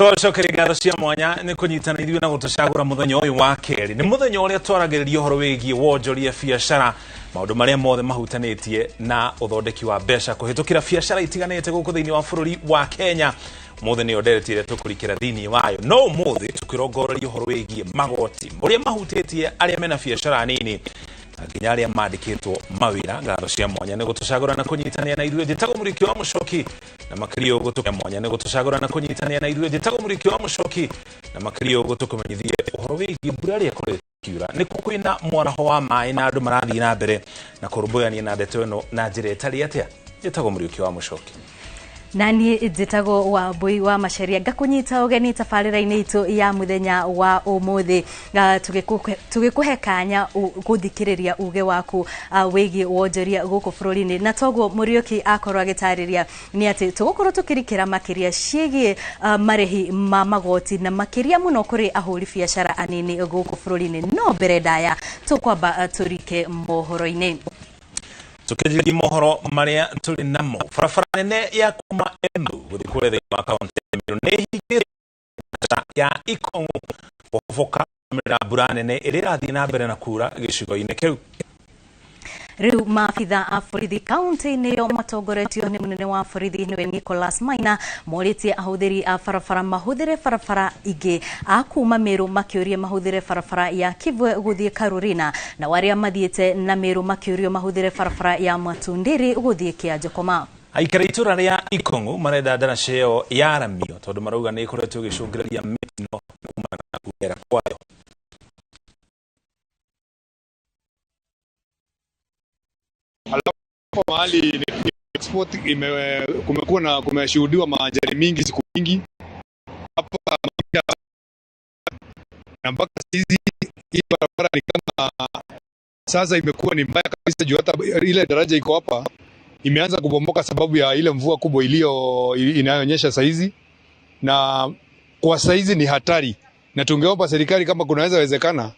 Twacokeria ngatho cia mwanya ni kunyitana ithuĩ na gũtũcagũra mũthenya ũyũ wa kerĩ. Nĩ mũthenya ũrĩa twaragĩrĩria ũhoro wĩgiĩ wonjoria biacara, maũndũ marĩa mothe mahutanĩtie na ũthondeki wa mbeca kũhĩtũkĩra biacara itiganĩte gũkũ thĩinĩ wa bũrũri wa Kenya. Mũthĩ nĩ nderetire tũkũrikĩra thĩinĩ wayo. No mũthĩ tũkĩrongoreria ũhoro wĩgiĩ magoti ũrĩa mahutĩtie arĩa mena biacara nini nginya arĩa mandĩkĩtwo mawĩra. Ngatho cia mwanya nĩ gũtũcagũra na kũnyitania na ithuĩ njĩtagwo Mũriki wa Mũchoki, na makĩria ũguo tũkĩra mwanya nĩ gũtũcagũra na kũnyitania na ithuĩ njĩtagwo Mũriki wa Mũchoki, na makĩria ũguo tũkũmenyithie ũhoro wĩgiĩ mbura ĩrĩa ĩkoretwo ĩkiura. Nĩ kwĩna mwaraho wa maĩ na andũ marathiĩ na mbere na kũrũmbũyania na ndeto ĩno na njĩra ĩtarĩ atĩa. Njĩtagwo Mũriki wa Mũchoki. Nani njĩtagwo Wambui wa Macharia, ngakunyita ũgeni tabarĩra-inĩ itũ ya mũthenya wa ũmũthĩ, tũgĩkũhe kanya gũthikĩrĩria uge waku wĩgiĩ wonjoria gũkũ bũrũri-inĩ. Na toguo Mũriũki akorwo agĩtarĩria nĩ atĩ tũgũkorwo tũkĩrikĩra makĩria ciĩgiĩ marĩhi ma magoti na makĩria mũno kũrĩ ahũri biacara anini gũkũ bũrũri-inĩ. No mbere ndaya tũkwamba tũrike mohoro-inĩ. Tukijiri mohoro maria tuli namo. Barabara nene ya kuma Embu gũthiĩ kũrĩa thĩinĩ wa kaunti ya Meru nĩ hingĩrĩte ya Ikong'u gũboka mbura nene ĩrĩa ĩrathiĩ na mbere na kuura gĩcigo-inĩ kĩu. Rĩu maabitha a borithi kaunti-inĩ ĩyo matongoretio nĩ mũnene wa borithi nĩwe Nicholas Maina morĩtie ahũthĩri a barabara mahũthĩre barabara ingĩ, a kuma Meru makĩũria mahũthĩre barabara ya Kivwe gũthiĩ Karurina, na arĩa mathiĩte na Meru makĩũrio mahũthĩre barabara ya Matundĩri gũthiĩ Kĩanjokoma. Aikari itũra rĩa Ikong'u marenda ndaraca ĩyo yaramio tondũ marauga nĩ ĩkoretwo ĩgĩcũngĩrĩria mĩtino kumana na kugera kwayo. Hapo mahali export kumeshuhudiwa maajali mingi siku mingi hapa, na mpaka sisi hii barabara ni kama sasa imekuwa ni mbaya kabisa, juu hata ile daraja iko hapa imeanza kubomoka sababu ya ile mvua kubwa inayonyesha saizi, na kwa saizi ni hatari, na tungeomba serikali kama kunaweza wezekana,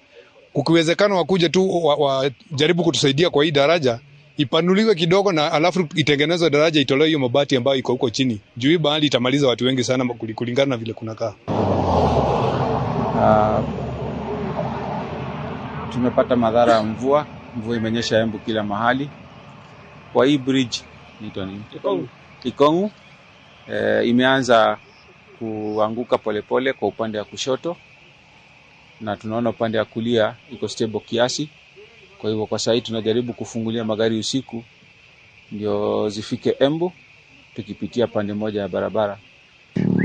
kukiwezekana wakuje tu wajaribu kutusaidia kwa hii daraja ipanuliwe kidogo, na alafu itengenezwe daraja, itolewe hiyo mabati ambayo iko huko chini, juu hii bahali itamaliza watu wengi sana kulingana na vile kunakaa. Tumepata madhara ya mvua imenyesha Embu kila mahali. Kwa hii bridge Ikong'u imeanza kuanguka polepole kwa upande wa kushoto, na tunaona upande wa kulia iko stable kiasi. Kwa hivyo kwa sasa tunajaribu kufungulia magari usiku ndio zifike Embu tukipitia pande moja ya barabara.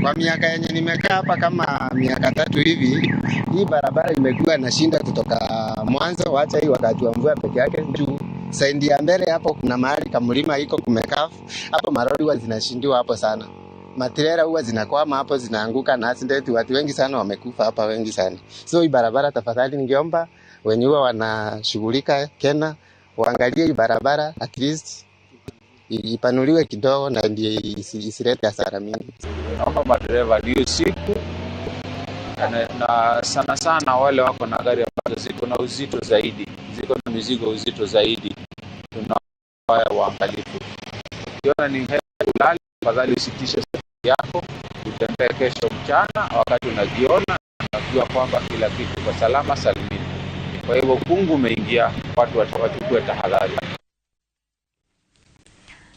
Kwa miaka yenye nimekaa hapa kama miaka 3 hivi, hii barabara imekuwa na shinda kutoka mwanzo, wacha hii wakati wa mvua peke yake. Juu saindi ya mbele hapo kuna mahali kamlima iko kumekafu hapo, marori huwa zinashindiwa hapo sana, matrela huwa zinakwama hapo, zinaanguka na accident, watu wengi sana wamekufa hapa, wengi sana. So hii barabara tafadhali ningeomba wenye huwa wanashughulika Kenya waangalie hii barabara, at least ipanuliwe kidogo na ndio isilete hasara mingi. Naomba madereva ndio siku na sana wale wako na gari ambazo ziko na uzito zaidi, ziko na mizigo uzito zaidi, tunaomba waangalifu. Ukiona ni heri ulale, afadhali usitishe safari yako, utembee kesho mchana wakati unajiona unajua kwamba kila kitu kwa salama salimini. Kwa hivyo kungu umeingia, watu wachukue tahadhari.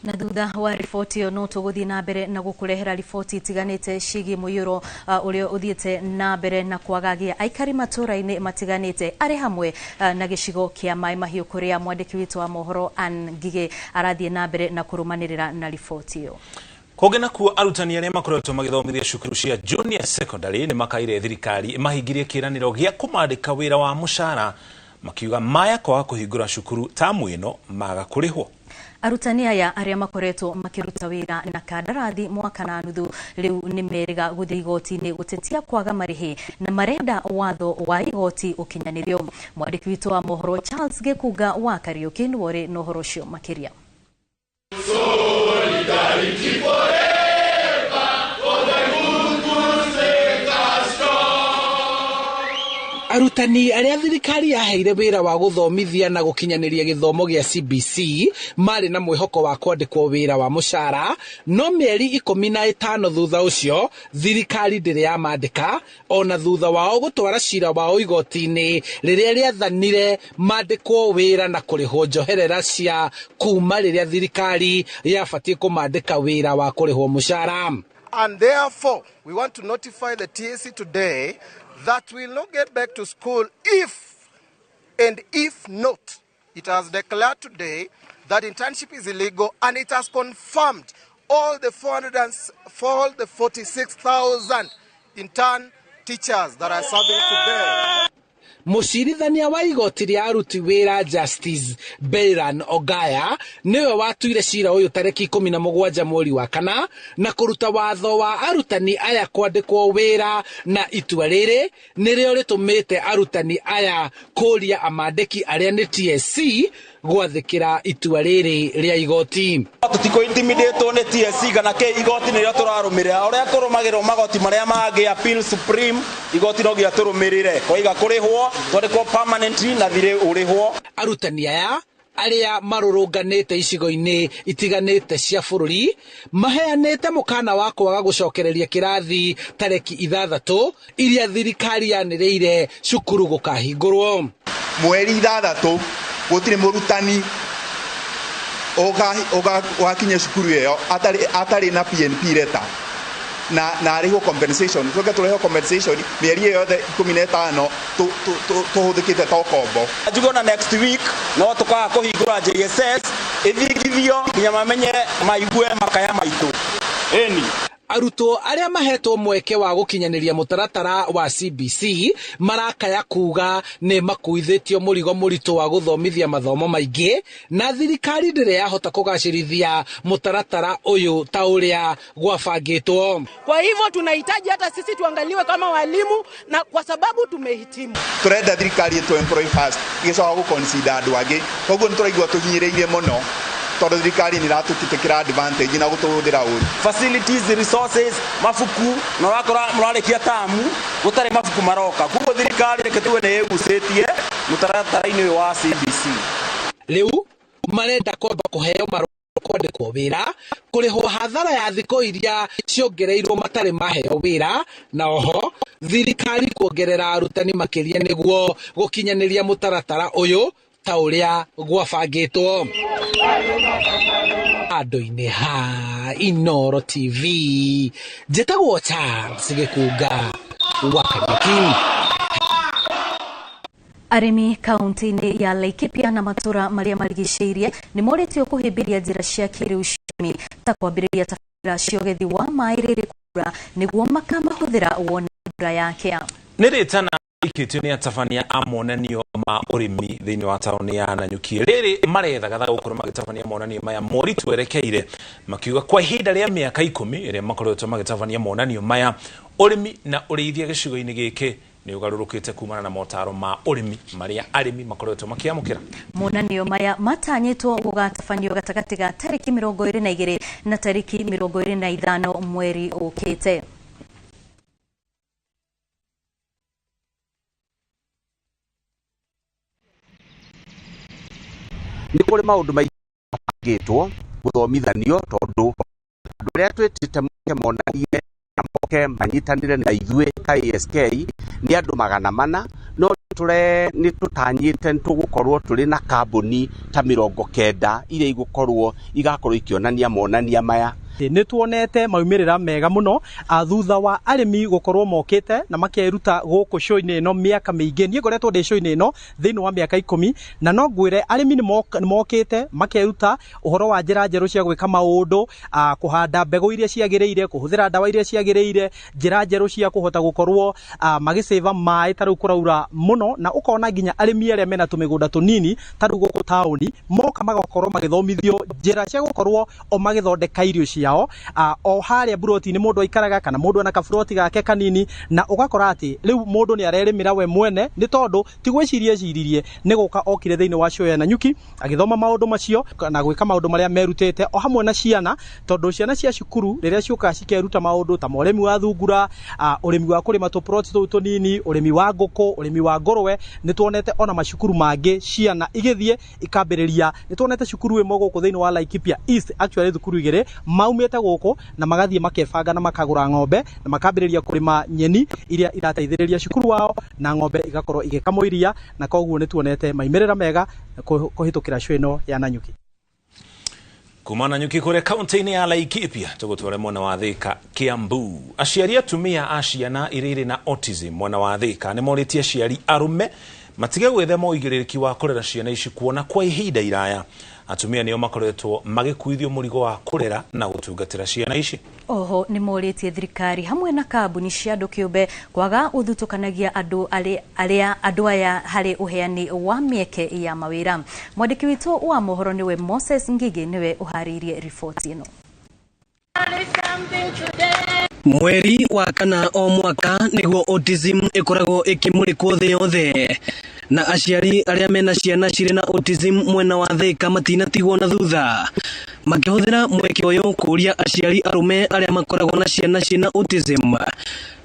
Na thutha wa riboti ĩyo no tũgũthiĩ na mbere na gũkũrehera riboti itiganĩte ciĩgiĩ mũiyũro ũrĩa ũthiĩte na mbere na kwagagia aikari matũra-inĩ matiganĩte, arĩ hamwe na gĩcigo kĩa Mai Mahiũ, kũrĩa mwandĩki witũ wa mohoro Ann Ngigĩ arathiĩ na mbere na kũrũmanĩrĩra na riboti ĩyo. Kũngĩ nakuo arutani arĩa makoretwo magĩthomithia cukuru cia junior secondary nĩ makaire thirikari mahingirie kĩĩranĩro gĩa kũmandĩka wĩra wa mũcara, makiuga maya kwaga kũhingũra cukuru tamu ĩno maga kũrĩhwo. Arutani aya arĩa makoretwo makĩruta wĩra na kandarathi mwaka na nuthu rĩu nĩ merĩga gũthiĩ igoti-inĩ gũtetia kwaga marĩhi, na marenda watho wa igoti ũkinyanĩrio. Mwandĩki witũ wa mohoro Charles Gĩkunga wa Kariũki nĩ worĩ na ũhoro ũcio makĩria. Arutani aria thirikari yaheire wira wa guthomithia na gukinyaniria githomo gia CBC mari na mwihoko wa kwandikwo wira wa mushara no mieri 15 thutha ucio thirikari ndiri yamandika ona thutha wao gutwara cira wao igoti-ini riria riathanire mandikwo wira na kurihwo njoherera cia kuma riria thirikari yabatie kumandika wira wa kurihwo mushara. And therefore we want to notify the TSC today that we will not get back to school if not, it has declared today that internship is illegal, and it has confirmed all the 46,000 intern teachers that are serving today. Mucirithania wa igoti ria aruti wira Justice Beiran Ogaya niwe watuire cira uyu tariki 17 mweri wa kana na kuruta watho wa arutani aya kwandikwo wira na itua riri nirio ritumite arutani aya kuria amandiki aria ni TSC gwathikira itua riri ria igoti. Tutiko intimidate ni TSC kana ke igoti nirio turarumirira uria turumagirwo magoti maria mangi appeal supreme igoti no gia turumirire koiga kurihwo twandikwo permanently na thire urihwo. Arutani aya aria marurunganite icigo-ini itiganite cia bururi maheanite mukana wa kwaga gucokereria kirathi tareki 6 iria thirikari yaniriire cukuru gukahingurwo mweri 6 gutire murutani oga wakinye cukuru iyo atari na PNP letter na ariho compensation tuge tureho compensation mieri yothe 15 tuhuthikite to kombo njugona next week no tukaga kuhingura JSS ithingithio nginya mamenye maigue makaya maitu eni. Arutwo aria mahetwo mweke wa gukinyaniria mutaratara wa CBC marakaya kuga ne makuithitio murigo muritu wa guthomithia mathomo maingi na thirikari ndire yahota kugacirithia mutaratara uyu ta uria gwabangitwo. Kwa hivyo tunahitaji hata sisi tuangaliwe kama walimu, na kwa sababu tumehitimu turenda thirikari to employ fast igicoka gu consider andu angi koguo nituraigua tuhinyiriirie muno tondu thirikari ni ratukitikira advantage na gutuhuthira uru facilities resources mafuku na wakora murarikia tamu gutari mafuku maroka kuko thirikari reketwe ne egucetie mutaratara-ini wa CBC riu marenda kwamba kuheo kwandikwo wira kurihwo hathara ya thiko iria ciongereirwo matari maheo wira na oho thirikari kuongerera arutani makiria niguo gukinyaniria mutaratara uyu ta uria gwabangitwo. Andu-ini ha Inoro TV njitagwo Charles Gikuga wa Kariuki. Arimi kaunti-ini ya Laikipia na matura maria marigicĩirie ni moritio kuhimbiria njira cia kiriu cia ta kwambĩrĩria tabarĩra cia ũgethi wa maĩ rĩrĩ kura nĩguo makamahũthĩra wona mbura yake. Nĩ rĩtana ikitio ni atabania amonanio ma urimi thiini wa tauni ya Nanyuki riri marethaga gukorwo magitabania monanio maya moritu erekeire makiuga kwa ihinda ria miaka 10 iria makoretwo magitabania monanio maya urimi na urithia gicigo-ini giki ni ugarurukite kumana na motaro ma urimi maria arimi makoretwo makiamukira. Monanio maya matanyitwo gugatabanio gatagati ga tariki 22 na tariki 25 mweri ukite. Ni kuri maundu maigitwo guthomithanio tondu andu aria twitite monanie na moke manyitanire na ithuĩ KSK ni andu 400 no ni tutanyite tugukorwo turi na kambuni ta 90 iria igukorwo igakorwo ikionania monania maya. Ni tuonete maumirira mega muno thutha wa arimi gukorwo mokite na makeruta guku show-ini ino miaka miingi. Nie ngoretwo ndi show-ini ino thiini wa miaka 10 na no ngwire arimi ni mokite makeruta uhoro wa njira njeru cia gwika maundu, kuhanda mbegu iria ciagiriire, kuhuthira ndawa iria ciagiriire, njira njeru cia kuhota gukorwo magiseva mai taru kuraura muno, na ukona nginya arimi aria mena tumigunda tunini taru guku tauni moka magakorwo magithomithio njira cia gukorwo o magithondeka irio cia ciao o haria buroti ni mundu aikaraga kana mundu ana kaburoti gake kanini na ugakora ati riu mundu ni arerimira we mwene ni tondu tigweciria ciririe ni guka okire thiini wa show ya Nanyuki agithoma maundu macio na gwika maundu maria merutete o hamwe na ciana tondu ciana cia cukuru riria ciuka cikeruta maundu ta moremi wa thungura urimi wa kurima to plot tunini urimi wa nguku urimi wa ngorwe ni tuonete ona macukuru mangi ciana igithie ikambiriria ni tuonete cukuru imwe guku thiini wa Laikipia East actually thukuru igire maumete guku na magathie makebanga na makagura ng'ombe na makambiriria kurima nyeni iria irateithiriria cukuru wao na ng'ombe igakorwo igikamuiria na koguo ni tuonete maimirira mega kuhitukira show ino ya Nanyuki. Kuma Nanyuki kure kaunti-ini ya Laikipia tugutware mwana wa Thika Kiambu. Aciari atumia a ciana iriri na autism mwana wa Thika ni moritie aciari arume matige gwithema uigiriki wa kurera ciana ici kuona kwa ihinda iraya. Atumia nio makoretwo magikuithio murigo wa kurera na gutungatira ciana ici. Oho ni moritie thirikari hamwe na kambuni cia andu kiumbe kwaga uthutukanagia andu aria andu aya hari uheani wa mieke ya mawira. Mwandiki witu wa mohoro niwe Moses Ngige niwe uharirie ripoti ino. Mweri wa kana o mwaka niguo autism ikoragwo ikimurikwo thi yothe na aciari aria mena ciana ciri na autism mwena wa Thika matinatigwo na thutha makihũthĩra mweke ũyũ kũria aciari arume aria makoragwo na ciana cina autism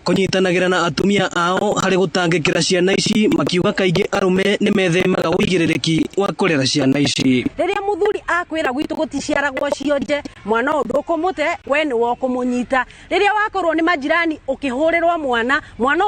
kunyitanagira na atumia ao hari gutangikira ciana ici makiuga kaingi arume ni methemaga uigirĩrĩki wa kurera ciana ici. Riria muthuri akwira gwitu guticiaragwo cionje mwana undu kumute we ni wo kumunyita. Riria wakorwo ni majirani ukihurirwa mwana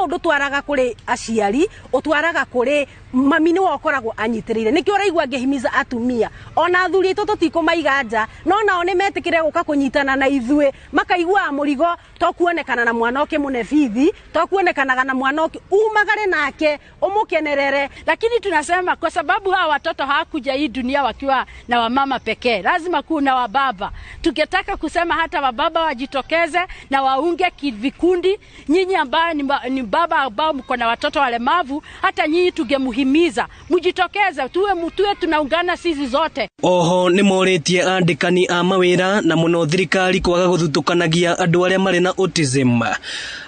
undu twaraga kuri aciari utwaraga kuri mami ni wokoragwo anyitirire. Nikio raigwa ngehimiza atumia ona athuri toto tikumaiga nja no nao ni metikire guka kunyitana na ithue makaigua murigo to kuonekana na mwana oke munebithi to kuonekanaga na mwana oke umagare nake umukenerere. Lakini tunasema kwa sababu hawa watoto hawakuja hii dunia wakiwa na wamama pekee, lazima kuwe na wababa. Tungetaka kusema hata wababa wajitokeze na waunge vikundi. Nyinyi ambaye ni baba ambao mko na watoto walemavu, hata nyinyi tungemuhimiza mujitokeze, tuwe tunaungana sisi zote. Oho ni moritie andikani a mawira na muno thirikari kwaga guthutukanagia andu aria mari na autism.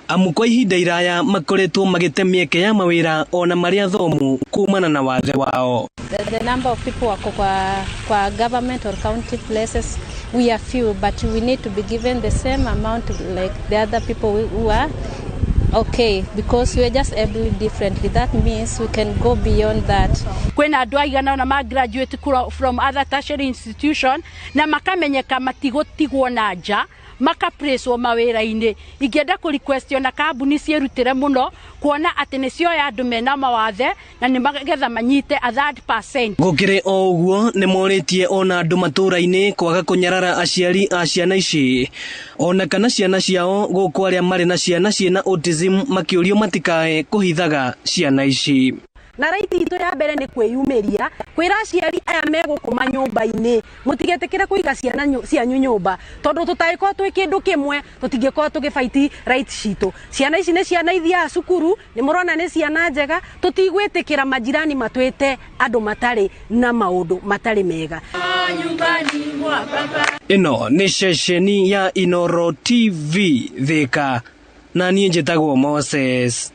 Amu kwa ihinda iraya makoretwo magite mieke ya mawira ona maria thomu kumana na wathe wao. The number of people wako kwa government or county places we are few, but we need to be given the same amount like the other people who are okay, because we are just able differently. That means we can go beyond that. Kwena andu aigana na ma graduate from other tertiary institution na makamenyeka matigotigwo na nja makapreswo mawira-ini. Ingenda ku request na kambuni cierutire muno kuona ati nicio ya andu mena mawathe na ni magetha manyite a 3%. Gukire o uguo ni moritie ona andu matura-ini kwaga kunyarara aciari a ciana ici ona kana ciana ciao guku aria mari na ciana ciena autism makiurio matikae kuhithaga ciana ici. Na raiti ito ya mbere ni kwiyumiria kwira aciari aya megukuma nyumba-ini mutigetekire kuiga ciana cianyu nyumba tondu tutaiko twi kindu kimwe tutingiko tugifaiti right citu. Ciana ici ni ciana ithia cukuru ni murona ni ciana njega tutigwitikira majirani matwite andu matari na maundu matari mega nyumbani mwa baba. Ino ni ceceni ya Inoro TV Thika na niĩ njĩtagwo Moses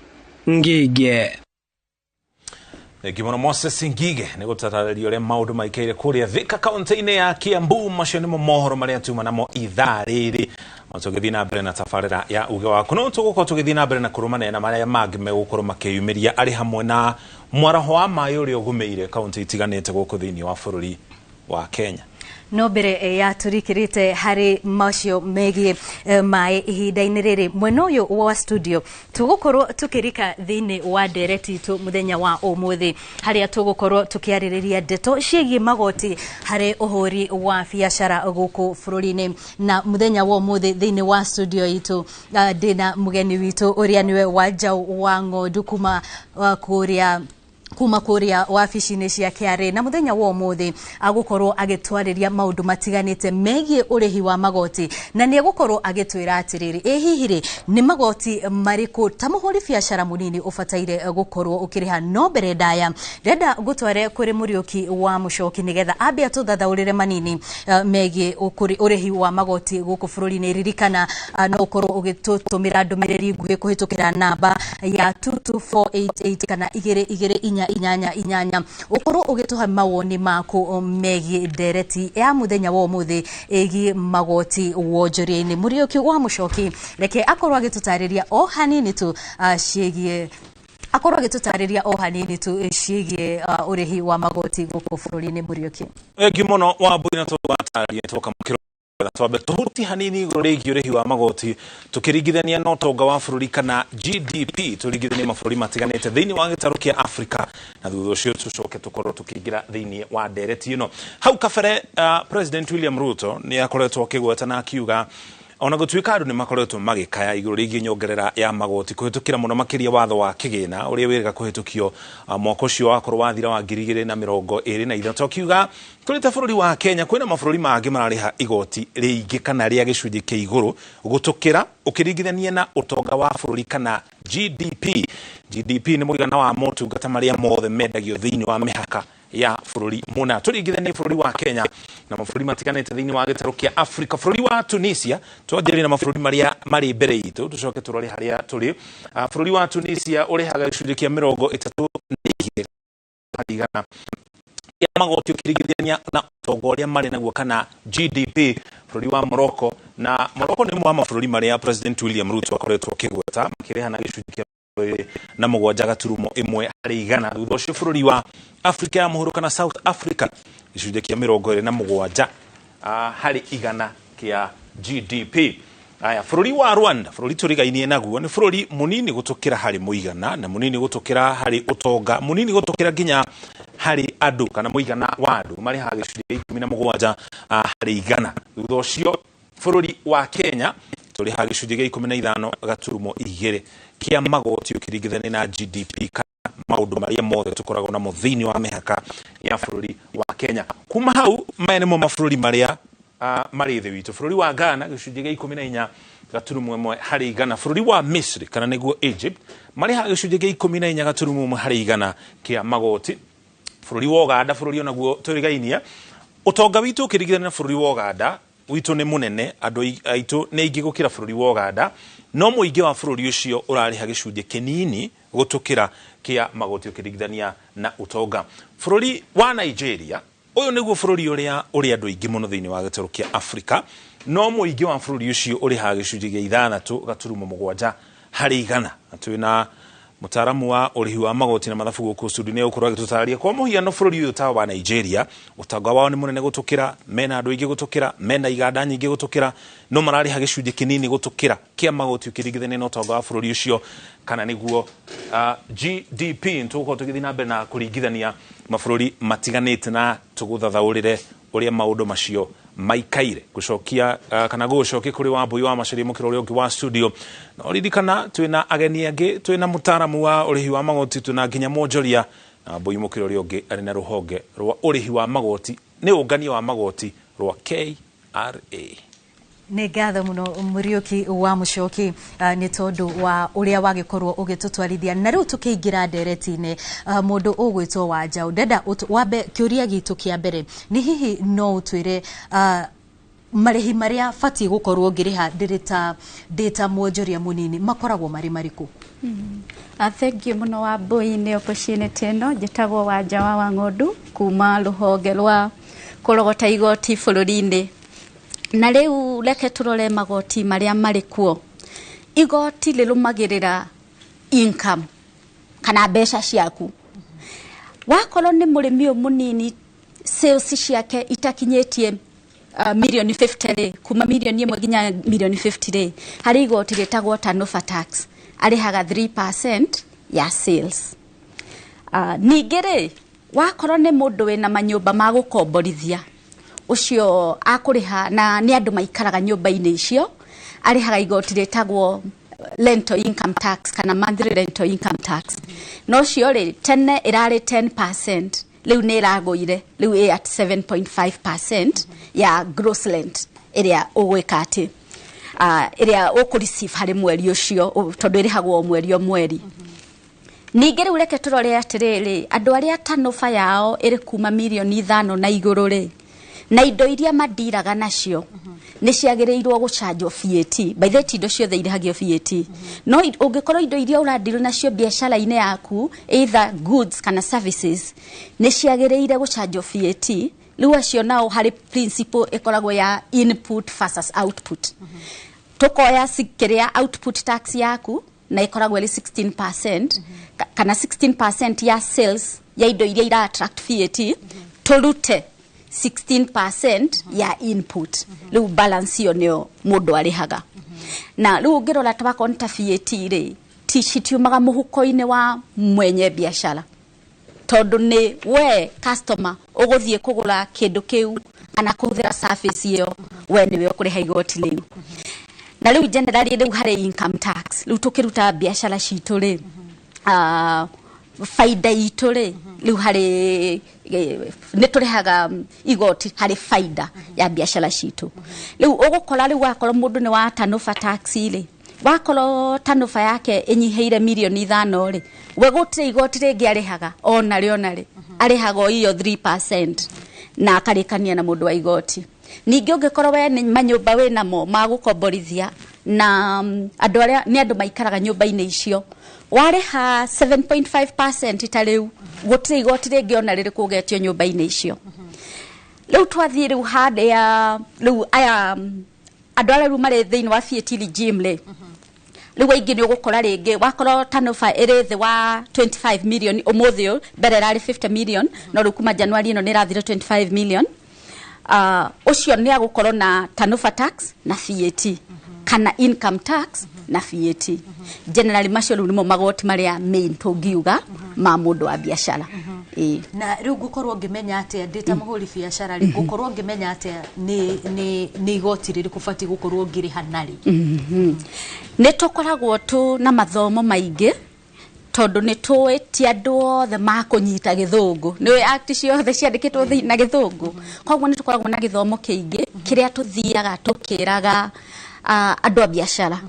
Ngige. Gimono Moses Ngige ni gutarario le maundu maikeire kuria Thika kaunti-ini ya Kiambu. Macio nimo mohoro maria tuma namo ithaa riri tugithi na mbere na tafarira ya uge waku no tugukorwo tugithi na mbere na kurumana na maria mangi megukorwo makiyumiria ari hamwe na mwaraho wa maĩ uria ugumeire kaunti itiganite guku thiini wa bururi wa Kenya. No mbere ya turikirite hari macio megie mai ihinda-ini riri mwena uyu wa studio tugukorwo tukirika thiini wa ndereti tu muthenya wa umuthi haria tugukorwo tukiaririria ndeto ciĩgie magoti hari uhuri wa biacara guku bururi-ini na muthenya wa umuthi thiini wa studio itu ndina mugeni witu uria niwe Wanjau wa Ng'ondu kuma kuria kuma kuria wabici-inĩ cia KRA na muthenya wa umuthi agukorwo agitwariria maundu matiganite megie urehi wa magoti na ni agukorwo agitwira atiriri hihi ri ni magoti mariku ta muhuri biacara munini ufataire gukorwo ukiriha no mbere ndaya renda gutware kuri Muriuki wa Muchoki nigetha ambe atuthathaurire manini megie urehi wa magoti guku bururi-ini ririkana no ukorwo ugitutumira ndumiriri nguhi kuhitukira namba ya 22488 kana 2288 ukorwo ugituha mawoni mako megie ndereti ya muthenya wa umuthi egi magoti wonjoria-ini. Muriuki wa Muchoki reke akorwo agitutariria o hanini tu ciĩgie akorwo agitutariria o hanini tu ciĩgie urehi wa magoti guku bururi-ini. Muriuki egi muno wa mbui na tugataria tukamukiro twabe tuhuti hanini igurigi urehi wa magoti tukiringithania no tonga wa bururi kana GDP turingithania mabũrũri matiganite thiini wa gitaru kia Africa na thutha ucio tucoke tukorwo tukiingira thiini wa ndereti ino. Hau kabere President William Ruto ni akoretwo akigweta na akiuga ona gutuika andu ni makoretwo magikaya iguru rigi nyongerera ya magoti kuhitukira muno makiria watho wa kigina uria wiriga kuhitukio mwaka ucio wakorwo wathira wa 2023 akiuga turite bururi wa Kenya kwina mabũrũri mangi marariha igoti riingi kana ria gicunji kia iguru gutukira ukiringithania na utonga wa bururi kana GDP ni muigana wa motungata maria mothe mendagio thiini wa mihaka ya bururi muna turingithania bururi wa Kenya na mabũrũri matiganite thiini wa gitaru kia Africa. Bururi wa Tunisia twanjĩrĩria na mabũrũri maria mari mbere itu tucoke turore haria turi. Bururi wa Tunisia urihaga gicunji kia 32 harigana ya magoti ukiringithania na utonga uria mari naguo kana GDP. Bururi wa Morocco na Morocco ni mwa mabũrũri maria President William Ruto akoretwo akigweta makirihana gicunji kia na mugwanja gaturumo imwe hari igana. Thutha ucio bururi wa Africa ya muhuro kana South Africa gicunji kia 27 hari igana kia GDP. Aya bururi wa Rwanda bururi turigainie naguo ni bururi munini gutukira hari muigana na munini gutukira hari utonga munini gutukira ginya hari andu kana muigana wa andu mari ha gicunji 17 hari igana. Thutha ucio bururi wa Kenya turi ha gicunji 15 gaturumo 2 kia magoti ukiringithania na GDP kana maundu maria mothe tukoragwo na muthini wa mihaka ya bururi wa Kenya. Kuma hau maya nimo mabũrũri maria mari thi witu. Bururi wa Ghana gicunji 14 gaturumo 1 hari igana. Bururi wa Misri kana niguo Egypt mari ha gicunji 14 gaturumo 1 hari igana kia magoti. Bururi wa Uganda bururi onaguo turigainia utonga witu ukiringithania na bururi wa Uganda witu ni munene andu aitu ni ingi gukira bururi wa Uganda no muingi wa bururi ucio urariha gicunji kinini gutukira kia magoti ukiringithania na utonga. Bururi wa Nigeria uyu niguo bururi uria andu ingi muno thiini wa gitaru kia Africa no muingi wa bururi ucio uriha gicunji gia 6 gaturumo 7 hari igana. Twina mutaramu wa urihi wa magoti na mathabu guku studio ukorwo agitutararia kwa muhiano bururi uyu ta wa Nigeria utonga wao ni munene gutukira mena andu ingi gutukira mena iganda nyingi gutukira no marariha gicunji kinini gutukira kia magoti ukiringithania na utonga wa bururi ucio kana niguo GDP. Ntuko tugithii na mbere na kuringithania mabũrũri matiganite na tuguthathaurire uria maundu macio maikaire gucokia kana gucokia kuri wa mbui wa Macharia mukiro uria ungi wa studio no ririkana twina ageni angi twina mutaramu wa urihi wa magoti twina nginya monjoria na mbui mukiro uria ungi ari na ruhonge rwa urihi wa magoti ni ungania wa magoti rwa KRA. Nĩ ngatho muno Muriuki wa Muchoki nĩ tondu wa uria wagikorwo ugitutwarithia na riu tukiingira ndereti-ini mundu ugwitwo wa Njau ndenda wambe kiuria gitu kia mbere ni hihi no utwire marihi maria fati gukorwo ngiriha ndita mwonjoria munini makoragwo mari mariku? Thank you muno wa mbui ni opportunity ino njitagwo wa Njawa wa Ng'ondu kuma ruhonge rwa kurogota igoti bururi-ini. Na riu reke turore magoti maria mari kuo. Igoti rirumagirira income kana mbeca ciaku. Wakorwo ni murimi munini sales ciake itakinyetie milioni 50 kuma milioni 1 nginya milioni 50 hari igoti ritagwo turnover tax arihaga 3% ya sales. Ningere wakorwo ni mundu wina manyumba ma gukomborithia ucio akuriha na ni andu maikaraga nyumba-ini icio arihaga igoti ritagwo rental income tax kana monthly rental income tax no cio ri tene irari 10% riu ni iragoire riu i at 7.5% ya gross rent iria ugwika ati iria ukureceive hari mweri ucio tondu irihagwo mweri o mweri. Ningĩ rĩu reke tũrore atĩrĩrĩ andũ arĩa tanoba yao ĩrĩ kuma mirioni 5 na igũrũ rĩ na indo iria mandiraga nacio nĩ ciagĩrĩirwo gũcanjwo VAT. By the way indo ciothe irĩhagio VAT. No ũngĩkorwo indo iria ũrandira nacio biacara-inĩ yaku either goods kana services nĩ ciagĩrĩire gũcanjwo VAT. Rĩu acio nao harĩ principle ĩkoragwo ya input versus output. Tukoya sikĩrĩa output tax yaku na ikoragwo ĩrĩ 16% kana 16% ya sales ya indo iria ira attract VAT turute 16% ya input. Riu balance yo nio mundu arihaga. Na riu ngirora tabako nta VAT ri ti citiumaga muhuko-ini wa mwenye biashara. Tondu ni we customer uguthie kugura kindu kiu ana kuthira service iyo we niwe ukuriha igoti riu. Na riu generally riu hari income tax riu tukiruta biashara citu ri faida itu ri riu hari ni turihaga igoti hari faida ya biashara citu. Riu ugukora riu wakora mundu ni wa tanofa tax ri wakora tanofa yake inyiheire mirioni 5 ri we gutire igoti ringi arihaga ona ri arihaga iyo 3% na akarikania na mundu wa igoti. Ningi ungikorwo we ni manyumba we namo magukomborithia na andu aria ni andu maikaraga nyumba-ini icio wariha 7.5% itariu gutire igoti ringi ona ririku ugetio nyumba-ini icio. Riu twathie riu hande ya riu aya andu aria riu mari thiini wa VAT regime ri riu aingi ni ugukora ringi wakora tanofa iri thi wa 25 million umuthio mbere rari 50 million no riu kuma January ino ni rathire 25 million. Ucio ni agukorwo na tanofa tax na VAT kana income tax na VAT. Generally macio riu nimo magoti maria main tungiuga ma mundu wa biashara. Na riu gukorwo ngimenya atia ndita muhuri biashara ri gukorwo ngimenya atia ni igoti riri kubati gukorwo ngiriha nari. Ni tukoragwo tu na mathomo maingi tondu ni tuwe ti andu othe makunyita githungu ni act ciothe ciandikitwo na githungu koguo ni tukoragwo na githomo kiingi kiria tuthiaga tukiraga andu a biashara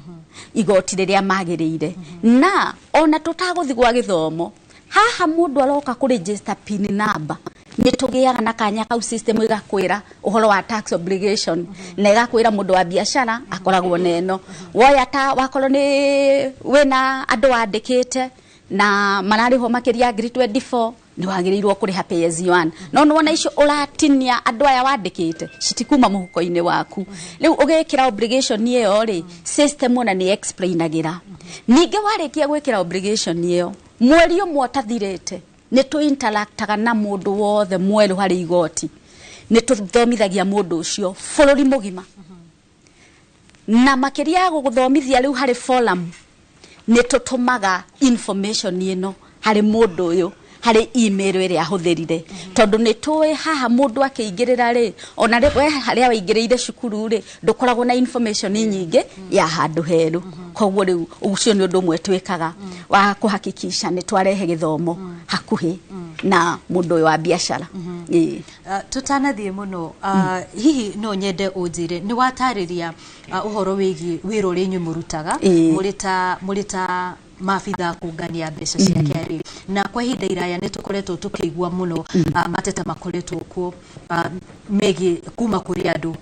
igoti riria magiriire na ona tutaguthi gwa githomo haha mundu aroka ku register pin number ni tugiaga na kanya kau system igakwira uhoro wa tax obligation na igakwira mundu wa biashara akoragwo neno woya ta wakorwo ni wena andu andikite na manariho makiria ngiri 24 ni wagirirwo kuriha pay as you earn no wona icio uratinia andu aya wandikite citikuma muhuko-ini waku riu ugikira obligation iyo ri system ona ni explainagira ninge warikia gwikira obligation iyo mweri umwe utathirite ni tu interactaga na mundu wothe mweru hari igoti ni tuthomithagia mundu ucio bururi mugima na makiria guthomithia riu hari forum ni tutumaga information ino hari mundu uyu hari email iria ahuthirire tondu ni tuwe haha mundu akiingirira ri ona we haria waingirire cukuru ri ndukoragwo na information nyingi ya handu heru koguo riu ucio ni undu mwe twikaga wa kuhakikisha ni twarehe githomo hakuhi na mundu wa biashara. Tutanathie muno hihi no nyende unjire ni watariria uhoro wigi wiro rinyu murutaga murita mafitha kungania mbeca cia KRA na kwa ihinda iraya ni tukoretwo tukigua muno mateta makoretwo ku megi kuma kuri andu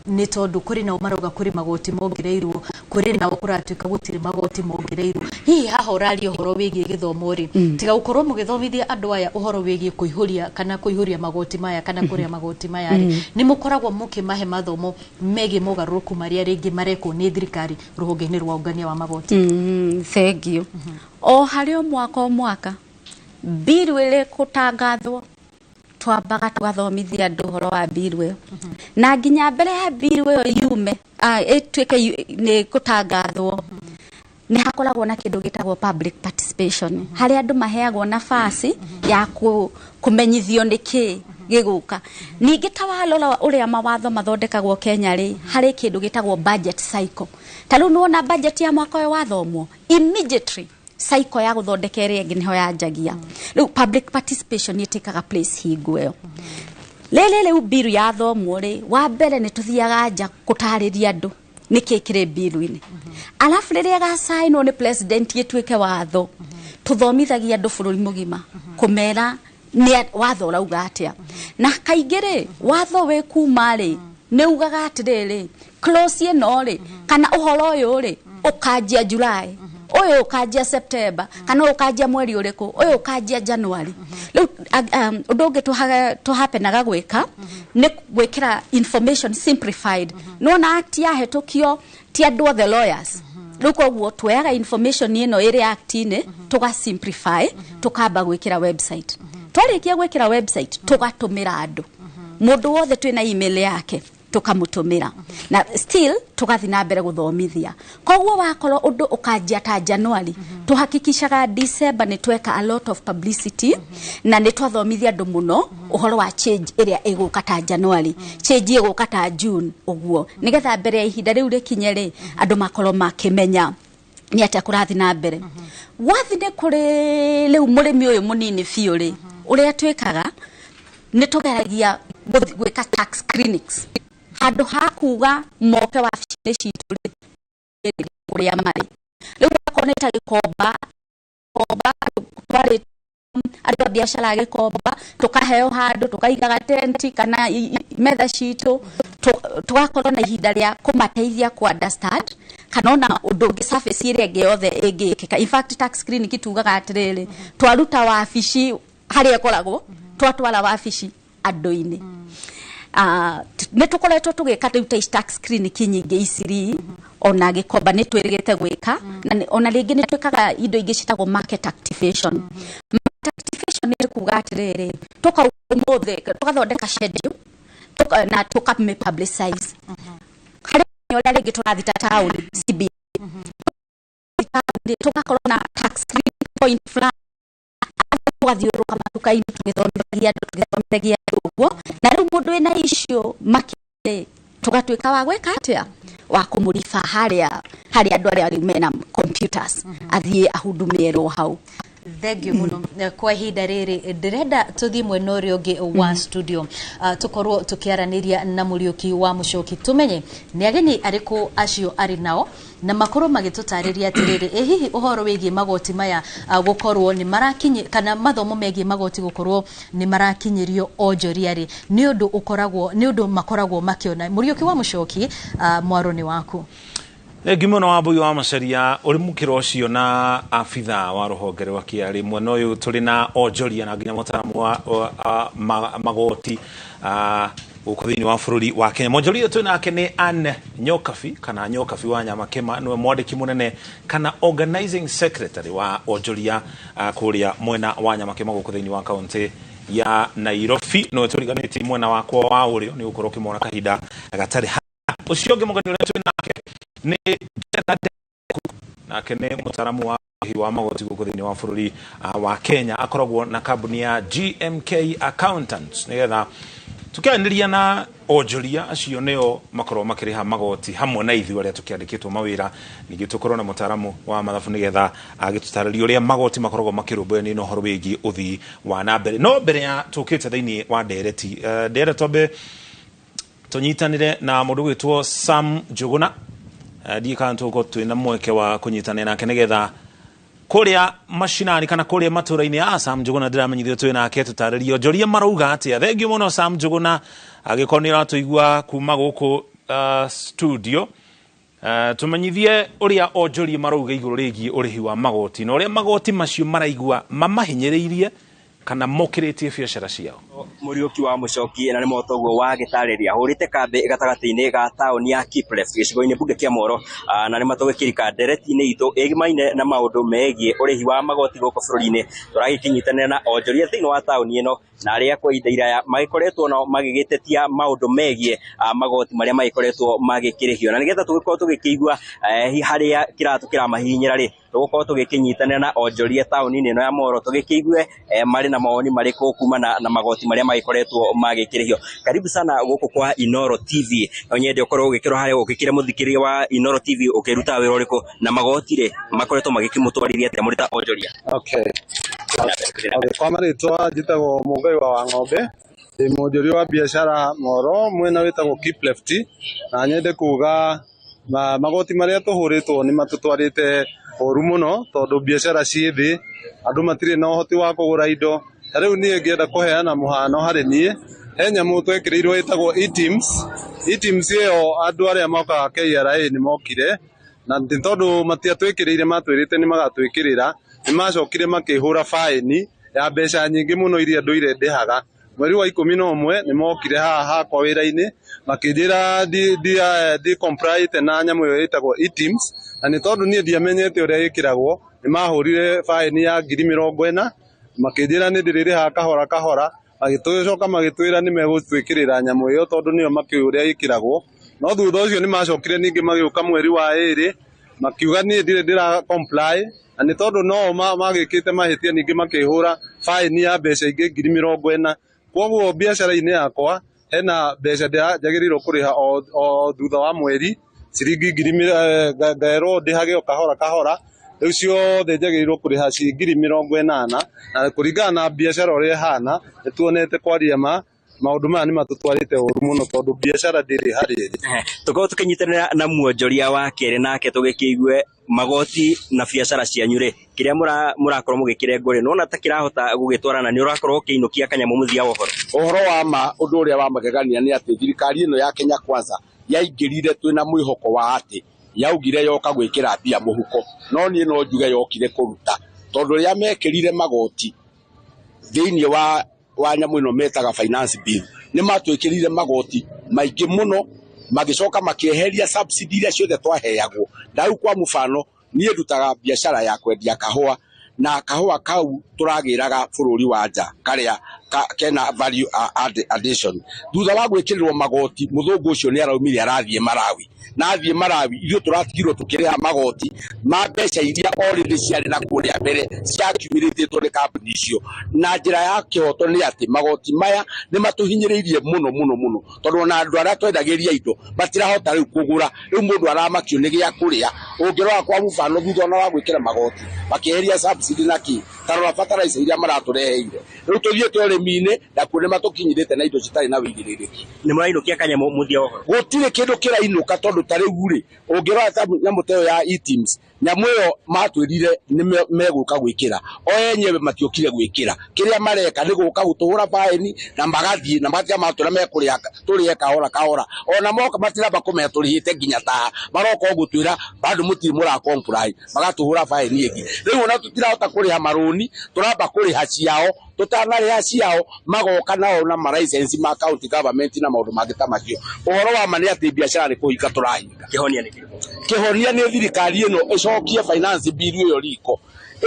ni tondu kuri na umaroga kuri magoti mongereirwo kuri na kuratuika gutire magoti mongereirwo hihi haha urari uhoro wigi githomo ri tiga ukorwo mugithomithia andu aya uhoro wigi kuihuria kana kuihuria magoti maya kana kuria magoti maya ri ni mukoragwo mukimahe mathomo megi mugaruku maria ringi mareko ni thirikari ruhonge-ini rwa ungania wa magoti. Thank you. O hario mwaka bill ile kutangathwo twambaga twathomithia andu horo wa bill we na nginya mbere ya bill we yume etweke ni kutangathwo ni hakoragwo na kindu gitagwo public participation hari andu maheagwo nafasi ya kumenyithio niki giguka ningi tawalora uria mawatho mathondekagwo Kenya ri hari kindu gitagwo budget cycle taru nuona budget ya mwaka uyu wathomwo immediately cycle ya guthondeka iri ingi niho yanjagia riu public participation itikaga place hingo iyo lele biru ya thomwo ri wa mbere ni tuthiaga nja kutariria andu niki kire biru-ini alafu riria ga sign on president yetwike watho tuthomithagia andu bururi mugima kumera ni watho rauga atia na kaingire watho we kuma ri ni ugaga atiriri close ino ri kana uhoro uyu ri ukanjia July uyu ukanjia September kana ukanjia mweri uriku uyu ukanjia January riu undu ungi tuhapenaga gwika ni gwikira information simplified nona act ya hetukio ti andu othe lawyers ruko guo tweaga information ino iri act-ini tuga simplify tukamba gwikira website twarikia gwikira website tugatumira andu mundu wothe twina email yake tukamutumira na still tugathi na mbere guthomithia koguo wakoro undu ukanjia ta January tuhakikishaga December ni tweka a lot of publicity na ni twathomithia andu muno uhoro wa change iria iguka ta January change iguka ta June uguo nigetha mbere ya ihinda riu rikinyere andu makoro makimenya ni atia kurathi na mbere wathi ne kuri riu murimi uyu munini fiuri uria twikaga ni tugeragia gwika tax clinics handu hakuga moke wa fishine citu kuria mari riu akoneta gikomba twari ari biashara gikomba tukaheo handu tukaigaga tenti kana metha citu tugakorwo na ihinda ria kumateithia ku understand kana ona undu ngi surface ire ngi yothe ingikika in fact tax clinic tugaga atiriri twaruta wabici haria koragwo twatwara wabici andu-ini ne tukoretwo tugika riu tax clinic nyingi iciri ona gikomba ni twirigite gwika na ona ringi ni twikaga indo ingi citagwo market activation ni kuga atiriri tukaumuthe tugathondeka schedule na tukame publicize hari oria ringi turathita town CB tugakorwo na tax clinic point fulani twathiuruka matuka-ini tugithomithagia uguo na riu mundu ina icio makire tugatwika wa gwika atia wa kumurifa haria andu aria mena computers athie ahudumierwo hau. Thank you muno kwa ihinda riri ndirenda tuthi mwena uria ungi wa studio tukorwo tukiaraniria na Muriuki wa Muchoki tumenye ni ageni ariku acio ari nao na makorwo magitutariria atiriri hihi uhoro wigie magoti maya gukorwo ni marakinyi kana mathomo megie magoti gukorwo ni marakinyirio onjoria ri ni undu makoragwo makiona. Muriuki wa Muchoki mwaroni waku Gimono wa Mbui wa Macharia uri mukiro cio na afitha wa ruhonge rwa Kiari mwena uyu turi na onjoria na nginya mutaramu wa magoti ukuthini wa bururi wa Kenya. Monjoria tu nake ni Anne Nyokabi kana Nyokabi wa Nyamakema niwe mwandiki munene kana organizing secretary wa onjoria kuria mwena wa Nyamakema ukuthini wa county ya Nairobi no turiganiti mwena wakwa wa urio ni ukorwo kimona kahinda gatari ucio ngi mugani uria tu nake ni nake ni mutaramu wa magoti guku thini wa bururi wa Kenya akoragwo na kambuni ya GMK Accountants nigetha tukianiriria na onjoria acio neo makorwo makiriha magoti hamwe na ithu aria tukiandikitwo mawira ningi tukorwo na mutaramu wa mathabu nigetha agitutariria uria magoti makoragwo makirumburia no horo wigi uthi wa na mbere no mbere ya tukite thini wa ndereti nderetombe tunyitanire na mundu gwitwo Sam Njuguna ndikantu ko twina mweke wa kunyitanira nake nigetha kuria mashinani kana kuria matura-ini Sam Njuguna ndiramenyithio twina nake tutaririo onjoria marauga atia. Thengiu muno Sam Njuguna agikonira tuigua kuma guku studio tumenyithie uria onjoria marauga iguru rigi urihi wa magoti na uria magoti macio maraigua mamahinyiriirie kana mokiritie biashara ciao. Muriuki wa Muchoki na ni motoguo wa gitariria hurite kambe gatagati-ini ga tauni ya Kiples gicigo-ini bunge kia Moro na ni matugikirika ndereti-ini itu igimaine na maundu megie urihi wa magoti goko bururi-ini turagikinyitanira na onjoria thiini wa tauni ino na aria kwa ihinda iraya magikoretwo no magigitetia maundu megie magoti maria magikoretwo magikirihio na nigetha tugikorwo tugikigua haria kiratu kiramahinyira ri tugukorwo tugikinyitanira na onjoria tauni-ini ino ya Moro tugikiigue mari na maoni mariko kumana na magoti maria magikoretwo magikirihio. Karibu sana guku kwa Inoro TV. Onyende ukorwo ugikirwo haria ugikire muthikiria wa Inoro TV ukiruta wira uriku na magoti ri makoretwo magikimutwariria atia muri ta onjoria. Okay. Kwa maritwa njitagwo Mugai wa Ng'ombe, ndi mwonjoria wa biashara Moro mwena witagwo Keep Left, na nyende kuga magoti maria tuhuritwo ni matutwarite oru muno tondu biashara ci thi, andu matire na uhoti wa kugura indo. Riu nie ngienda kuheana muhano hari nie he nyamu twekirirwo itagwo e-teams iyo andu aria mokaga KRA ni mokire na tondu matiatwikirire matwirite ni magatwikirira ni macokire makihura faini ya mbeca nyingi muno iria nduire ndihaga. Mweri wa 11 ni mokire haha kwa wira-ini makinjira di compliant na nyamu iyo itagwo e-teams, na ni tondu nie ndiamenyete uria yikiragwo ni mahurire faini ya 40,000 makinjira ni ndiririha kahora kahora agitucoka magitwira ni megutwikirira nyamu iyo tondu niyo makiuria yikiragwo. No thutha ucio ni macokire ningi magiuka mweri wa 2 makiuga ni ndira comply, na ni tondu no magikite mahitia ningi makihura faini ya mbeca ingi 40,000. Koguo biashara-ini yakwa hena mbeca njagĩrĩirwo kũrĩha o thutha wa mweri ciringi 20,000 ngaerwo ndĩhage o kahora kahora. Rĩu ciothe njagĩrĩirwo kũrĩha ciringi 80,000, na kũringana na biashara ũrĩa ĩhana nĩtuonete kwaria maundu maya ni matutwarite oru muno tondu biashara ndiri hari tuko tukinyitanira na muonjoria wa kere nake tugikiigue magoti na biashara cianyu ri kiria murakorwo mugikire ngore nona ta kirahota gugitwarana ni urakorwo kiinukia kanyamu muthia wohoro ohoro wa ma undu uria wa magegania ni ati thirikari ino ya Kenya Kwanza yaingirire twina mwihoko wa ati yaugire yoka gwikira mbia muhuko, no ni no njuge yokire kuruta tondu ria mekirire magoti thiini wa nyamu ino metaga finance bill ni matwikirire magoti maingi muno magicoka makieheria subsidy iria ciothe twaheagwo. Ndau kwa mufano nie ndutaga biashara ya kwendia kahua, na kahua kau turagiraga bururi wa nja karia kena value addition. Thutha wa gwikirirwo magoti muthungu ucio ni araumire arathie Malawi, na athie Malawi irio turatigirwo tukiriha magoti ma mbeca iria already ciari na kuria mbere cia accumulated ni kambuni icio. Na njira ya kihoto ni ati magoti maya ni matuhinyiririe muno tondu na andu aria twendagiria indo matirahota riu kugura. Riu mundu aramakio ni gia kuria ungirwa kwa mufano thutha na wa gwikira magoti makieheria subsidy na ki tarora fertilizer iria maratureheire. Riu tuthie tweremine na kune matukinyirite na indo citari na wigiririki ni murainukia kanyamu muthia wohoro gutire kindu kirainuka tondu tariu ri ungirwa nyamu teyo ya e-teams nyamu iyo matwirire ni meguka gwikira o enyewe matiokire gwikira kiria mareka ni guka gutuhura faini na magathie na matia matwira mekuria turie kahora ona moka matiraba kumeturihite nginya ta maroko ogutwira bado mutiri mura comply magatuhura faini ingi. Riu ona tutirahota kuriha maroni turaba kuriha ciao tutanariha ciao magoka nao na license ma county government na maundu mangita macio. Uhoro wa mani ati biashara ni kuhika turahinga kihonia ni thirikari ino icokie finance bill iyo riko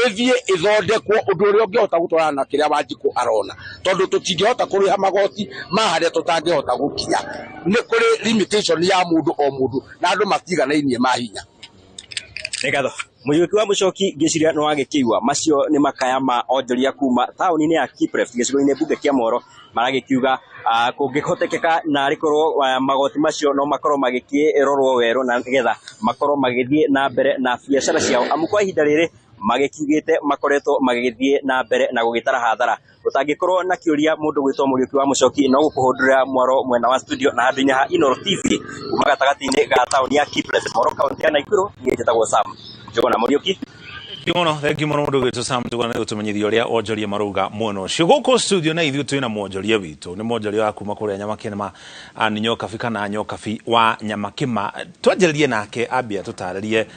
ethie ithondekwo undu uria ungihota gutwarana na kiria Wanjiku arona tondu tutingihota kuriha magoti ma haria tutangihota gukinya. Ni kuri limitation ya mundu o mundu na andu matiganainie mahinya. Negatho muyuki wa mucoki giciria no agikiwa macio ni makaya ma onjoria kuma tauni-ini ya Kipref gicigo-ini bunge kia Moro maragikiuga kungihotekeka na rikorwo magoti macio no makorwo magikirorwo wero na getha makorwo magithie na mbere na biashara ciao amu kwa ihinda riri magikiugite makoretwo magithie na mbere na gugitara hathara. Utangikorwo na kiuria mundu gwitwo muriuki wa mucoki no gukuhundurira mwaro mwena wa studio na handu-ini ha Inoro TV kuma gatagati-ini ga tauni ya Kipref Moro kaunti ya Naikuru ngetagwo Sam Njuguna Muriuki. Thank you muno mundu gwitwo Sam Njuguna ni utumenyithia uria onjoria maruga mwena ucio guku studio na ithuĩ twina mwonjoria witu ni mwonjoria wa kuma kuria Nyamakima ni Nyokabi kana Nyokabi wa Nyamakima. Twanjĩrĩrie nake ambia tutaririe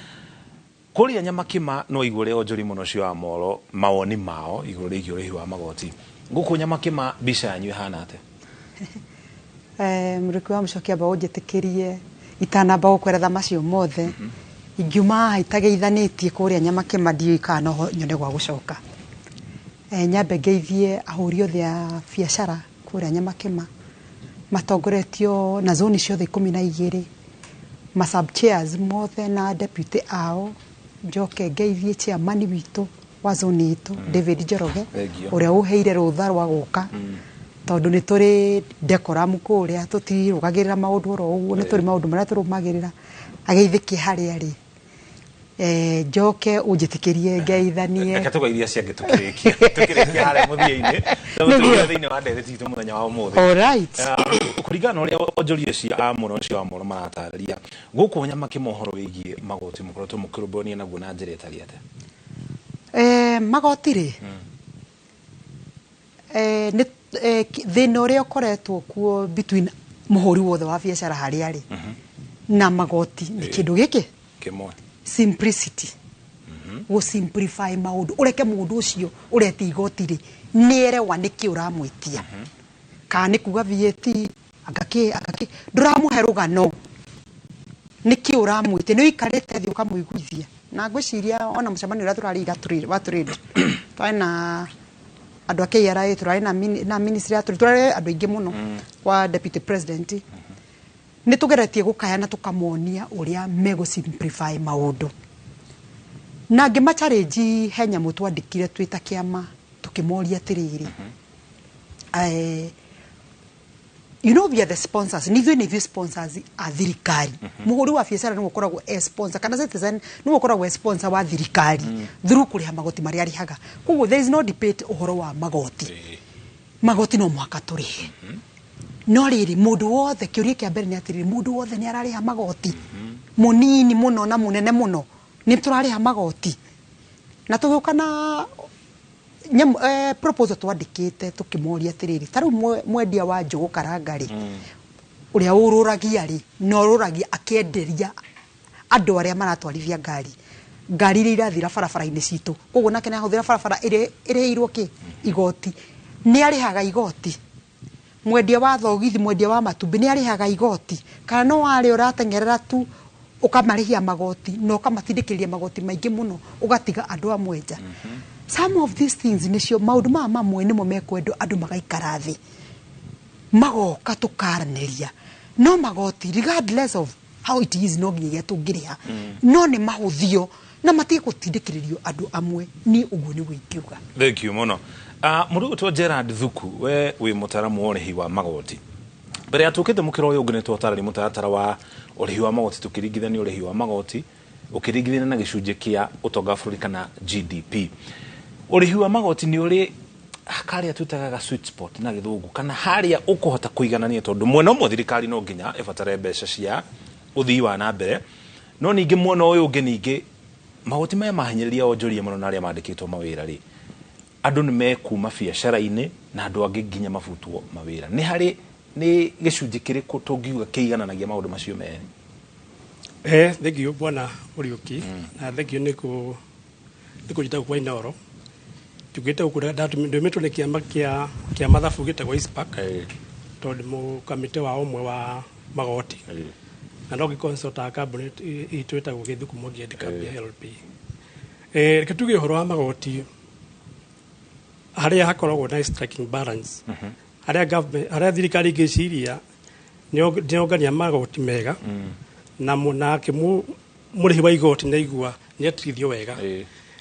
kuria Nyamakima no igure onjori muno cio wa Moro mawoni mao iguru rĩgiĩ ũrĩhi wa magoti guku Nyamakima bica yanyu ihana ate? Mũrĩki wa Mucoki amba ũnjĩtĩkĩrie itanamba gũkweretha macio mothe ingiuma itageithanitie kuria Nyamakima ndio ikana nyone gwa gucoka. Nyambe ngeithie ahũri othe a biacara kuria Nyamakima matongoretio na zone ciothe 12 ma sub chairs mothe na deputy ao njoke ngeithie chairman witũ wa zone itũ David Njoroge uria uheire rutha rwa guka tondu ni turi decorum kuria tutirugagirira maundu oro uguo ni turi maundu maria turumagirira ageithiki haria ri njoke unjitikirie ngeithanie reka tugeithia ciange tukirikia haria muthia-ini tumutugira thiini wa ndereti itu muthenya wa umuthi. Alright, kurigana uria onjoria cia amuno cia wa moro maratariria guku nyama kimohoro wigie magoti mukoretwo mukirumbania naguo na njira itari ate magoti ri ni thina uria ukoretwo kuo between muhuri wothe wa biacara haria ri na magoti ni kindu giki kimwe simplicity go simplify maundu ureke mundu ucio ureti igoti ri nierewa niki uramwitia ka ni kuga VAT agaki nduramuhe rugano niki uramwitia ni ikarete thi ukamuiguithia na ngwiciria ona mucemani uria turari wa trade twaina andu akira turari na ministry ya turari andu ingi muno kwa deputy president ni tugeretie gukayana tukamonia uria mego simplify maundu na ngima challenge henya mutwandikire twita kiama tukimoria atiriri you know we are the sponsors ni sponsors a thirikari muhuri wa biacara ni gukoragwo sponsor kana citizen ni gukoragwo sponsor wa thirikari through kuriha magoti maria arihaga koguo there is no debate uhoro wa magoti no mwaka turihe no riri mundu wothe kiuria kia mbere ni atiriri mundu wothe ni arariha magoti munini muno na munene muno ni turariha magoti na tuguka na proposal twandikite tukimoria atiriri taru mwendia wa njugu karangari uria ururagia ri no ururagia akienderia andu aria maratwarithia ngari ri irathira barabara-ini citu koguo nake ni ahuthira barabara iriheirwo ki igoti ni arihaga igoti mwendia wa thogithi mwendia wa matumbi ni arihaga igoti kana no wari uratengerera tu ukamarihia magoti no kamatindikiria magoti maingi muno ugatiga andu amwenja some of these things nicio maundu mamwe nimo mekwendo andu magaikara thi magoka tukaraniria no magoti regardless of how it is no nginya tungiriha no ni mahuthio na matige gutindikiririo andu amwe ni uguo ni gwikiuga. Thank you muno. Mundu to Gerard Thuku we wi mutaramu urihi wa magoti mbere ya tukite mukiro uyu ngine twatarani mutaratara wa urihi wa magoti tukiringithania urihi wa magoti ukiringithania na gicunje kia utonga bũrũri kana GDP urihi wa magoti ni uri hakaria tutagaga sweet spot na githungu kana haria ukuhota kuiganania tondu mwena umwe thirikari no nginya ibatare mbeca cia uthii wa na mbere no ningi mwena uyu ungi ningi magoti maya mahinyiriria onjoria muno na aria mandikitwo mawira ri andu ni mekuma biacara-ini na andu angi nginya mabutwo mawira ni hari ni gicunje kiriku tungiuga kiigananagia maundu macio meri thank you bwana Uriuki na thank you niku jita kwa inoro tugita ukura datu ndometwo ni kiama kia mathabu gitagwo ISPAC tondu mu kamite wa umwe wa magoti na no gikonsota cabinet itwetagwo githukumo gia dikabia LP reke tuge horo wa magoti haria hakoragwo na striking balance haria government haria thirikari ngiciria niongania magoti mega na munake murihi wa igoti na igua ni atrithio wega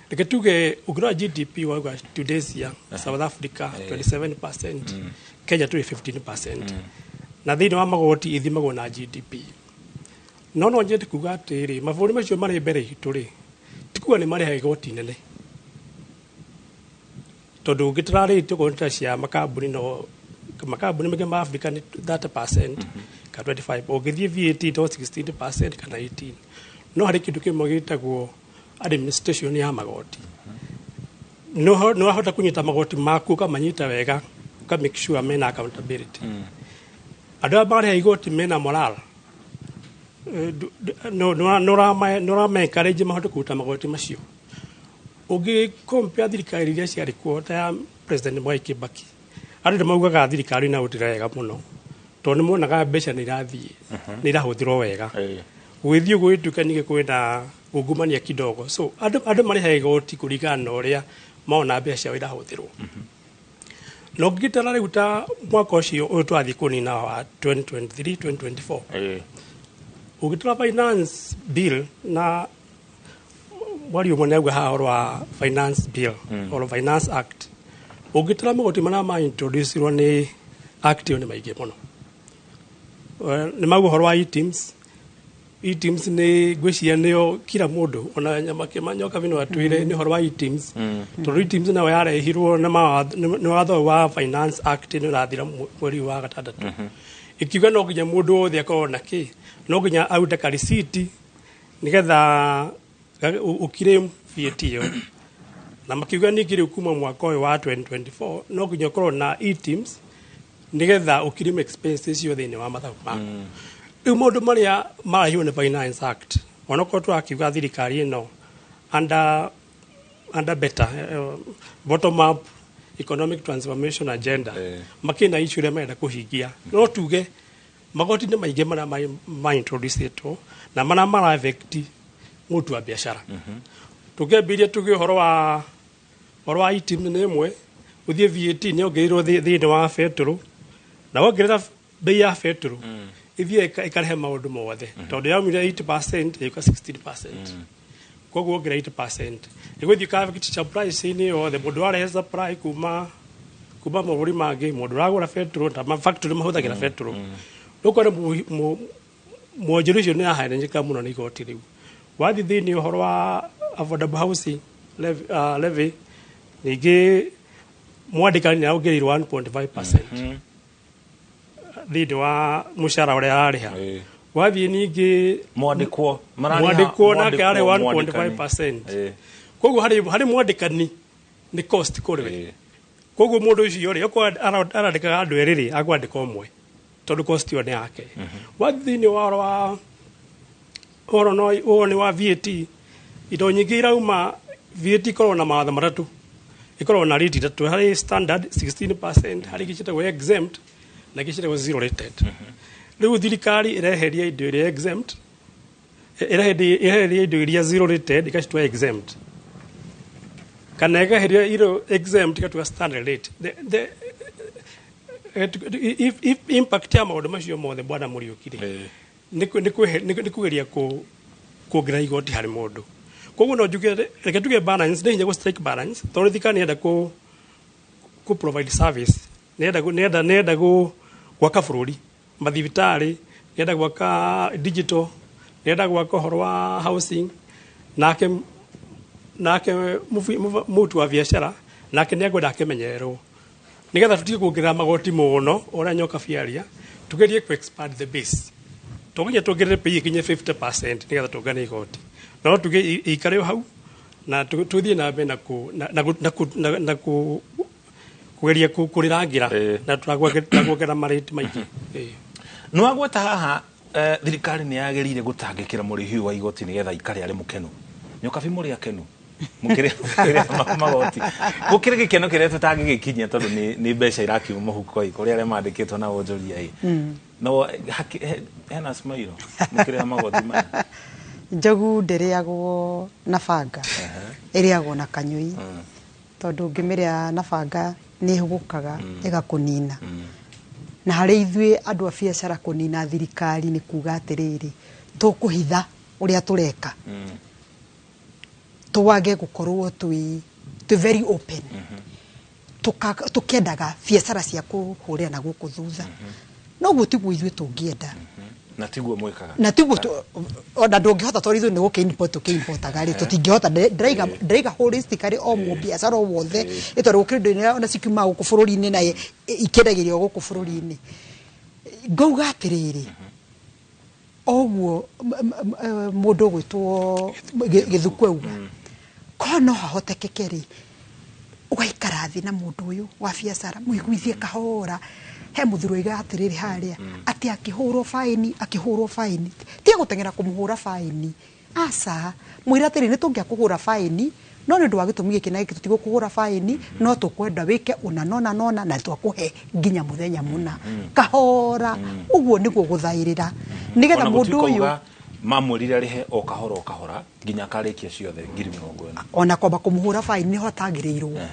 reke tuge ukira GDP wa today's year South Africa 27%, Kenya 15%, na thini wa magoti ithimagwo na GDP no njete kuga atiri mabũrũri macio mari mbere itu ri tikuga ni mari ha igoti nene tondu gitararĩtio kontra cia makambuni no makambuni mege ma Africa ni 30% ka 25 ogithie VAT to 16% kana 18 no hari kindu kimwe gitagwo administration ya magoti no hota kunyita magoti maku kamanyita wega ka make sure mena accountability andu abari igoti mena moral no rama encourage mahote kuruta magoti macio ugi compare thirikari iria ciarĩ kuo ta President Mwai Kibaki andu maugaga thirikari na utira wega muno tondu monaga mbeca ni irathie ni irahuthirwo wega gwithio gwitukanige kwina ungumania kidogo so andu mari ha igoti kuringana na uria maona mbeca irahuthirwo no gitara riu ta mwaka ucio uyu twathie kunina wa 2023 2024 ugitura finance bill na mwari umwe nĩauga haha ũhoro wa finance bill or finance act ũngĩtara magoti marĩa ma introducerwo nĩ act ĩyo nĩ maingĩ mũno. Nĩ mauga ũhoro wa e-teams nĩ ngwĩciria nĩyo kila mũndũ ona nyama kĩmanyoka vino atuire nĩ ũhoro wa e-teams tondũ e-teams nayo yarehirwo nĩ watho wa finance act nĩ ũrathira mweri wa gatandatũ ikiuga no nginya mũndũ wothe akorwo na kĩ no nginya aute ka receipt nigetha ukire VAT ĩyo na makiuga ningĩ rĩu kuma mwaka ũyũ wa 2024 no nginya ũkorwo na e-teams nigetha ukire expenses ciothe thĩinĩ wa mathabu maku. Rĩu maũndũ marĩa marahio nĩ finance act onokorwo twakiuga thirikari ĩno under better bottom up economic transformation agenda makina issue ĩrĩa marenda kũhingia no tuge magoti nĩ maingĩ marĩa ma-introducetwo na marĩa mara-affect mũtu wa biacara. Tũngĩambĩrĩria tuge ũhoro wa e-teams nĩ ĩmwe ũthiĩ VAT nĩ ongereirwo thĩinĩ wa betũrũ na wongerera bei ya betũrũ ithie ikarehe maũndũ mothe tondũ yaumire 8% ĩgĩũka 16%. Koguo wongerera 8% ĩgũthiĩ ĩka price-inĩ yothe mũndũ arehe supply kuma mabũrũri mangĩ mũndũ ũragũra betũrũ ta factory mahũthagĩra betũrũ. Ũkore mwonjero ũcio nĩ arahanĩka mũno nĩ igoti rĩu. Wathiĩ thĩinĩ ũhoro wa affordable housing levy ningĩ mwandĩkani nĩ aongereirwo 1.5% thĩinĩ wa mũcara ũrĩa ararĩha. Wathiĩ ningĩ mwandĩkwo nake arĩ 1.5%. Koguo harĩ mwandĩkani nĩ cost kũrĩ we. Koguo mũndũ ũcio rĩ okorwo arandĩkaga andũ erĩ rĩ akwandĩka ũmwe tondũ cost ĩyo nĩ yake. Wathiĩ thĩinĩ wa ũhoro nĩ wa VAT indo nyingĩ irauma VAT ikoragwo na mawatho matatũ ikoragwo na rate ithatũ harĩ standard 16% harĩ gĩcĩtagwo exempt na gĩcĩtagwo zero rated. Rĩu thirikari ĩreheria indo iria exempt ĩreheria indo iria zero rated ĩgacitua exempt kana ĩgaheria indo exempt ĩgatua standard rate. If impact ya maũndũ macio mothe bwana Mũriũki nĩ kũgeria kuongerera igoti harĩ mũndũ. Koguo no njuge reke tuge balance nĩ hinya gũ strike balance tondũ thirikari nĩenda ku provide service nĩenda gwaka bũrũri mathibitarĩ nĩenda gwaka digital nĩenda gwaka ũhoro wa housing nake mũtu wa biacara nake nĩegwenda akĩmenyererwo nĩgetha tũtige kuongerera magoti mũno ũrĩa nyoka biaria tugerie ku expand the base tũnginya tuongerere pay ikinye 50% nĩgetha tuongane igoti no tuge ikare hau na tuthiĩ na mbere na kugeria kũrĩrangira na tũraguongerera marĩti maingĩ. Nĩ wagweta haha thirikari nĩ yagĩrĩire gũtangĩkĩra mũrĩhi wa igoti nĩgetha ikare arĩ mũkenu nyoka bi mũrĩ akenu mũkĩrĩa magoti gũkĩrĩ gĩkeno kĩrĩa tũtangĩgĩkinyia tondũ nĩ mbeca irakiuma mũhuko kũrĩ arĩa mandĩkĩtwo na wonjoria no hena smile mũkĩrĩa magoti maya. Njogu ndĩrĩagwo na banga ĩrĩagwo na kanyũi tondũ ũngĩmĩrĩa na banga nĩ ĩhũgũkaga ĩgakũnina na harĩ ithuĩ andũ a biacara kũnina thirikari nĩ kuga atĩrĩrĩ tũkũhitha ũrĩa tũreka tũwage gũkorwo twĩ very open tũkĩendaga biacara cia kũhũrĩra na gũkũ thutha noguo tiguo ithuĩ tũngĩenda na tiguo mwĩkaga na tiguo ona ndũngĩhota tondũ ithuĩ nĩ gũkĩimportaga rĩ tũtingĩhota ndĩraiga holistically o mũbiacara o wothe ĩtondũ gũkĩrĩ indo iria ona cikiuma gũkũ bũrũri-inĩ na ikendagĩrio gũkũ bũrũri-inĩ ngauga atĩrĩrĩ oguo mũndũ gwĩtwo Gĩthuku auga korwo no hahotekeke rĩ ũgaikara thĩ na mũndũ ũyũ wa biacara mũiguithie kahora he mũthuri oiga atĩrĩrĩ harĩa atĩ akĩhũrwo faini tiga gũteng'era kũmũhũra faini aca mwĩra atĩrĩ nĩ tũngĩakũhũra faini no nĩ ũndũ wa gĩtũmi gĩkĩ na gĩkĩ tũtigũkũhũra faini no tũkwenda wĩke nona na twakũhe nginya mũthenya mũna kahora ũguo nĩguo gũthaĩrĩra nĩgetha mũndũ ũyũ mamwĩrire arĩhe o kahora nginya akarĩkia ciothe 40,000 ona kwamba kũmũhũra faini nĩho atagĩrĩirwo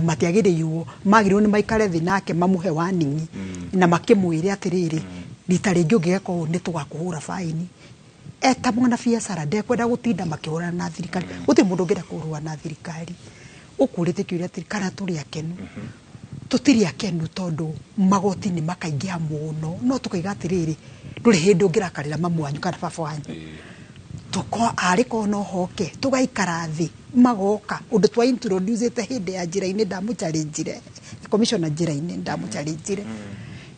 matiagĩrĩirwo magĩrĩirwo nĩ maikare thĩ nake mamũhe warning na makĩmwĩre atĩrĩrĩ rita rĩngĩ ũngĩgeka ũũ nĩ tũgakũhũra faini eta mwana biacara ndekwenda gutinda makihurana na thirikari guti mundu ngenda kurua na thirikari ukurite kiuria kana turi akenu tutiri akenu tondu magoti ni makaingia muno no tukaiga atiriri nduri hindi ungirakarira mamu wanyu kana baba wanyu tuko ariko no hoke tugaikara thi magoka undu twa introduce te hindi ya njira-ini ndamucharinjire commissioner njira-ini ndamucharinjire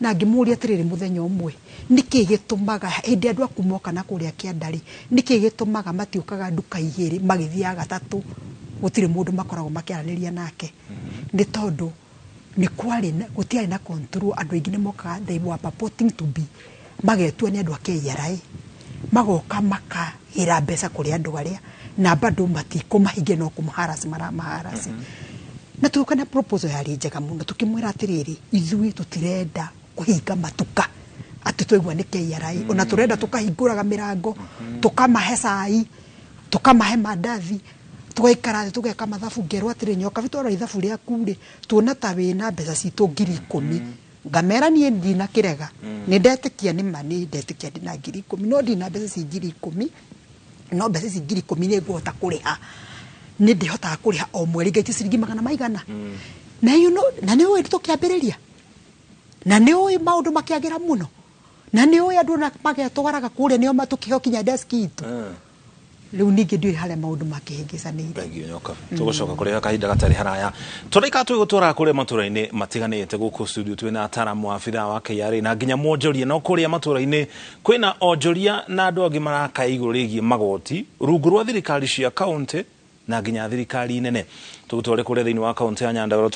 na ngimuria atiriri muthenya umwe niki gitumaga hindi andu akumoka na kuria kiandari niki gitumaga matiukaga nduka igiri magithia gatatu gutire mundu makoragwo makiaraniria nake ni tondu ni kwari gutiari na control andu aingi ni moka they were purporting to be magetua ni andu akeyarai magoka makahira mbeca kuri andu aria na bado matiko mahinge no kumuharasi maramaharasi na tukana proposal yari njega muno tukimwira atiriri ithui tutirenda kuhinga matuka ati twigwa ni KRI ona turenda tukahinguraga mirango tukamahe cai tukamahe mandathi tugaikara tugeka mathabu ngerwa atiri nyoka bitwara ithabu ria kuri tuona ta wina mbeca citu 10,000 ngamera nie ndina kirega ni ndetikia ni mani ndetikia ndina 10,000 no ndina mbeca ci 10,000 no mbeca ci 10,000 ni ngota kuriha ni ndihota kuriha o mweri gaiti ciringi 100 na you know na ni we tukiambiriria na ni we maundu makiagira muno na ni we andu na magetwaraga kuria nio matukihokinya desk itu riu ningi ndiri haria maundu makihingicanire thengio nyoka tugucoka kuria kahinda gatari haraya turika twigutwara kuria matura-ini matiganite guku studio twina ataramu wa abitha wa KRA na nginya mwonjoria no kuria matura-ini kwina onjoria na andu angi maraka iguru rigie magoti rungu rwa thirikari cia county na nginya thirikari nene tugutware kuria thiini wa county ya Nyandarua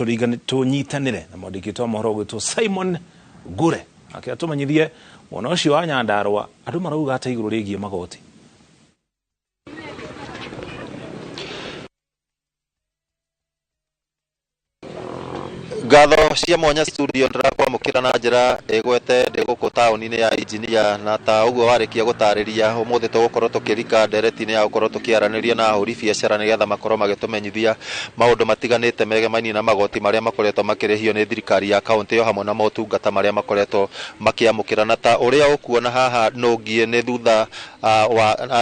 tunyitanire na mwandiki wa mohoro gwitwo Simon Gure akiatumanyithie mwona ucio wa Nyandarua andu marauga ata iguru rigie magoti Ngatho cia mwanya studio ndirakwamukira na njira igwete ndi guku tauni-ini ya engineer na ta uguo warikia gutariria umuthi tugukorwo tukirika ndereti-ini ya gukorwo tukiaraniria na ahuri biacara nigetha makorwo magitumenyithia maundu matiganite megemainie na magoti maria makoretwo makirihio ni thirikari ya kaunti yo hamwe na motungata maria makoretwo makiamukira na ta uria ukuona haha nungie ni thutha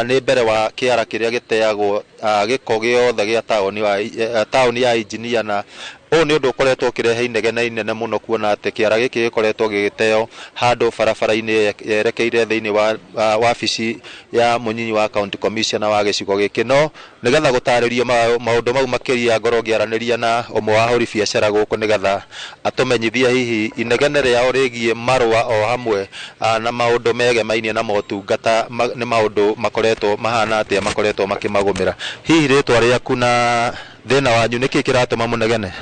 ni mbere wa kiara kiria giteagwo giko giothe gia tauni ya engineer na ni undu ukoretwo ukirehe inegene inene muno kuona ati kiara giki gikoretwo gigiteo handu barabara-ini yerekeire thiini wa wabici ya munyinyi wa county commissioner wa gicigo giki no nigetha gutariria maundu mau makiria ngoro ngiaraniria na umwe wa ahuri biacara guku nigetha atumenyithia hihi inegene riao rigie marua o hamwe na maundu megemainie na motungata ni maundu makoretwo mahana atia makoretwo makimagumira hihi ritwa riaku na thina wanyu niki kiratuma munegene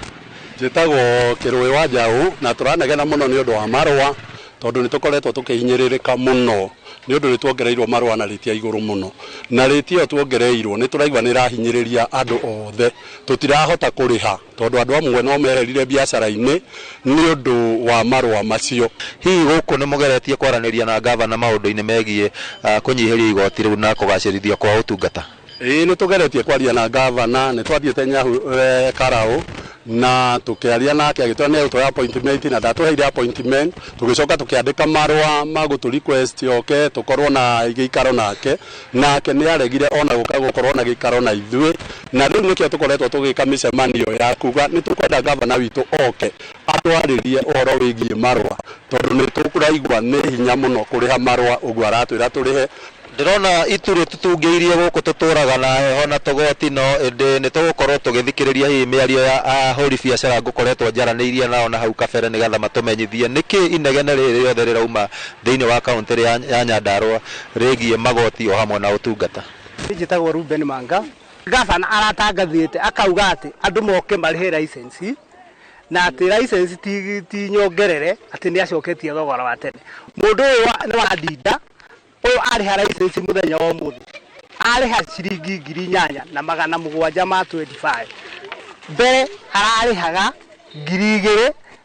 njitagwo Kirui wa Njau na turanegena muno ni undu wa marua tondu ni tukoretwo tukihinyiririka muno ni undu ni tuongereirwo marua na ritia iguru muno na ritia tuongereirwo ni turaigwa ni rahinyiriria andu othe tutirahota kuriha tondu andu amwe no mererire biacara-ini ni undu wa marua macio hihi guku ni mugeretie kwaraniria na gavana maundu-ini megie kunyihiria igoti riu na kugacirithio kwa utungata ni tugeretie kwaria na gavana ni twathiete Nyahu Karau na tukiaria nake agitwa ne utoya appointment na ndatuheire appointment tugicoka tukiandika marua magutu request yoke tukorwo na gikaro nake ni aregire ona gukorwo na gikaro na ithui na riu nikio tukoretwo tugika micemanio ya kuga ni tukwenda gavana witu oke atwaririe uhoro wigie marua tondu ni tukuraigwa ni hinya muno kuriha marua uguo aratwira turihe ndirona ituru tutungeirie guku tuturaga na heho na togoti no indi ni tugukorwo tugithikiriria hi miario ya ahuri biacara ngukoretwo njaraniirie nao na hau kabere nigetha matumenyithie niki inegene riri riothe rirauma thiini wa kaunti ya Nyandarua rigie magoti o hamwe na utungata njitagwo Ruben Manga gavana aratangathite akauga ati andu moke marihe license na ati license ti nyongerere ati ni acoketie thogora wa tene mundu ni wa ndinda uyu ariha license muthenya wa muthi ariha ciringi 8,725 mbere ararihaga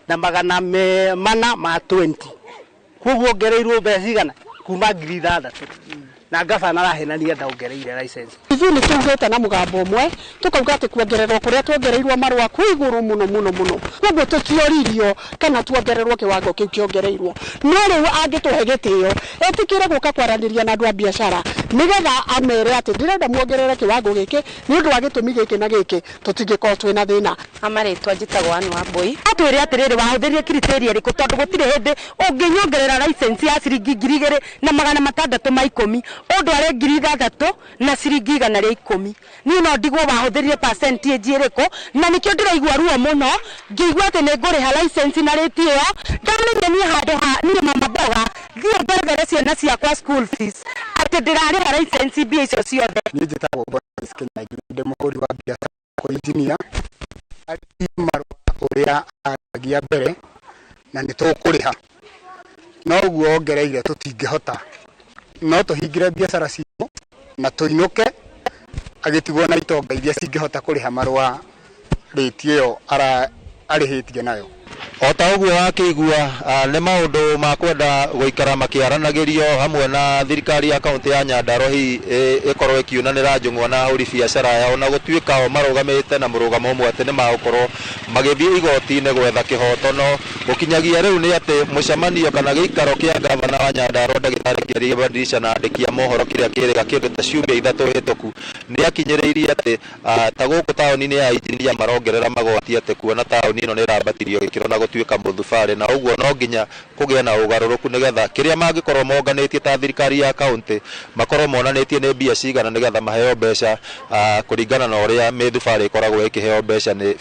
2,420 koguo ngereirwo mbeca cigana kuma 6,000 na gavana arahenania ndaongereire license ithuĩ nĩ tugĩte na mũgambo ũmwe tukauga atĩ kuongererwo kũrĩa tuongereirwo marũa kwĩ igũrũ mũno koguo tũtioririo kana tuongererwo kĩwango kĩu kĩongereirwo no rĩu angĩtũhe gĩtĩo etĩkĩre gũka kwaranĩria na andũ a biacara nigetha amere ati ndirenda muongerere kiwango giki ni undu wa gitumi giki na giki tutingikorwo twina thina. Amaritwa njitagwo Anne Wambui atwire atiriri wahuthirie criteria riku tondu gutire hindi unginyongerera license ya ciringi 2,610 udware 6,000 na ciringi 110 ni no ndigwo wahuthirie percentage iriku na nikio ndiraigua ruo muno ngigua ati ni nguriha license na rate iyo ndamenye ni handu ha ni mama boga thio mbere ciana ciakwa school fees ati ndirariha license mbia icio ciothe. Ni njitagwo Boris Kinyangi ndi muhuri wa biacara ko engineer marua uria agia mbere na ni tukuriha no guo ongereire tutingihota no tuhingire biacara citu na tuinuke agitigwo na itonga iria cingihota kuriha marua rate iyo arihitie nayo. Ota uguo wakigua nĩ maũndũ ma kwenda gũikara makĩaranagirio hamwe na thirikari ya kaunti ya Nyandarua hi ikorwo ikiunanĩra njũng'wa na ahũri biacara yao na gũtuĩka o marũgamĩte na mũrũgamo ũmwe atĩ nĩ magũkorwo magĩthiĩ igoti-inĩ gwetha kĩhoto. No gũkinyagia rĩu nĩ atĩ mũcemanio kana gĩikaro kĩa gavana wa Nyandarua ndagĩtarĩ Kĩarĩ Gĩbandisha na andĩki a mohoro kĩrĩa kĩrĩga kĩndũ ta ciumia ithatũ hĩtũku nĩ akinyĩrĩirie atĩ ta gũkũ taũni-inĩ ya injinia marongerera magoti atĩ kuona taũni ĩno nĩ ĩrambatirio gĩkĩro na gũtuĩka mũthubari na ũguo no nginya kũgĩa na ũgarũrũku nĩgetha kĩrĩa mangĩkorwo monganĩtie ta thirikari ya kaunti makorwo monanĩtie nĩ mbia cigana nĩgetha maheo mbeca kũringana na ũrĩa mĩthubarĩ ĩkoragwo ĩkĩheo mbeca nĩ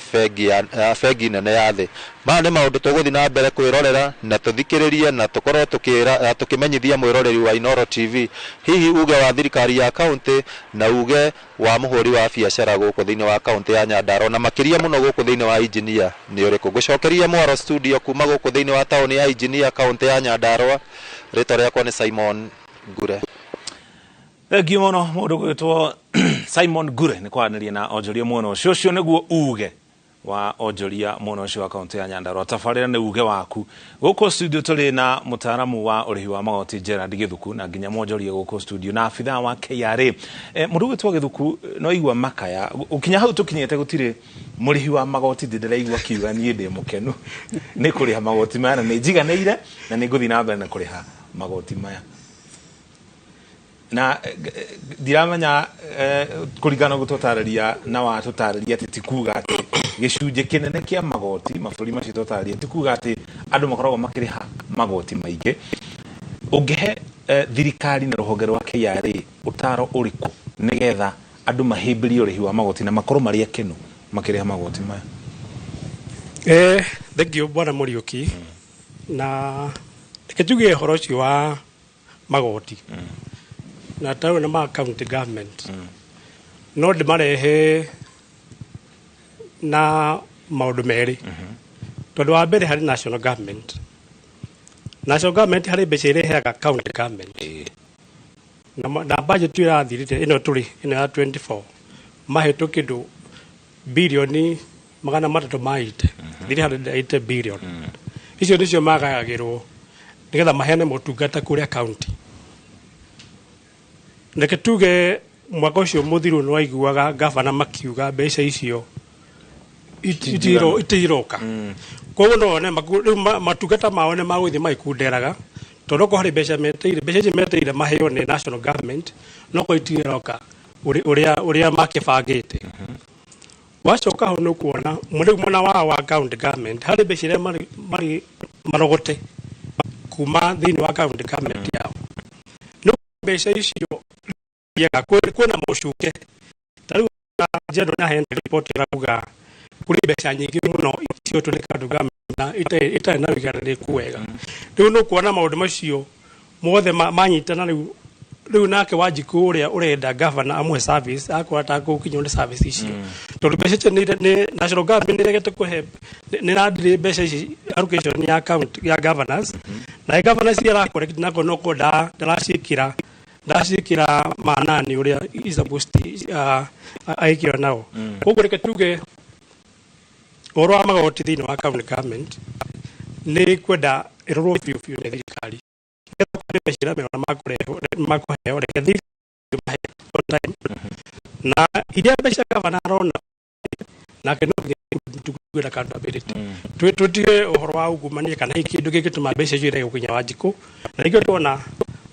bengi nene ya thĩ. Maya nĩ maũndũ tũgũthiĩ na mbere kwĩrorera na tũthikĩrĩrie na tũkorwo tũkĩmenyithia mwĩroreri wa Inooro TV hihi uge wa thirikari ya kaunti na uge wa mũhũri wa biacara gũkũ thĩinĩ wa kaunti ya Nyandarua na makĩria mũno gũkũ thĩinĩ wa injinia nĩ ũrĩkũ. Ngũcokeria Mwaro studio kuma gũkũ thĩinĩ wa taũni ya injinia kaunti ya Nyandarua. Rĩtwa rĩakwa nĩ Simon Ngure. Thengiũ mũno mũndũ gwĩtwo Simon Ngure nĩ kwaranĩria na onjoria mwena ũcio. Ũcio nĩguo uge wa onjoria mwena ũcio wa kaunti ya Nyandarua. Tabarĩra nĩ uge waku. Gũkũ studio tũrĩ na mũtaaramu wa ũrĩhi wa magoti Gerald Gĩthuku na nginya mwonjoria gũkũ studio na abithaa wa KRA. Mũndũ gwĩtwo Gĩthuku no igua makaya ũkinya hau tũkinyĩte gũtirĩ mũrĩhi wa magoti ndĩraigua kiuga niĩ ndĩ mũkenu nĩ kũrĩha magoti maya na nĩ njiganĩire na nĩ ngũthiĩ na mbere na kũrĩha magoti maya. Na ndiramenya kũringana gũtũtarĩria na watũtarĩria atĩ ti kuga atĩ gĩcunjĩ kĩnene kĩa magoti mabũrũri macio tũtarĩria ti kuga atĩ andũ makoragwo makĩrĩha magoti maingĩ. Ũngĩhe thirikari na rũhonge rwa KRA ũtaro ũrĩkũ nĩgetha andũ mahĩmbĩrie ũrĩhi wa magoti na makorwo marĩ akenu makĩrĩha magoti maya? Thengio Bwana Mũriũki na reke tuge ũhoro ũcio wa magoti na tawe na county government no ndimarehe na maundu meri tondu wa mbere hari national government hari mbeca irehaga county government na budget irathirite ino turi ino ya 24 mahetu kindu bilioni magana matatu maite 380 billion icio nicio magayagirwo nigetha maheane motungata kuria county. Reke tuge mwaka ũcio mũthiru nĩ waiguaga gavana makiuga mbeca icio itiroka koguo none matungata mao nĩ magũthiĩ magĩkunderaga tondũ ko harĩ mbeca icio meteire maheo nĩ national government no ko itiroka ũrĩa makĩbangĩte. Wacoka hau nĩ kuona mwena wa county government harĩ mbeca iria marĩ marogote kuma thĩinĩ wa county government yao no mbeca icio ya kwena mũcuke tarĩu jendo na henda report ĩrauga kũrĩ mbeca nyingĩ mũno icio tũrĩ county government na itarĩ na ũigananĩku wega. Rĩu nĩ kuona maũndũ macio mothe manyitana rĩu nake Wanjiku ũrĩa ũrenda governor amwe service akwata gũkinywo nĩ service icio tondũ mbeca icio nĩ national government nĩregete kũhe nĩ randire mbeca ici allocation ya account ya governors na governors iria rakoreka nako no koda ndacikira manani uria is supposed aikio nao. Koguo reke tuge ũhoro wa magoti thĩinĩ wa county government nĩ kwenda ĩrorwo biũ biũ nĩ thirikari mbeca mĩrona makũheo reke thirikari na iria mbeca gavana arona nake no tukuge accountability tutige ũhoro wa ungumania kana kĩndũ gĩgĩtũma mbeca icio irege gũkinya Wanjiku na nĩkĩo tuona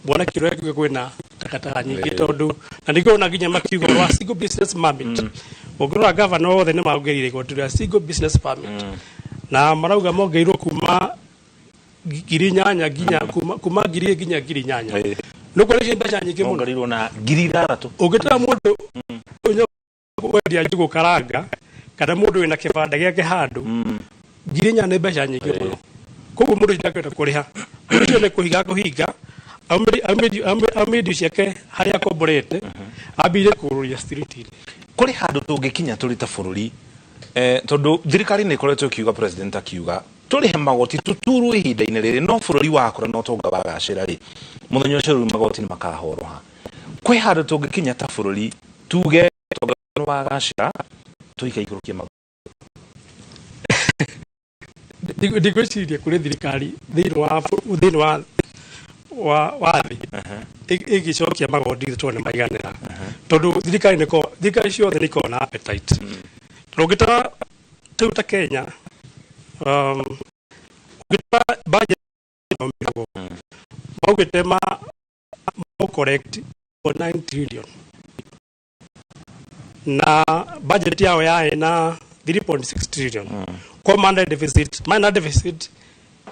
Bwana Kiroi kwĩna takataka nyingi tondu na niko na ginya makiugo rwa single business permit ogorwa governor othe ni maongerire igoti rĩa single business permit na marauga mongeirwo kuma ngiri nyanya ginya kuma ngiri ginya ngiri nyanya no kwa nini mbeca nyingi muno ngarirwo na ngiri 6 ungitara mundu wendia njugu karanga kana mundu wina kibanda giake handu ngiri nyanya ni mbeca nyingi muno koguo mundu ndakwenda kuriha ucio ni kuhinga amedi ciake haria komborete abire kururia street kuri handu tungikinya turi ta bururi tondu thirikari ni ikoretwo kiuga president akiuga turi he magoti tuturu ihinda-ini riri no bururi wakura no tonga bagacira ri muthenya ucio ru magoti ni makahoroha kwi handu tungikinya ta bururi tuge tonga bagacira tuika ikurukia magoti digwiciria kuri thirikari thini wa thi igicokia magoti tuone maiganira tondu thirikari ciothe niko na appetite rogita tuta Kenya ugita budget no migo maugite ma correct 9 trillion na budget yao na 3.6 trillion commanded deficit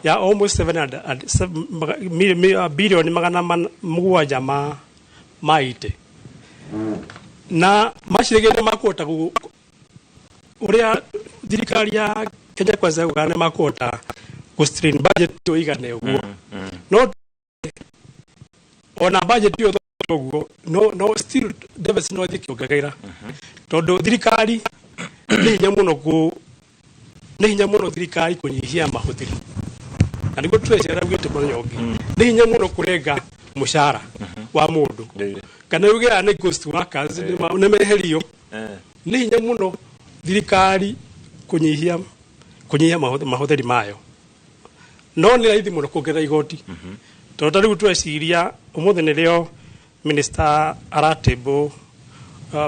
ya almost 700 billion magana mugwanja maite na mashirigene makota uria thirikari ya Kenya Kwanza ugane makota ku strain budget to igane uguo no ona budget yo uguo no still deficit no thikiogagira tondu thirikari ni hinya muno thirikari kunyihia mahuthiri na niguo treasury augite Manyongi ni hinya muno kurenga mushara wa mundu kana ugira ni ghost workers ni meherio ni hinya muno thirikari kunyihia mahuthiri mayo no ni raithi muno kuongerera igoti tondu riu tweciria umuthi ni rio minister aratable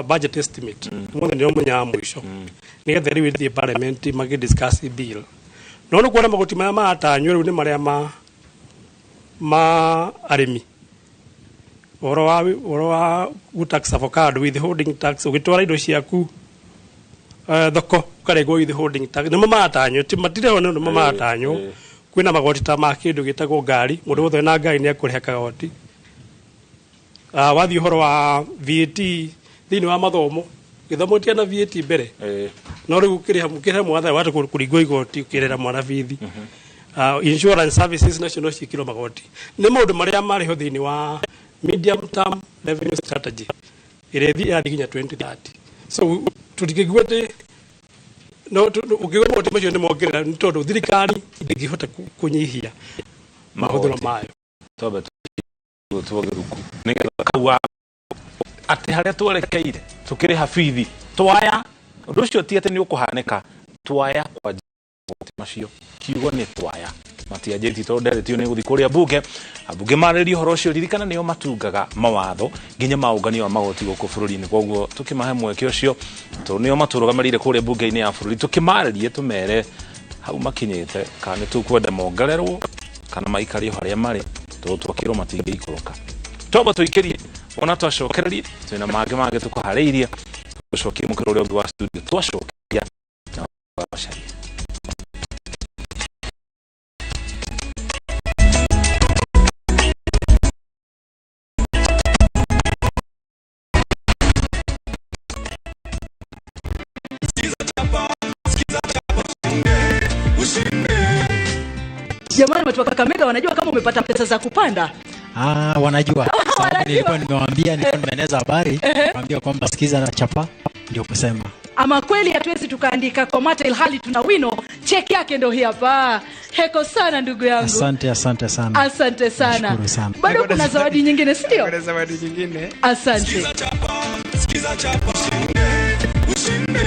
budget estimate umuthi ni munya mwisho nigetha riu ithie parliament magi discuss bill no no kuona magoti maya matanywo riu ni maria ma arimi oro wa tax avocado with holding tax ugitwara indo ciaku thoko karego with holding tax ni matanywo ti matire ono ni matanywo kwina magoti ta ma kindu gitagwo ngari mundu wothe na ngari ni akuriha kagoti wathi horo wa VAT thini wa mathomo githomo tia na VAT mbere no riu kiriha mwatha watu kuringwo igoti ukirera mwana bithi insurance services national cikiro magoti ni maundu maria mari ho thini wa medium term revenue strategy irethi ya ginya 2030 so tutikigwete no ukigwa maundu macio ni mongerera ni tondu thirikari ndingihota kunyihia mahuthiro mayo tobe tuogeruku nigetha kaua ati haria twerekeire tukiri habithi twaya undu ucio ti ati ni ukuhanika twaya kwa macio kiugo ni twaya matianjeti tondu nderetio ni guthi kuria bunge abunge maririo horo ucio ririkana nio matungaga mawatho nginya maungani wa magoti guku bururi-ini koguo tukimahe mweke ucio tondu nio maturugamirire kuria bunge-ini ya bururi tukimaririe tumere hau makinyite kana tukwenda mongererwo kana maikario haria mari tondu twakirwo matingiikuruka toba tuikirie ona twacokererie twina mange tukuhariirie tucokie mukiro uria ungi wa studio twacokia na wacari Jamani, watu wa Kakamega wanajua kama umepata pesa za kupanda? Wanajua. Nilikuwa nimewaambia, nilikuwa nimeeneza habari, nimewaambia kwamba sikiza na chapa ndio kusema. Ama kweli hatuwezi tukaandika Komata ilhali tuna wino, check yake ndio hii hapa. Heko sana ndugu yangu. Asante sana. Asante sana. Nashukuru sana. Bado kuna zawadi nyingine, si ndio? Kuna zawadi nyingine. Asante. Sikiza chapa. Ushinde.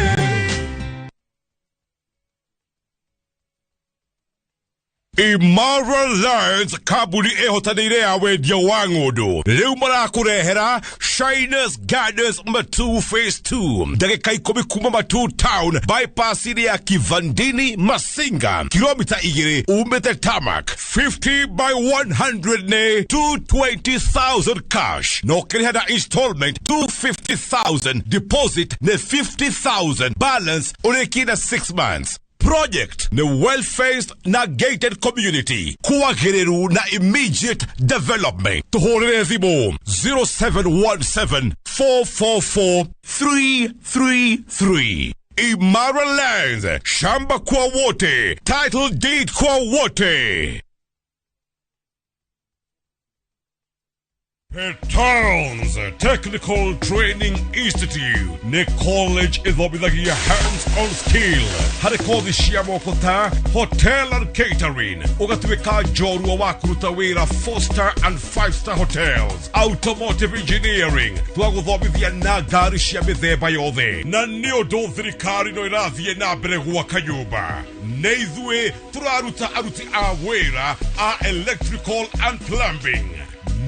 Imara Lines kaburi ehotanire ya wendia wa ng'ondu riu marakurehera Shiners Gardens Matu Phase 2 ndagika 10 kuma Matu Town bypass ya Kivandini Masinga kilomita 2 umete Tamak 50 by 100 ne 220,000 cash no kirihada installment 250,000 deposit ne 50,000 balance urekina 6 months. Project ne well-faced na gated community kuwagereru na immediate development tuhorere zibo 0717 444 333 Imara Lands shamba kwa wote title deed kwa wote. Towns Technical Training Institute ne college idhobithagia hands-on skill hari kothi cia moko ta hotel and catering ugatwika jorua wa kuruta wira 4-star and 5-star hotels automotive engineering twaguthomithia na ngari cia mithemba yothe na ni undu thirikari no irathie na mbere gwaka nyumba na ithue turaruta aruti a wira a electrical and plumbing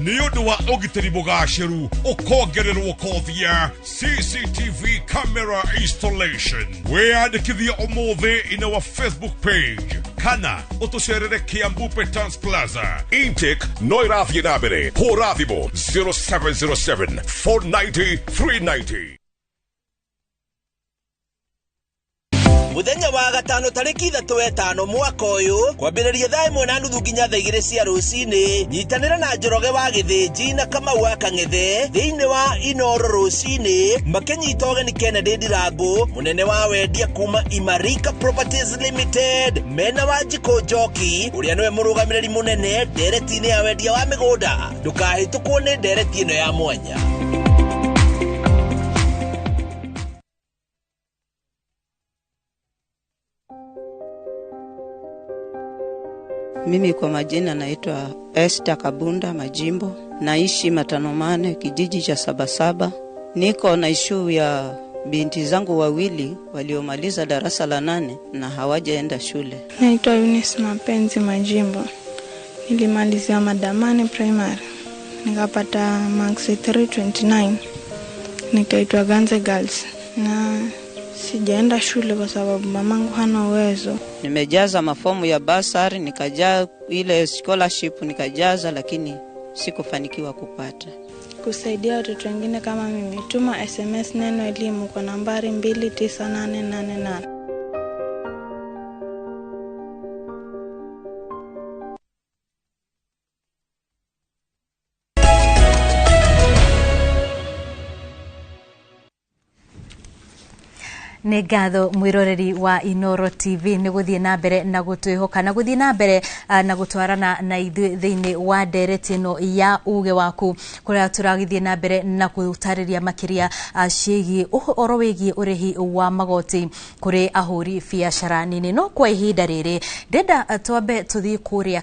Niodo wa ogiteri bogasheru okogererwo kothi ya CCTV camera installation. Weandikithia omothe in our Facebook page. Kana otucerere Kiambu Petans Plaza. Intake no irathie na mbere. Porathimo 0707 490 390. Muthenya wa gatano tariki 3 mwaka uyu kwambiriria thaa 1:30 nginya thaa 2 cia rucini nyitanira na Njoroge wa Githĩnji na Kamau wa Kang'ethe thiini wa Inoro rucini makenyita ũgeni Kennedy Ndirangu munene wa wendia kuma Imarika Properties Limited mena wa Njiko Njoki uria niwe murugamiriri munene ndereti-ini ya wendia wa migunda ndukahĩtũkwo ni ndereti ino ya mwanya. Mimi kwa majina naitwa Esther Kabunda Majimbo, naishi Matanomane, kijiji cha Sabasaba. Niko na issue ya binti zangu wawili waliomaliza darasa la 8 na hawajaenda shule. Naitwa Eunice Mapenzi Majimbo. Nilimalizia Madamani Primary. Nikapata marks 329. Nikaitwa Ganze Girls. Na sijaenda shule kwa sababu mamangu hana uwezo. Nimejaza mafomu ya basari, nikajaa ile scholarship nikajaza, lakini sikufanikiwa kupata. Kusaidia watoto wengine kama mimi, tuma SMS neno elimu kwa nambari 29888. Nĩ ngatho mwiroreri wa Inoro TV nĩ gũthiĩ na mbere na gũtwĩhoka na gũthiĩ na mbere na gũtwarana na ithuĩ thĩinĩ wa ndereti ĩno ya uge waku kũrĩa tũragĩthiĩ na mbere na gũtarĩria makĩria ciĩgiĩ ũhoro wĩgiĩ ũrĩhi wa magoti kũrĩ ahũri biacara nini. No kwa ihinda rĩrĩ ndenda twambe tũthiĩ kũrĩa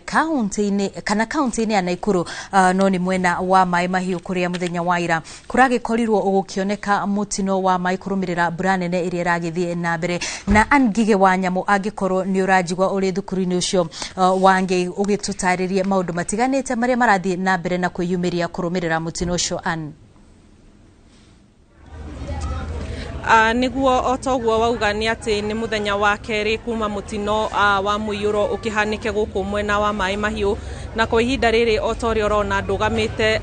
kaunti-inĩ ya Naikuru no nĩ mwena wa Mai Mahiũ kũrĩa mũthenya wa ira kũragĩkorirwo gũkĩoneka mũtino wa mai kũrũmĩrĩra mbura nene ĩrĩa ragithie na mbere na Angige wa Nyamũ angĩkorwo nĩ ũranjigwa ũrĩ thukuru-inĩ ũcio wange ũgĩtũtarĩria maũndũ matiganĩte marĩa marathiĩ na mbere na kwĩyumĩria kũrũmĩrĩra mũtino ũcio. Niguo otoguo wauga ni ati ni muthenya wa keri kuma mutino wa mũiyũro ũkĩhanĩke gũkũ mwena wa Mai Mahiũ na kwa ihinda rĩrĩ otorio rona ndũgamĩte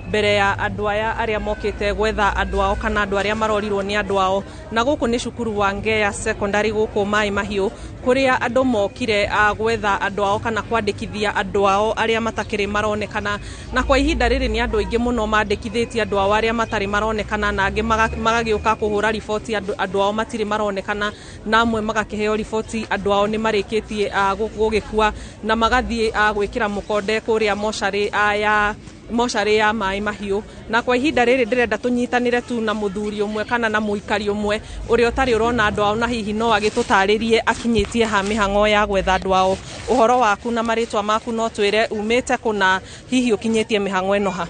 mbere ya andũ aya arĩa mokĩte gwetha andũ ao kana andũ arĩa marorirwo nĩ andũ ao na gũkũ nĩ cukuru wa Ngea Secondary gũkũ Mai Mahiũ kũrĩa andũ mokire gwetha andũ ao kana kwandĩkithia andũ ao arĩa matakĩrĩ maronekana na kwa ihinda rĩrĩ nĩ andũ aingĩ mũno mandĩkithĩtie andũ ao arĩa matarĩ maronekana na angĩ magagĩũka kũhũra riboti andũ ao matirĩ maronekana na amwe magakĩheo riboti andũ ao nĩ marĩkĩtie gũgĩkua na magathiĩ gwĩkĩra mũkonde kũrĩa mocarĩ ya Mai Mahiũ na kwa ihinda rĩrĩ ndĩrenda tũnyitanĩre tu na mũthuri ũmwe kana na mũikari ũmwe ũrĩa ũtarĩ ũrona andũ ao na hihi no agĩtũtarĩrie akinyĩtie ha mĩhang'o ya gwetha andũ ao. Ũhoro waku na marĩtwa maku no twĩre umĩte kũna hihi ũkinyĩtie mĩhang'o ĩno ha?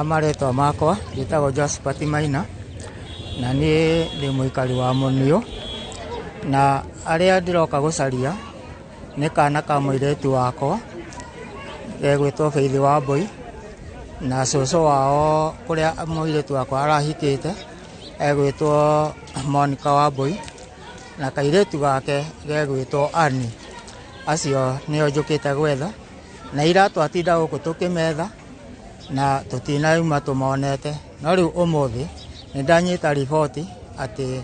Marĩtwa makwa njĩtagwo Josephat Maina na niĩ ndĩ mũikari wa Mũniũ na arĩa ndĩroka gũcaria nĩ kana ka mũirĩtu wakwa gegwĩtwo Faith Wambui, na cũcũ wao kũrĩa mũirĩtu wakwa arahikĩte egwĩtwo Monica Wambui, na kairĩtu gake gegwĩtwo Annie. Acio nĩo njũkĩte gwetha, na ira twatinda gũkũ tũkĩmetha na tũtinauma tũmonete, no rĩu ũmũthĩ nĩ ndanyita riboti atĩ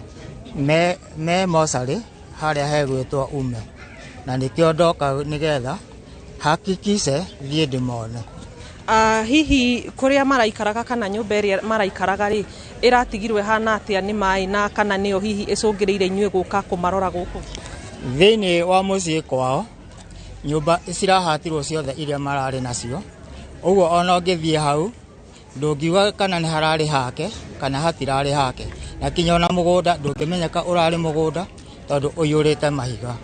me mocarĩ harĩa hegwĩtwo Ume, na nĩkĩo ndoka nĩgetha hakikice thiĩ ndĩmone. Hihi kũrĩa maraikaraga kana nyũmba ĩrĩa maraikaraga rĩ ĩratigirwe hana atĩa nĩ maĩ, na kana nĩyo hihi ĩcũngĩrĩire inyuĩ gũka kũmarora gũkũ? Thĩinĩ wa mũciĩ kwao nyũmba cirahatirwo ciothe iria mararĩ nacio, ũguo ona ũngĩthiĩ hau ndũngiuga kana nĩ hararĩ hake kana hatirarĩ hake, na kinya ona mũgũnda ndũngĩmenyeka ũrarĩ mũgũnda tondũ ũiyũrĩte mahiga.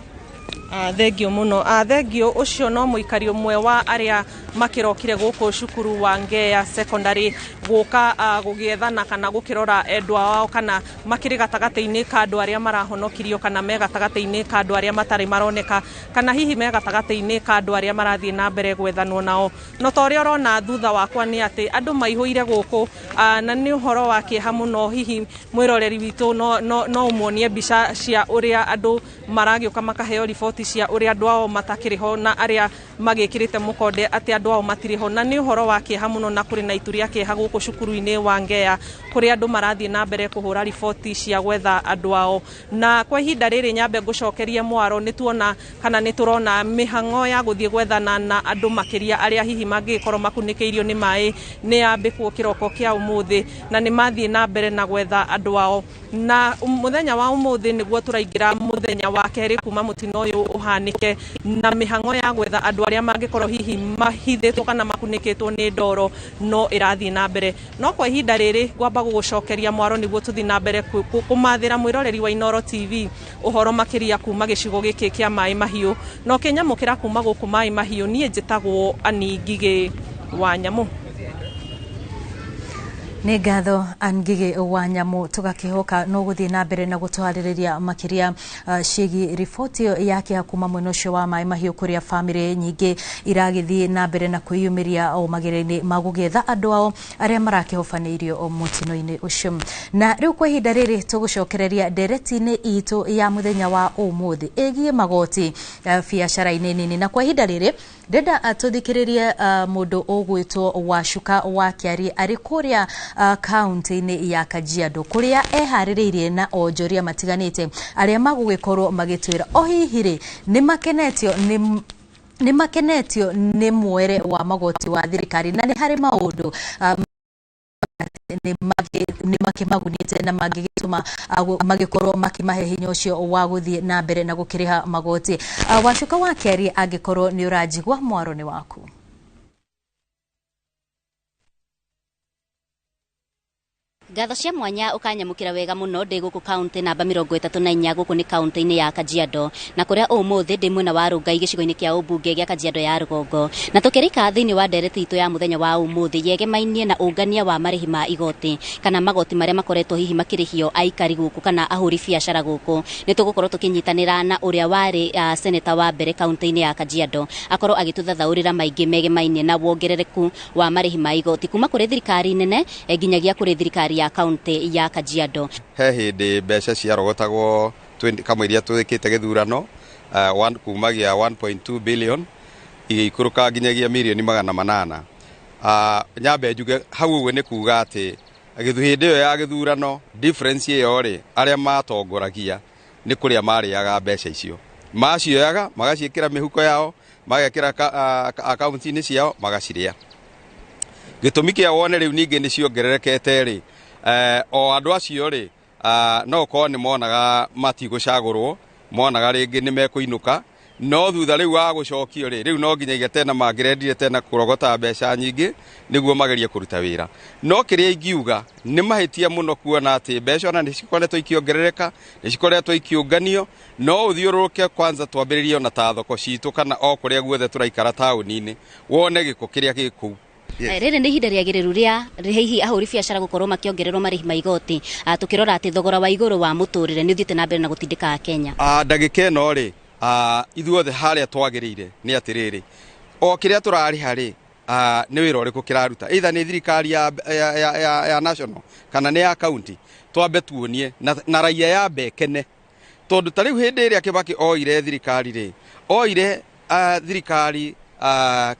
Thengio muno. Thengio ucio no muikari umwe wa aria makirokire guku cukuru wa Ngea Secondary guka gugiethana kana gukirora endwa wao kana makiri gatagati-ini ka andu aria marahonokirio kana me gatagati-ini ka andu aria matari maroneka kana hihi me gatagati-ini ka andu aria marathie na mbere gwethanwo nao. No toria urona thutha wakwa ni ati andu maihuire guku na ni uhoro wa kieha muno. Hihi mwiroreri witu no umuonie mbica cia uria andu maragioka makaheo riboti cia uria andu ao matakiriho na aria magikirite mukonde ati andu ao matiriho, na ni uhoro wa kieha muno na kuri na ituria kieha guku cukuru-ini wa Ngea kuri andu marathie na mbere kuhura riboti cia gwetha andu ao. Na kwa ihinda riri nyambe ngucokerie mwaro ni tuona kana ni turona mihango ya guthie gwethana na andu makiria aria hihi mangikorwo makunikeirio ni mai ni yambikwo kiroko kia umuthi na ni mathie na mbere na gwetha andu ao. Na muthenya wa umuthi niguo turaingira muthenya wa keri kuma mutino uyu uhanike, na mihango ya gwetha andu aria mangikorwo hihi mahithitwo kana makunikitwo ni ndoro no irathie na mbere. No kwa ihinda riri ngwamba gugucokeria mwaro niguo tuthie na mbere kumathira mwiroreri wa Inooro TV uhoro makiria kuma gicigo giki kia Mai Mahiu no kinyamukira kuma guku Mai Mahiu. Nie njitagwo Ani Ngige wa Nyamu. Nĩ ngatho Angige wa Nyamu. Tugakihoka no guthie na mbere na gutwaririria makiria ciĩgiĩ riboti yake kuma mwena ũcio wa Mai Mahiu kuria family nyingĩ iragithie na mbere na kwĩyumĩria o magere-inĩ ma gũgetha andũ ao aria marakĩhobanĩirio mũtino-inĩ ũcio. Na rĩu kwa ihinda rĩrĩ tũgũcokereria ndereti-inĩ itũ ya mũthenya wa ũmũthĩ ĩgiĩ magoti biacara-inĩ nini. Na kwa ihinda rĩrĩ ndenda tũthikĩrĩrie mũndũ ũgwĩtwo Wacuka wa Kĩari arĩ kũrĩa kaunti-inĩ ya Kajiado kuria eharĩrĩirie na onjoria matiganĩte aria magũgĩkorwo magĩtwĩra o hihi rĩ nĩ makenetio nĩ mwere wa magoti wa thirikari na nĩ harĩ maũndũ nĩ makimagunĩte na mangĩgĩtũma magĩkorwo makimahe hinya ũcio wa gũthie na mbere na gũkĩrĩha magoti. Wacuka wa Kĩari angĩkorwo nĩ ũranjigua mwaro-inĩ waku. Ngatho cia mwanya ukanyamukira wega muno ndi guku kaunti namba 34 guku ni kaunti-ini ya Kajiado na kuria umuthi ndi mwena wa Rungai gicigo-ini kia ubunge gia Kajiado ya Rugongo. Na tukirika thiini wa ndereti itu ya muthenya wa umuthi yegemainie na ungania wa marihi ma igoti kana magoti maria makoretwo hihi makirihio aikari guku kana ahuri biacara guku. Ni tugukorwo tukinyitanira na uria wari seneta wa mbere kaunti-ini ya Kajiado akorwo agituthathaurira maingi megemainie na wongerereku wa marihi ma igoti kuma kuri thirikari nene nginyagia kuri thirikari ya kaunti ya Kajiado. He hindi mbeca ciarogotagwo kamwiria twikite githurano kumagia 1.2 billion igikuruka nginyagia milioni 800. Nyambe njuge hau uguo ni kuga ati hindi iyo ya githurano difference iyo ri aria matongoragia ni kuria mariaga mbeca icio macioyaga magaciikira mihuko yao magekira akaunti-ini ciao magaciria. Gitumi kia wone riu ningi ni ciongererekete ri o andu acio ri no ko ni monaga matigucagurwo monaga ringi ni mekuinuka no thutha riu wa gucokio ri riu no nginyagia tena mangirendire tena kurogota mbeca nyingi niguo magerie kuruta wira. No kiria ingiuga ni mahitia muno kuona ati mbeca ona ni cikoretwo ikiongerereka ni cikoretwo ikiunganio no uthiururuke kwanza twambiririe na ta thoko citu kana o kuria guothe turaikara tauni-ini wone giko kiria giku. Rĩrĩ nĩ ihinda rĩagĩrĩru rĩa hihi ahũri biacara gũkorwo makĩongererwo marĩhi ma igoti tukirora atĩ thogora wa igũrũ wa mũtũrĩre nĩ ũthiĩte na mbere na gũtindĩka Kenya. Ndagĩka ĩno rĩ ithuothe haria twagirire ni atiriri o kiria turari hari ni wira uriku kiraruta either ni thirikari ya national kana ni ya county twambe tuonie na raia ya bekene tondu tariu hindi iria Kibaki oire thirikari ri oire thirikari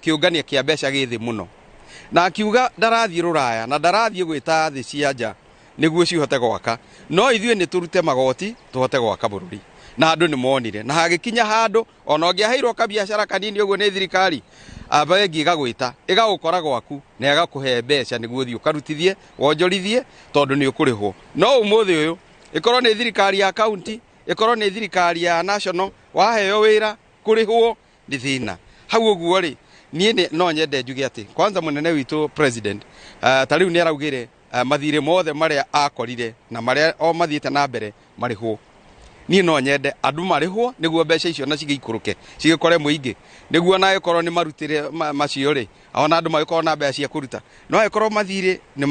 kiungania kia mbeca githi muno na akiuga ndarathie ruraya na ndarathie gwita thi cia nja niguo cihote gwaka no ithuĩ ni turute magoti tuhote gwaka bururi na andu ni monire na hagikinya handu ona ngiaheirwo kabiashara kanini uguo ni thirikari abengi igagwita igagukora gwaku na igakuhe mbeca niguo thii ukarutithie wonjorithie tondu ni ukurihwo no umuthi uyu ikorwo ni thirikari ya county ikorwo ni thirikari ya national waheo wira kurihwo ni thina hau uguo ri nie no nyende njuge ati kwanza munene witu president tariu ni araugire mathire mothe maria akorire na maria o mathiete na mbere marihwo nie no nyende andu marihwo niguo mbeca icio na cigikuruke cigikore muingi niguo na ikorwo ni marutire macio ri ona andu magikorwo na mbeca cia kuruta no ikorwo mathire ni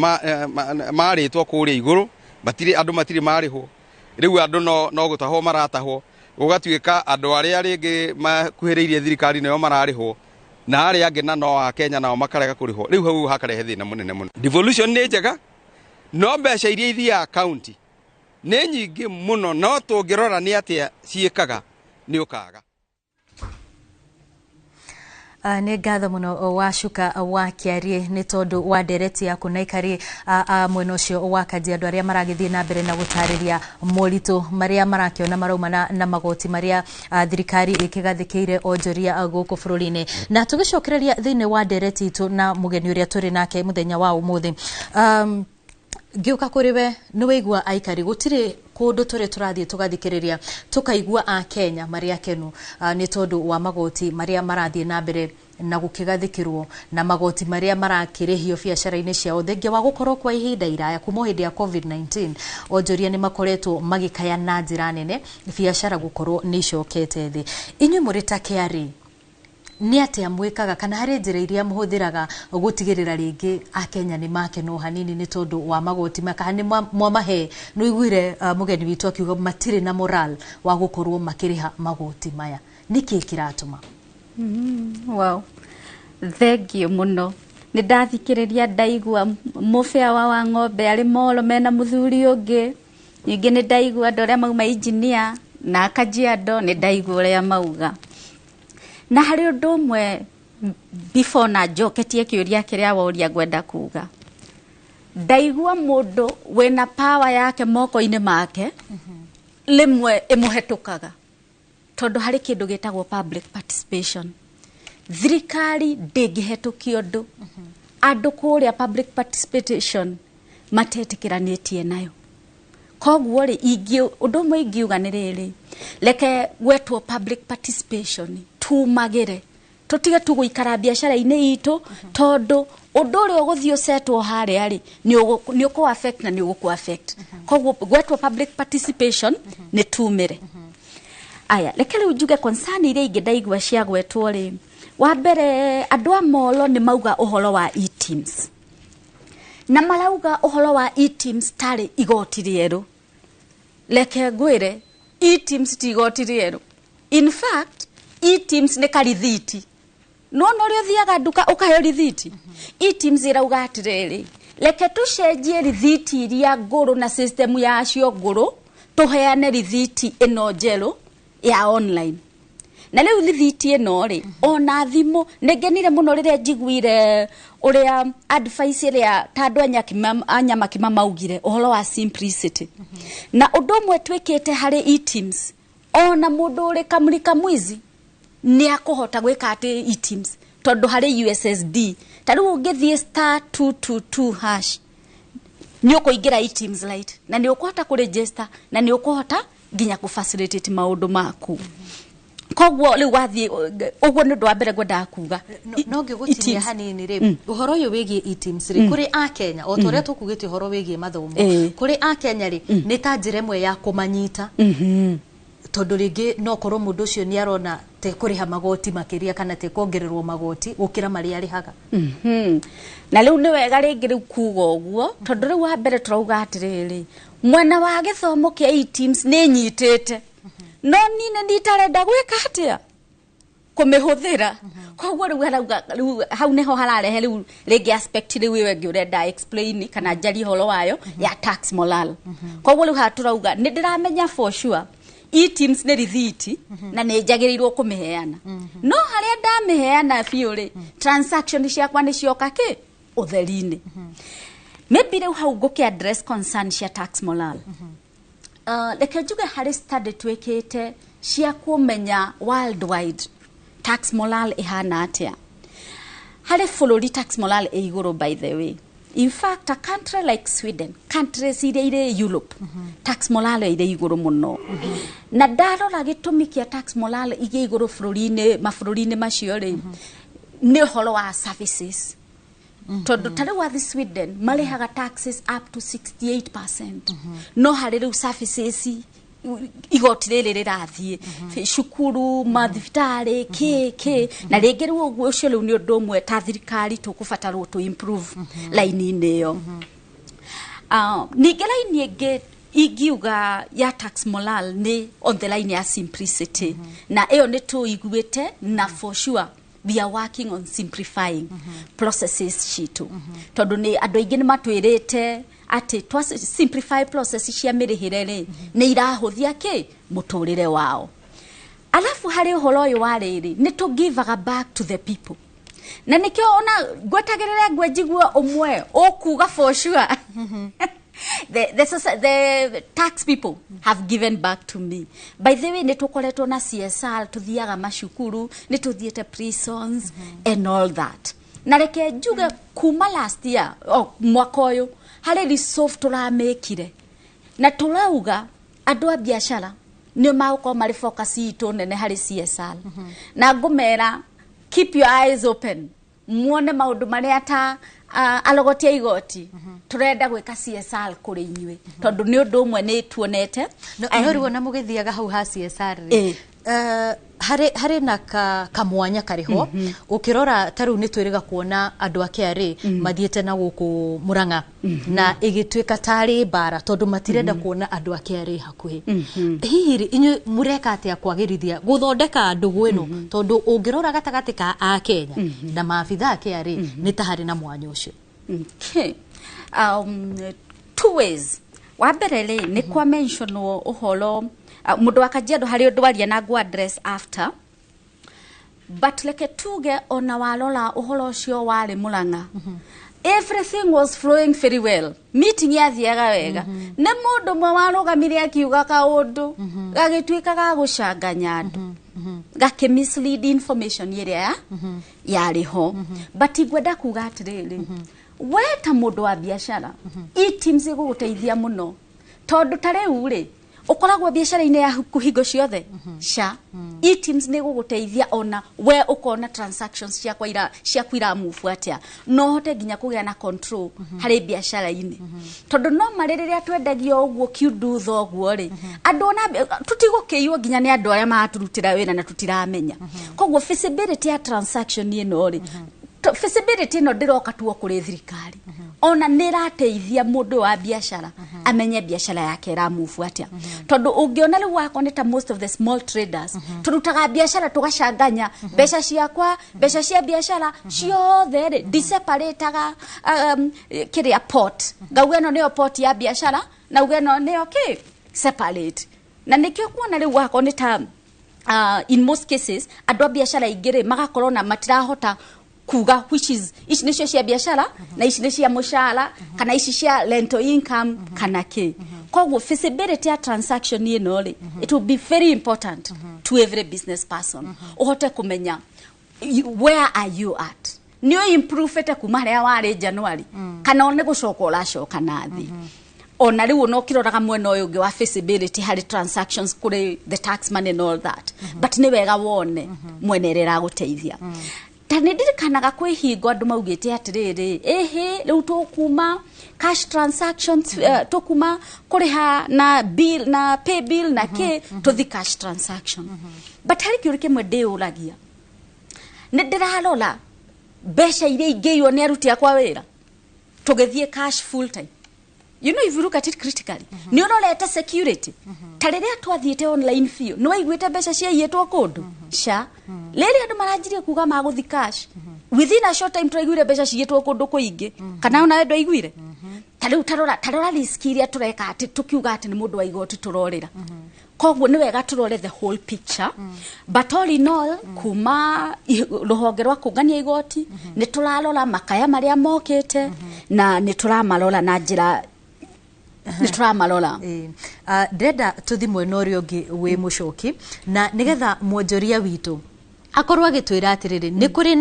maritwo kuria iguru batire andu matire marihwo riu andu no gutahwo maratahwo ugatuika andu aria ringi makuhiriirie thirikari nayo mararihwo na aria angi na no a Kenya nao makarega kurihwo riu hau hakarehe thina munene muno devolution ni njega no mbeca iria ithia county ni nyingi muno no tungirora ni atia ciikaga ni ukaga nĩ ngatho mũno wacuka wakiarie nĩ tondũ wa ndereti yaku na ikari mwena ũcio wa Kajiado arĩa maragĩthiĩ na mbere na gũtarĩria moritũ marĩa marakĩona maraumana na magoti marĩa thirikari ĩkĩgathĩkĩire onjoria gũkũ bũrũri-inĩ na tũgĩcokereria thĩinĩ wa ndereti itũ na mũgeni ũrĩa tũrĩ nake mũthenya wa ũmũthĩ ngiuka kuri we nĩ wĩigua aikari gũtirĩ kũndũ tũrathiĩ tũgathikĩrĩria tũkaigua a Kenya marĩa akenu nĩ tondũ wa magoti marĩa marathiĩ na mbere na gũkĩgathĩkĩrwo na magoti marĩa marakĩrĩhio biacara-inĩ ciao thengia wa gũkorwo kwa ihinda iraya kuma hĩndĩ ya COVID-19 onjoria nĩ makoretwo magĩkaya na njĩra nene biacara gũkorwo nĩ icokete thĩ inyuĩ mũrĩ ta KRA nĩ atia mwĩkaga kana harĩ njĩra iria mũhũthĩraga gũtigĩrĩra rĩngĩ a Kenya nĩ makenwo hanini nĩ tondũ wa magoti maka nĩ mwamahe no iguire mũgeni witũ akiuga matirĩ na moral wa gũkorwo makĩrĩha magoti maya nĩkĩ kĩratũma wow thengio mũno nĩ ndathikĩrĩria ndaigua mũbĩa wa ng'ombe arĩ molo mena mũthuri ũngĩ ningĩ nĩ ndaigua andũ arĩa mauma engineer na Kajiado nĩ ndaigua ũrĩa mauga na harĩ ũndũ ũmwe before na njoketie kĩũria kĩrĩa woria ngwenda kuga ndaigua mũndũ wĩna power yake moko-inĩ make limwe ĩmũhetũkaga tondũ harĩ kĩndũ gĩtagwo public participation thirikari ndĩngĩhetũkia ũndũ andũ kũrĩa public participation matetĩkĩranĩtie nayo koguo rĩ ũndũ ũmwe ingiuga nĩ rĩrĩ reke gwetwo public participation tumagĩre tutige tu gũikara biacara-inĩ itũ tondũ ũndũ ũrĩa ũgũthiĩ ũcetwo harĩa rĩ nĩ ũkũ affect na nĩ ũgũkũ affect koguo gwetwo public participation nĩ tumĩre aya reke rĩu njuge concern iria ingĩ ndaigua cia gwetwo rĩ wa mbere andũ a molo nĩ mauga ũhoro wa e-teams na marauga ũhoro wa e-teams tarĩ igoti rĩerũ reke ngwĩre e-teams ti igoti rĩerũ in fact e-teams nĩ karithiti nona ũrĩa ũthiaga nduka ũkaheo rithiti e-teams ĩrauga atĩrĩrĩ reke tũcenjie rithiti iria ngũrũ na system yacio ngũrũ tũheane rithiti ĩno njerũ ya online na rĩu rithiti ĩno rĩ ona thimũ nĩngenire mũno rĩrĩa njiguire ũrĩa advice ĩrĩa ta andũ a Nyamakima maugire ũhoro wa simplicity na ũndũ ũmwe twĩkĩte harĩ e-teams ona mũndũ ũrĩ kamũrika mwizi nĩ akũhota gwĩka atĩ e-teams tondũ harĩ USSD ta rĩu ũngĩthiĩ *222# nĩ ũkũingĩra e-teams right na nĩ ũkũhota kũregister na nĩ ũkũhota nginya kũfacilitate maũndũ maku koguo rĩu wathiĩ ũguo nĩ ũndũ wa mbere ngwendaga kuga no ngĩgũtinia hanini rĩ ũhoro ũyũ wĩgiĩ e-teams rĩ kũrĩ a Kenya o ta ũrĩa tũkugĩte ũhoro wĩgiĩ mathomo kũrĩ a Kenya rĩ nĩ ta njĩra ĩmwe ya kũmanyita tondũ rĩngĩ no korwo mũndũ ũcio nĩ arona te kũrĩha magoti makĩria kana te kuongererwo magoti gũkĩra marĩa arĩhaga na rĩu nĩ wega rĩngĩ rĩu kuga ũguo tondũ rĩu wa mbere tũrauga atĩrĩrĩ mwena wa gĩthomo kĩa e-teams nĩ nyitĩte no nine nditarenda gwika atia kumihuthira koguo riu arauga hau neho hararehe riu rigi aspect riu wengi urenda explain kana njari horo wayo ya tax moral koguo riu haturauga ni ndiramenya for sure teams ne rithiti na ne jagirirwo kumiheana no haria ndamiheana fiuri transaction ciakwa ni cioka ki utheri-ini maybe riu hau nguki address concern cia tax moral reke njuge hari study twikite cia kumenya worldwide tax moral ihana atia hari fulori tax moral e iguru by the way. In fact, a country like Sweden, countries ire Europe, tax moral ire iguru muno. Na ndarora gitumi kia tax moral ige iguru mabũrũri-inĩ macio ri ni horo wa services. Tondu tari wa Sweden marihaga taxes up to 68%. No hari riu services igoti riri rirathie cukuru mathibitari ki na ringi riu uguo ucio riu ni undu umwe ta thirikari tukubatarwo to improve line-ini yo. Ningi line ingi igiuga ya tax moral ni on the line ya simplicity na iyo ni tuiguite na for sure we are working on simplifying processes citu tondu ni andu aingi ni matwirite ati twa simplify process cia mirihire ri ni irahuthia ki muturire wao. Alafu hari uhoro uyu wa riri ni to give back to the people na nikio ona gwetagirira ngwenjigua umwe okuga for sure the tax people have given back to me. By the way, nitukoretwo na CSR tuthiaga mashukuru, nituthiete prisons and all that. Na reke njuge kuma last year mwaka uyu hari resolve turamekire na turauga andu a biashara ni mauko mari focus itu nene hari CSR na ngumera keep your eyes open muone maundu maria ta alogotia igoti turenda gwika CSR kuri inywe tondu ni undu umwe ni tuonete no riu na mugithiaga hau ha CSR hari na kamwanya kariho ukirora taru ni twiriga kuona andu ake mathiete na guku Murang'a na igitwika tari bara tondu matirenda kuona andu ake hakuhi hihi inyu mureka atia kwagirithia guthondeka andu gwino tondu ungirora gatagati ka a Kenya na maafitha ake ni tahari na mwanya ucio. Okay. Two ways. Wa mbere ni kwa mention uhoro mundu wa Kajiado hari undu waria na go address after, but like tuge ona walora uhoro ucio wari Murang'a everything was flowing very well, meeting yathiaga wega ne mundu mwe warugamire akiuga kaundu gagitwika ga gucanganya andu gake mislead information iria yariho but igwenda kuga atiriri weta mundu wa biashara teams iguguteithia muno tondu tariu ri ukoragwo biashara-ini ya kuhingo ciothe sha teams ni guguteithia ona we ukona transactions cia kwira move atia no hote ginya kugia na control hari biashara-ini tondu no maririria twendagio uguo kiundu thoguo ri andu na tutigukiiwa ginya ni andu aria maturutira wira na tutiramenya koguo feasibility ya transaction ino ri feasibility no ndiroka tuo kuri thirikari ona nirateithia mundu wa biashara amenye biashara yake ra move atia tondu ungiona riu wakoneta most of the small traders turutaga biashara tugacanganya besha ciakwa besha cia biashara ciothe ri diseparataga kiria pot ngauga no niyo pot ya biashara na uga no niyo ki separate na nikio kuona riu wakoneta in most cases andu a biashara ingire magakorwo na matirahota kuga which is ici nicio cia biashara na ici ni cia mushara kana ici cia rental income kana ki koguo feasibility ya transaction ino ri it will be very important to every business person uhote kumenya where are you at niyo improve ete kuma haria wari January kana one gucoka uracoka nathi ona riu no kiroraga mwena uyu ungi wa feasibility hari transactions kuri the tax money and all that but ni wega wone mwene rera guteithia tanidirikanaga kwi hingo andu maugite atiriri riu tukuma cash transactions tukuma kuriha na bill na pay bill na ke to the cash transaction but hari kiuri kimwe ndiuragia ni ndirarola besha iria ingiyo ni aruti akwa wira tugethie cash full time You know, if you look at it critically, ni unoleta security. Tarere atwathiete online fee. No igwete besha cia yetwo kundu. Sha. Lele andu marajire kuga maguthi cash. Within a short time twaigwire besha cietwo kundu kuingi. Kana ona endo aigwire. Tariu tarora risk iria tureka ati tukiuga ati ni mundu wa igoti turorera. Koguo ni wega turore the whole picture. But all in all, kuma ruhonge rwa kungania igoti, ni turarora makaya maria mokete na ni turamarora na njira Ndenda tuthi mwena uria ungi wi mucoki na nigetha mwonjoria witu akorwo agitwira atiriri ni kuri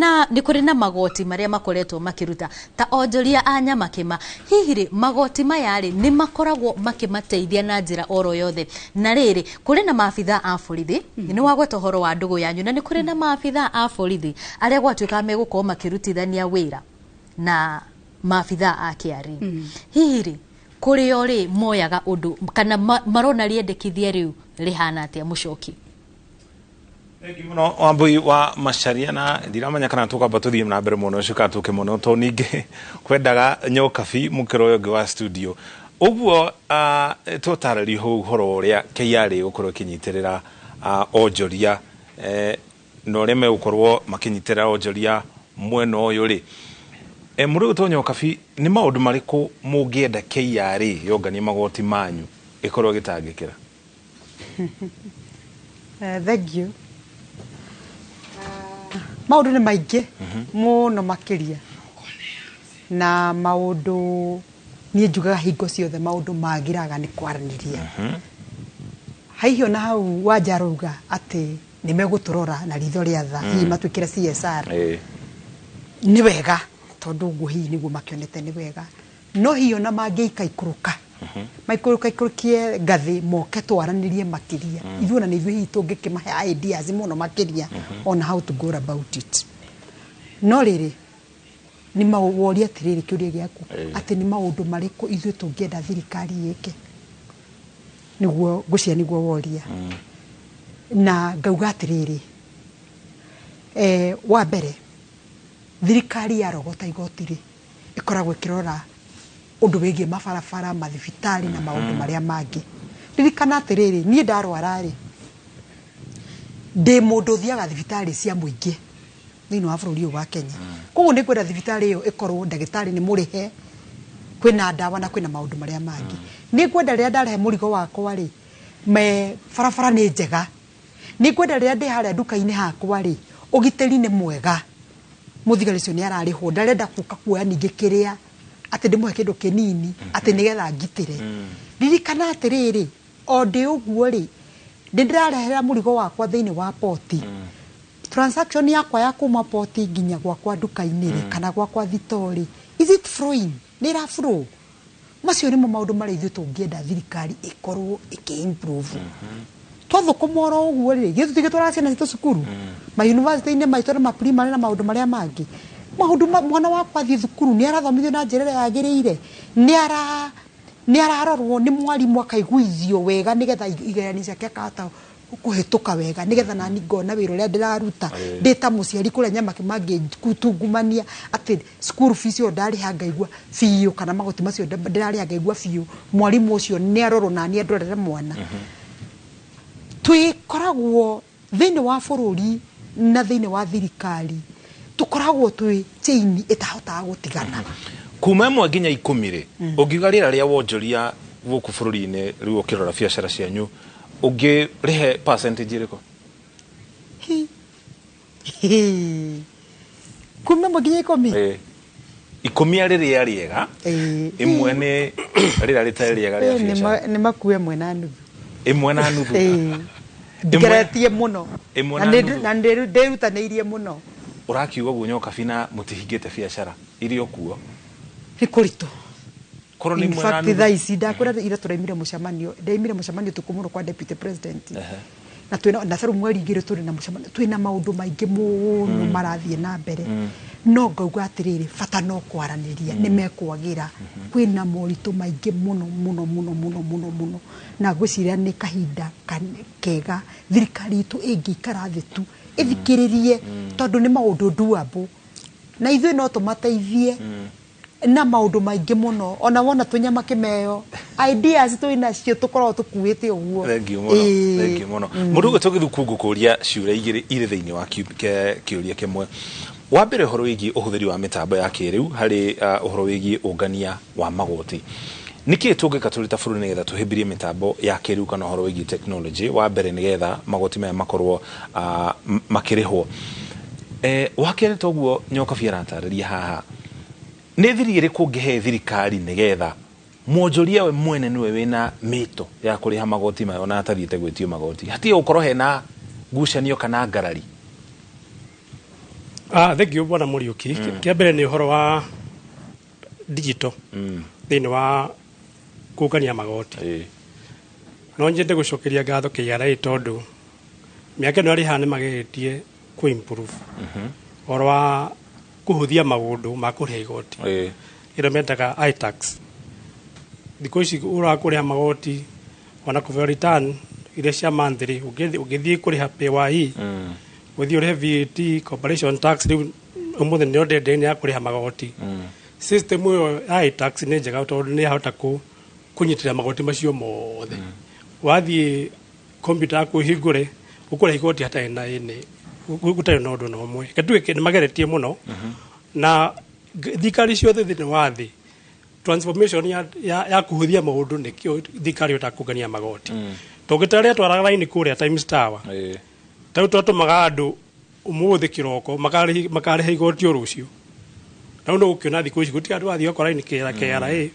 na magoti maria makoretwo makiruta ta onjoria a nyama kima hihi magoti maya ri ni makoragwo makimateithia na njira oro yothe na riri kuri na maabitha a borithi ni wagweta horo wa ndugu yanyu na ni kuri na maabitha a borithi aria gwatuika megukorwo makirutithania wira na maabitha a KRA hihi kuri ori moyaga undu kana marona riendekithia riu rihana atia mucoki muno Wambui wa Macharia na ndiramanya kana tukamba tuthie na mbere muno cuka tuke muno to ninge kwendaga nyokabi mukiro yonge wa studio uguo tutarari horo ria KRA ukorwo kinyitirira onjoria no reme ukorwo makinyitirira onjoria mwena uyu ri muri to nyokabi ni maundu mariku mungienda KRA yonganie magoti manyu ikorwo gitangikira thank you. Maundu ni maingi muno makiria na maundu nie njugaga hingo ciothe maundu magiraga ni kwaraniria haihio na hau wanjaruga ati ni meguturora na ritho ria tha hi matwikire CSR ni wega tondu nguhi niguo makionete ni wega no hiyo na mangiika ikuruka maikurukie ngathi moke twaranirie makiria ithuna ni ithui tungikimahe ideas muno makiria on how to go about it no riri ni mawori atiriri kiuria giaku ati ni maundu mariku ithui tungienda thirikari yeke niguo gucia niguo woria na ngauga atiriri wa mbere thirikari ya rogota igotiri ikoragwo ikirora undu wigie mabarabara mathibitari na maundu maria mangi ririkana atiriri nie ndarwara ri ndi mundu thiaga thibitari cia muingi thini wa bururi wa Kenya koguo ni kwenda thibitari iyo ikorwo ndagitari ni murihe kwina ndawa na kwina maundu maria mangi ni kwenda ria ndarehe murigo wakwa ri me barabara ni njega ni kwenda ria ndi haria duka-ini hakwa ri ugiteri ni mwega muthigari cio ni arariho ndarenda kuka kuoya ningi kiria ati ndimuhe kindu kinini ati nigetha ngitire ririkana atiriri o ndi uguo ri ndirarehera murigo wakwa thiini wa poti transaction yakwa ya kuma poti nginya gwakwa duka-ini ri kana gwakwa thitori is it flowing ni ra flow macio ni maundu mari ithu tungienda thirikari ikorwo iki-improve twathukumoro uguo ri githu tigitwara ciana citu cukuru ma university ni maitore ma primary na maundu maria mangi maundu mwana wakwa thi thukuru ni arathomithio na njira yagiriire ni ararorwo ni mwarimu akaiguithio wega nigetha igerani ciake akahota kuhituka wega nigetha nani ngona wira uria ndiraruta ndita muciari kuria nyama kimangi kutungumania ati school fees yo ndari hangaigua fiyo kana magoti macio ndari hangaigua fiyo mwarimu ucio ni arorwo nani andorere mwana twikoragwo thiini wa bururi na thiini wa thirikari tukoragwo twi chain itahotaga gutigana kuma mwe nginya 10 ri ungiuga rira ria wonjoria guku bururi-ini riu ukirora biacara cianyu ungirihe percentage iriko kuma mwe nginya 10 10 ari ria riega imwe ni rira ritari riega ria biacara ni makue mwe na nuthu imwe na nuthu ndigeretie muno na ndirutaniirie muno urakiuga guo nyokabi na mutihingite biacara irio kuo ni kuritu korwo ni mwe na nuthu thaici ndakura ira turaimire mucemanio tukumuno kwa deputy president na twina na feru mweri igire turi na mucemanio twina maundu maingi muno marathie na mbere no ngauga atiriri bata no kwaraniria ni mekwagira kwina moritu maingi muno na gwiciria ni kahinda kega thirikari itu ingikara thi tu ithikiririe tondu ni maundu doable na ithui no tumateithie na maundu maingi muno ona wona tunyama kimeo ideas twina cio tukorwo tukuite uguo thengi muno mundu gutugithu kungukuria ciura igiri ire thiini wa kiuria kimwe wa mbere horo wigi uhuthiri wa mitambo ya kiriu hari uhoro wigi ungania wa magoti niki tungika turi ta bururi nigetha tuhimbirie mitambo ya kiriu kana uhoro wigi technology wa mbere nigetha magoti maya makorwo makirihwo wakere toguo nyoka fiera tarĩria haha nĩ thiri ĩrĩkũ ngĩhe thirikari nĩgetha mwonjoria we mwene niwe wĩna mĩto ya kũrĩha magoti mayo na atathiĩte gwĩtio magoti hatirĩ gũkorwo hena ngucanio kana ngarari thengio bwana Mũriũki kĩa mbere nĩ ũhoro wa digital thĩinĩ wa kũngania magoti no nyende gũcokeria ngatho KRA tondũ mĩaka ĩno arĩ haha nĩ mageretie ku improve ũhoro wa kuhuthia maundu ma kuriha igoti ira metaga iTax thikũ ici ũrakũrĩha magoti ona kũbeo return iria cia monthly ũgĩthiĩ kũrĩha PAYE gũthiĩ ũrĩhe VAT corporation tax rĩu ũmũthĩ nĩ ndende-inĩ ya kũrĩha magoti system ĩyo ya iTax nĩ njega tondũ nĩ yahota kũnyitĩrĩra magoti macio mothe wathiĩ computer yaku hingũre ũkũrĩha igoti hatarĩ na ĩnĩ gũtarĩ na ũndũ na ũmwe gatuge nĩ mageretie mũno na thikari ciothe thĩinĩ wa thĩ transformation ya kuhuthia maũndũ nĩkĩo thikari ũtakũngania magoti tũngĩtarĩa twaraga raini kũrĩa Times Tower tau twatũmaga andũ ũmũthĩ kĩroko makarĩha igoti rũciũ na ũndũ gũkĩona thikũ ici gũtirĩ andũ athiĩ okora-inĩ KRA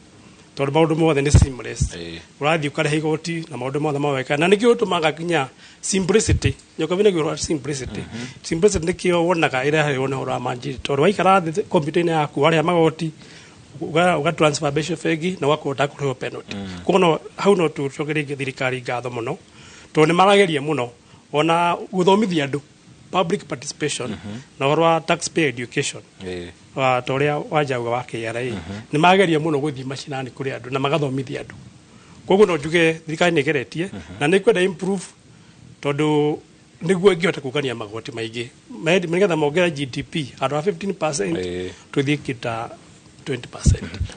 tondũ maũndũ mothe nĩ seamless ũrathiĩ ũkarĩha igoti na maũndũ mothe maweka na nĩkĩo ũtũmaga nginya simplicity nyoka vile gwa simplicity nĩkĩo wonaga ĩreheo nĩ ũhoro wa manjiri tondũ waikara thĩ kompiuta-inĩ yaku warĩha magoti uga transfer mbeca bengi na ũgakũhota kũrĩhwo penalty koguo hau no tũcokerie thirikari ngatho mũno tondũ nĩ marageria mũno ona gũthomithia andũ public participation na ũhoro wa taxpayer education ta ũrĩa wanjauga wa KRA nĩ mageria mũno gũthiĩ macinani kũrĩ andũ na magathomithia andũ koguo no njuge thirikari nĩ ĩgeretie na nĩ kwenda improve tondũ nĩguo ĩngĩhota kũngania magoti maingĩ nĩgetha mongerera GDP andũ a 15% tũthiĩ kita 20%.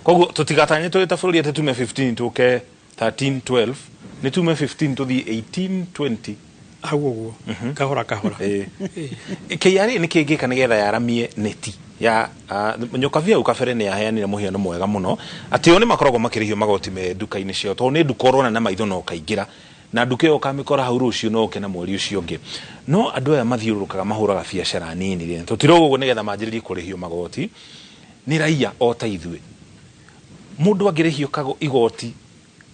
Koguo tũtigatanye tũrĩ ta bũrũri atĩ tume 15 tũke 13 12 nĩ tume 15 tũthiĩ 18 20 hau ũguo kahora KRA nĩ kĩngĩka nĩgetha yaramie neti ya nyoka via ukabere nĩ yaheanire mũhiano mwega mũno atĩ o nĩ makoragwo makĩrĩhio magoti me nduka-inĩ ciao tondũ nĩ nduka ũrona na maitho no kaingĩra na nduka ĩyo ũkamĩkora hau rũciũ no ũke na mweri ũcio ũngĩ no andũ aya mathiũrũrũkaga mahũraga biacara nini rĩ tũtirauga ũguo nĩgetha manjĩrĩrie kũrĩhio magoti nĩ raia o ta ithuĩ mũndũ angĩrĩhio igoti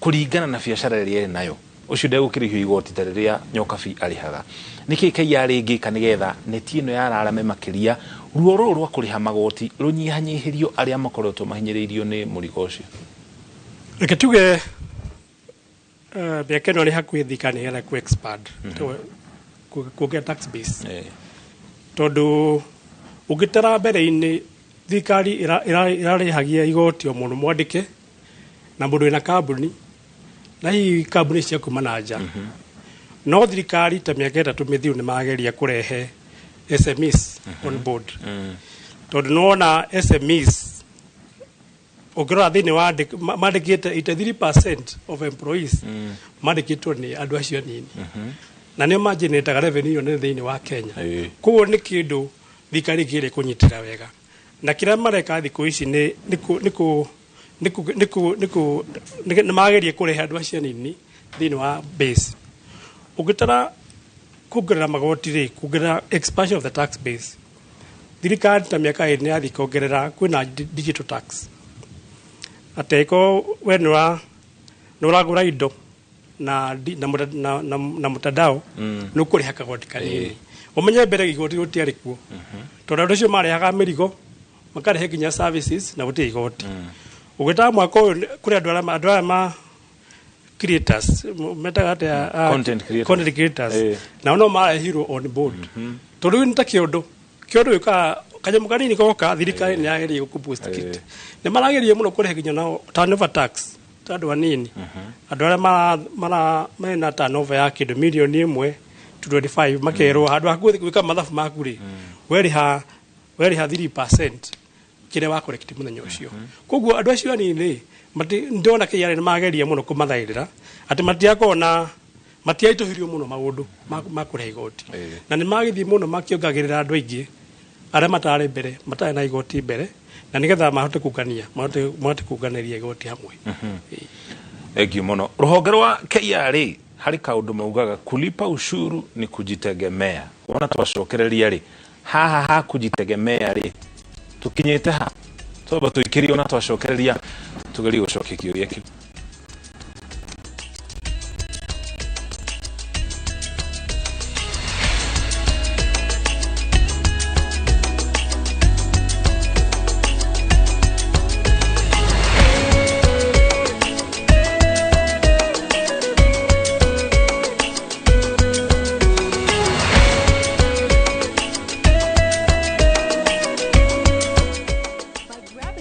kũringana na biacara ĩrĩa ĩrĩ nayo ucio ndegũkĩrĩhio igoti ta rĩrĩa nyokabi arĩhaga nĩkĩ KRA rĩngĩka nĩgetha neti ĩno yararame makĩria ruo rũrũ rwa kũrĩha magoti rũnyihanyihĩrio arĩa makoretwo mahinyĩrĩirio nĩ mũrigo ũcio reke tuge mĩaka ĩno arĩ hakuhĩ thika nĩgetha ku expand kuongerera tax base tondũ ũngĩtara mbere-inĩ thirikari ĩrarĩhagia igoti o mũndũ mwandĩke na mũndũ wĩna kambuni na hihi kambuni cia kuma na nja no thirikari ta mĩaka ĩtatũ mĩthiru nĩ mageria kũrehe SMEs on board tondũ nĩwona SMEs ũngĩrora thĩinĩ wa mandĩkĩte 83% of employees mandĩkĩtwo nĩ andũ acio nini na nĩo manjĩnĩtaga revenue nene thĩinĩ wa Kenya koguo nĩ kĩndũ thirikari ĩgĩrĩ kũnyitĩra wega na kĩrĩa mareka thikũ ici nĩ mageria kũrehe andũ acio nini thĩinĩ wa base ũngĩtara kuongerera magoti rĩ kuongerera expansion of the tax base thirikari ta mĩaka ĩrĩ nĩ yathiĩ kuongerera kwĩna digital tax ateko we nĩ ũragũra indo na mtandao nĩ ũkũrĩha kagoti kanini ũmenye mbere igoti gũtiarĩ kuo tondũ andũ acio marehaga mĩrigo makarĩhe nginya services na gũtirĩ igoti ũgĩtara mwaka ũyũ kũrĩ andũ aya ma creators metaga atĩa content creators nao no marehirwo on board tondũ rĩu nĩ ta kĩũndũ gĩũkaga kanyamũ kanini goka thirikari nĩ yageria gũkũboost kit nĩ marageria mũno kũrehe nginya nao turnover tax ta andũ anini andũ arĩa mena turnover ya kĩndũ mirioni 1 to 25 makerwo handũ ha gwĩka mathabu maku rĩ werĩha 3% kire wa correct muthenya ucio koguo andu acio anini ndona KRA ni mageria muno kumathairira ati matiakona matiaitohirio muno maundu makure igoti na ni magithii muno makiongagirira andu aingi aria matare mbere matare na igoti mbere na nigetha mahote kungania mahote kunganiria igoti hamwe Egi muno ruhonge rwa KRA hari kaundu maugaga kulipa ushuru ni kujitegemea wana twacokereria ri haha kujitegemea ri tukinyete ha toba tuikirio na twacokereria tugerie gucokia kiuria kiu.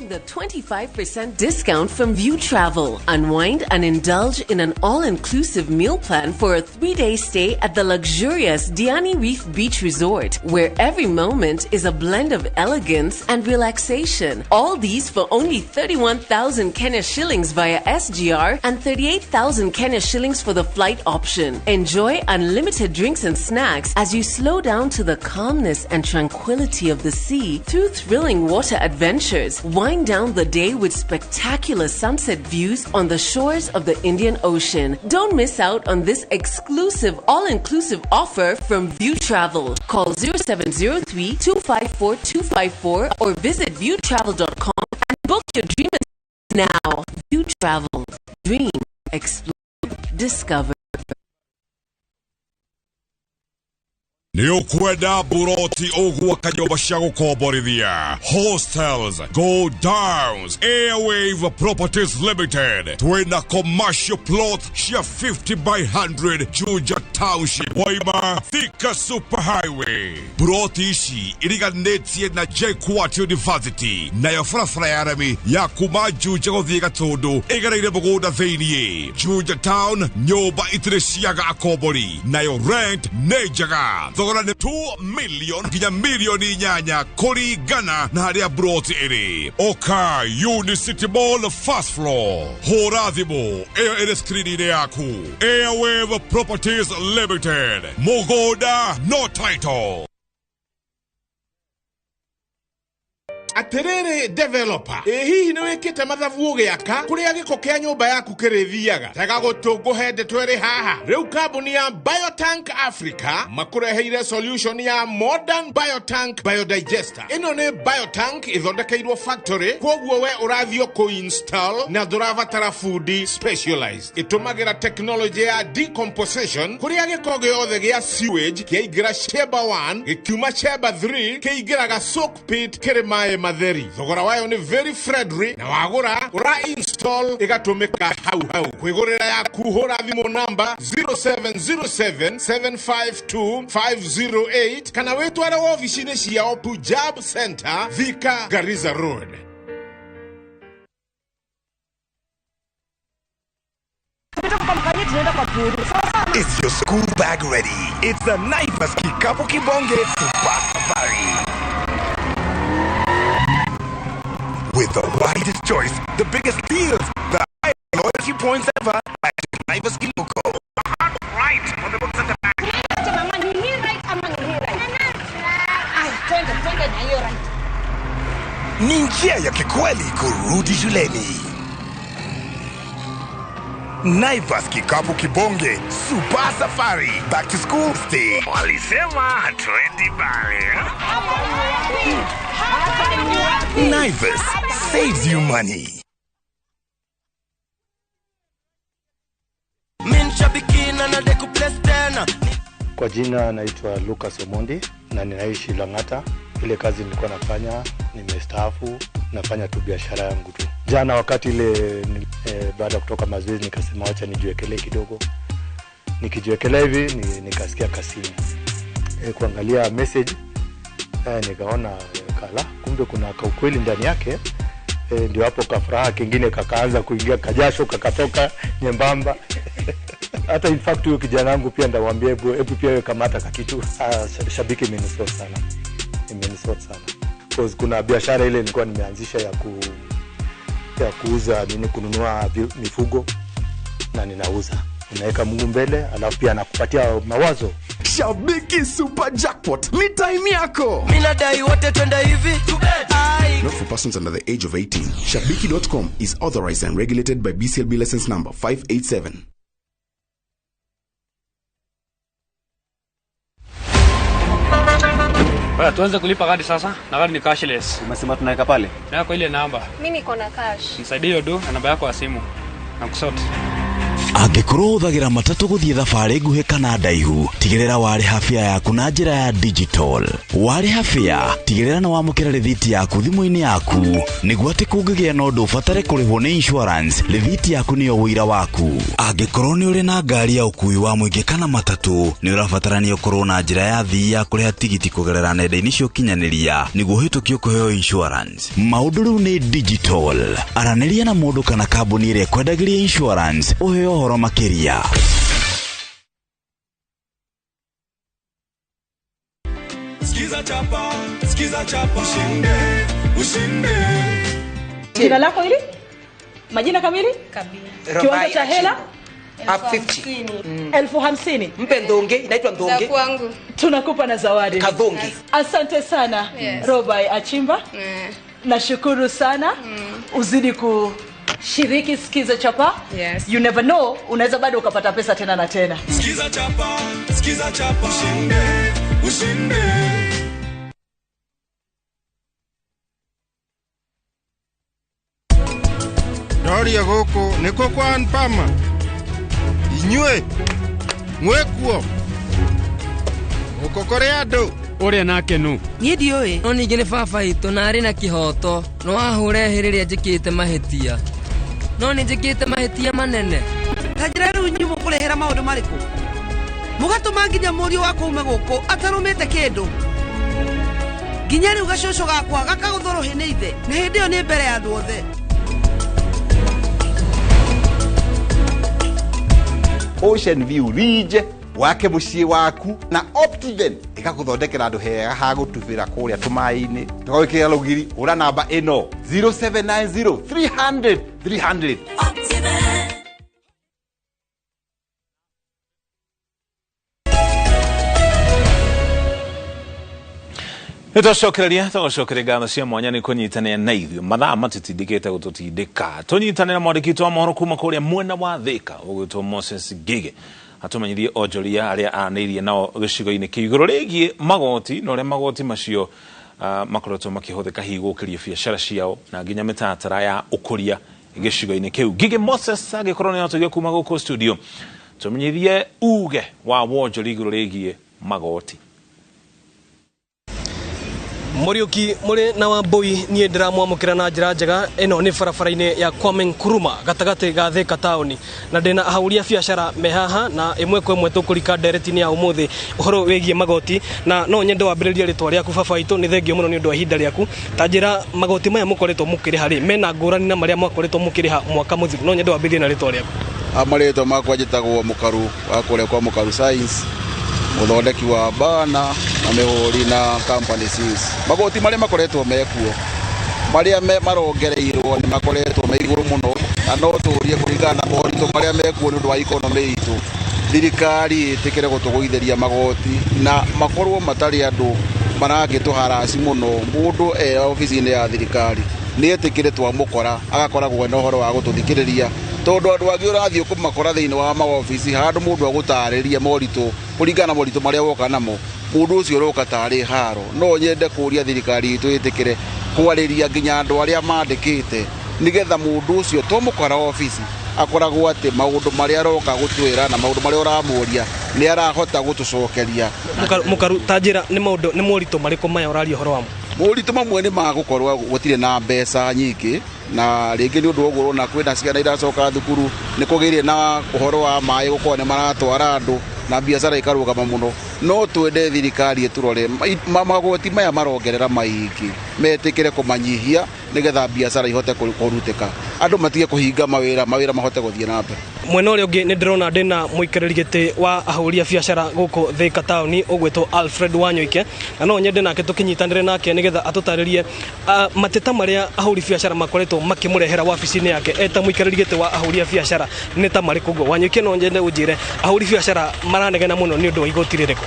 The 25% discount from View Travel. Unwind and indulge in an all-inclusive meal plan for a 3-day stay at the luxurious Diani Reef Beach Resort, where every moment is a blend of elegance and relaxation. All these for only 31,000 Kenya shillings via SGR and 38,000 Kenya shillings for the flight option. Enjoy unlimited drinks and snacks as you slow down to the calmness and tranquility of the sea through thrilling water adventures. Wind down the day with spectacular sunset views on the shores of the Indian Ocean. Don't miss out on this exclusive all-inclusive offer from View Travel. Call 0703-254-254 or visit viewtravel.com and book your dream now. View Travel. Dream. Explore. Discover. Ni ukwenda buroti ogwa kanyoba cia gukomborithia hostels go downs Airwave Properties Limited twina commercial plot cia 50 by 100 Juja Township Waima Thika Superhighway. Buroti ici iriganetie na JKUAT University nayo barabara ya rami ya kuma Juja guthii Gatundu igereire mugunda thiini Juja Town nyumba itire ciaga akombori nayo rent nejaga thogora ni 2 million nginya milioni 8 kurigana na haria broti iri oka Unicity Mall first floor horathimo eyo iri screen yaku Airwave Properties Limited mugoda no title. Aterere developer hihi ni wikite mathabu ugiaka kuria giko kia nyumba yaku kirithiaga tega gutunguhende twere haha riu kambuni ya Biotank Africa makureheire solution ya modern Biotank biodigester. Ino ni Biotank ithondekeirwo factory koguo we urathio ku install na duravatara food specialized itumagira technology ya decomposition kuria giko giothe gia sewage kiaigira chamber 1 gikiuma chamber 3 kiaigiraga soak pit kirimae matheri. Thogora wayo ni very friendly na wagura ura install igatumika hau kwigurira yaku hura thimu namba 0707752508 kana wetwara ofisini cia Pujab Center Thika Garissa Road. Is your school bag ready? It's the Naivas Kikapu Kibonge Super Safari. With the widest choice, the biggest deals, the highest loyalty points ever at Naivas Kiloko. Right for the books at the back. Ni njia ya kikweli kurudi shuleni. Naivas Kikapu Kibonge Super Safari. Back to school stay. Walisema hatuendi mbali. Naivas saves you money. Kwa jina naitwa Lucas Omondi na ninaishi Lang'ata. Ile kazi nilikuwa nafanya nimestaafu, nafanya tu biashara yangu tu. Jana wakati ile baada ya kutoka mazoezi nikasema acha nijiwekelee kidogo. Nikijiwekelea hivi nikasikia kasimu. Kuangalia message nikaona kala kumbe kuna ukweli ndani yake. Ndio hapo kafuraha kingine kakaanza kuingia kajasho kakatoka nyembamba. Hata in fact huyo kijana wangu pia ndamwambia hebu pia wewe kamata kakitu. Shabiki imenisort sana. because kuna biashara ile nilikuwa nimeanzisha ya kuuza kununua mifugo na ninauza. Unaweka Mungu mbele, alafu pia anakupatia mawazo. Shabiki Super Jackpot ni time yako. Minadai wote twende hivi. Not for persons under the age of 18. Shabiki.com is authorized and regulated by BCLB license number 587. Baya, tuanze kulipa kadi sasa. Na kadi ni cashless. Umesema tunaweka pale? Na kwa ile namba. Mimi niko na cash. Nisaidie hiyo do na namba yako ya simu. Na kusoti. Angĩkorwo ũhũthagĩra matatũ gũthiĩ thabarĩ nguhĩ kana ndaihu, tigĩrĩra warĩha fare yaku na njĩra ya digital. Warĩha fare, tigĩrĩra nĩ wamũkĩra rĩthiti yaku thimũ-inĩ yaku, nĩguo atĩ kũngĩgĩa na ũndũ ũbatare kũrĩhwo nĩ insurance, rĩthiti yaku nĩyo ũira waku. Angĩkorwo nĩ ũrĩ na ngari ya ũkui wa mũingĩ kana matatũ, nĩ ũrabatarania ũkorwo na njĩra ya thii ya kũrĩha tigiti kũgerera nenda-inĩ cia ũkinyanĩria, nĩguo ũhĩtũkio kũheo insurance. Maũndũ rĩu nĩ digital. Aranĩria na mũndũ kana kambuni ĩrĩa kwendagĩria insurance, ũheo ũhoro makĩria. Skiza chapa, ushinde. Jina lako hili? Majina kamili? Kabila. Kiwango cha hela? 50. 50,000. Mpe ndonge, inaitwa ndonge. Za kwangu. Tunakupa na zawadi. Kadhonge. Asante sana. Yes. Robai Achimba. Nashukuru sana. Uzidi kushiriki Skiza Chapa. Yes. You never know, unaweza bado ukapata pesa tena na tena. Skiza chapa, ushinde. Doria goko niko kwa Anpama. Inyue. Mwekuo. Ukokoreado. Ore nake nu. Ni ndioe. No ningĩ nĩ baba itũ na arĩ na kĩhoto. No ahũre hĩrĩrĩa njĩkĩte mahĩtia. No nĩ njĩkĩte mahĩtia manene. Tanjĩra rĩu nyumu kũrehera maũndũ marĩkũ? Mũgatũma nginya mũriũ wako ume gũkũ atarũmĩte kĩndũ. Nginya rĩu gacũcũ gakwa gakagũthũrũhĩ nĩ ithe. Na hĩndĩ ĩyo nĩ mbere ya andũ othe. Ocean View Ridge wake muciĩ waku na Optiven ĩgagũthondekera andũ hega ha gũtubĩra kũrĩa tũmaĩ-inĩ tũgagwĩkĩra rũgiri ũra namba ĩno 0790 300 300. Nĩtũcokereria tũgacokeria ngatho cia mwanya nĩ kũnyitanĩra na ithuĩ mathaa matitindĩkĩte gũtũtindĩka. Tũnyitanĩra mwandĩki wa mohoro kuma kũrĩa mwena wa Thika ũgwĩtwo Moses Ngige atũmenyirie onjoria arĩa aranĩirie nao gĩcigo-inĩ kĩu igũrũ rĩgiĩ magoti na ũrĩa magoti macio makoretwo makĩhũthĩka hihi gũkĩria biacara ciao na nginya mĩtaratara ya ũkũria gĩcigo-inĩ kĩu. Ngige Moses agĩkorwo nĩ atũgĩa kuma gũkũ studio tũmenyirie uge wa wonjoria igũrũ rĩgiĩ magoti. Muriuki muri na Wambui nie ndiramwamukira na njira njega ino ni barabara-ini ya Kwame Nkrumah gatagati ga Thika taoni na ndina ahauria biacara mehaha na imwe kwa imwe tukurika direct-ini ya umuthi uhoro wegie magoti na no nyende wambiririe ritwa riaku baba itu ni thengio muno ni undu wa ihinda riaku ta njira magoti maya mukoretwo mukiriha ri mena ngurani na maria mwakoretwo mukiriha mwaka muthiru no nyende wambiririe na ritwa riaku. Amaretwo makwa njitagwo Mukaru akore kwa Mukaru Science muthondeki wa bana na mihuri na companies magoti maria makoretwo mekuo maria marongereirwo ni makoretwo me iguru muno na no turie kuringana na moritũ maria mekuo ni undu wa economy itu thirikari itikire gutugũithĩria magoti na makorwo matari andu maragĩtũharaci muno mundu ofici-inĩ ya thirikari ni etikire twamũkora agakoragwo na ũhoro wa gũtũthikĩrĩria tondu andu angi urathii kumakora thiini wa maofici handu mundu agutariria moritũ kuringana na moritũ maria woka namo mundu ucio uroka tari haro no nyende kuria thirikari itu itikire kwariria nginya andu aria mandikite nigetha mundu ucio tomukora ofici akoragwo ati maundu maria aroka gutwira na maundu maria uramuria ni arahota gutucokeria. Mukaru tanjira ni maundu ni moritũ marĩkũ maya ũraria ũhoro wamo? Moritũ mamwe ni magukorwo gutire na mbeca nyingĩ na rĩngĩ nĩ ũndũ woguo ũrona kwĩna ciana iracoka thukuru nĩ kũgĩire na ũhoro wa maĩ gũkorwo nĩ maratwara andũ na biacara ikarũgama mũno no twende thirikari ĩtũrore magoti maya marongerera maingĩ metĩkĩre kũmanyihia nĩgetha biacara ihote kũrutĩka andũ matige kũhinga mawĩra mahote gũthiĩ na mbere. mwena uria ungi ni ndirona ndina muikariri giti wa ahuri a biacara guku Thika Town ugwetwo Alfred Wanyoike na no nyende nake tukinyitanire nake nigetha atutaririe mateta maria ahuri biacara makoretwo makimurehera wabici-ini yake eta muikariri giti wa ahuri a biacara ni ta mari kugo. Wanyoike no nyende unjire ahuri biacara maranegena muno ni undu wa igoti ririko?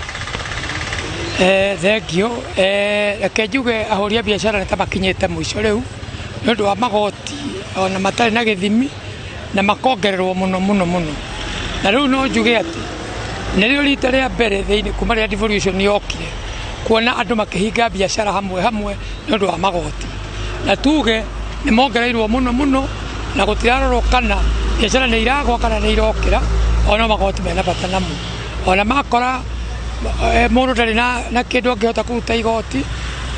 Thank you. Reke njuge ahuri a biacara ni ta makinyite mwico riu ni undu wa magoti ona matari na githimi na makongererwo muno muno muno. Na riu no njuge ati nä rä o rita rä a mbere thä-inä kuma rä a devolution yokire kuona andå makihinga biacara hamwe hamwe nä å ndå wa magoti, na tuge nä mongereirwo muno muno na gå tirarorwo kana biacara nä iragwa kana nä irokä ra, ona magoti mena bata namo. Ona makora må ndå ndarä na kä ndå angä hota kå ruta igoti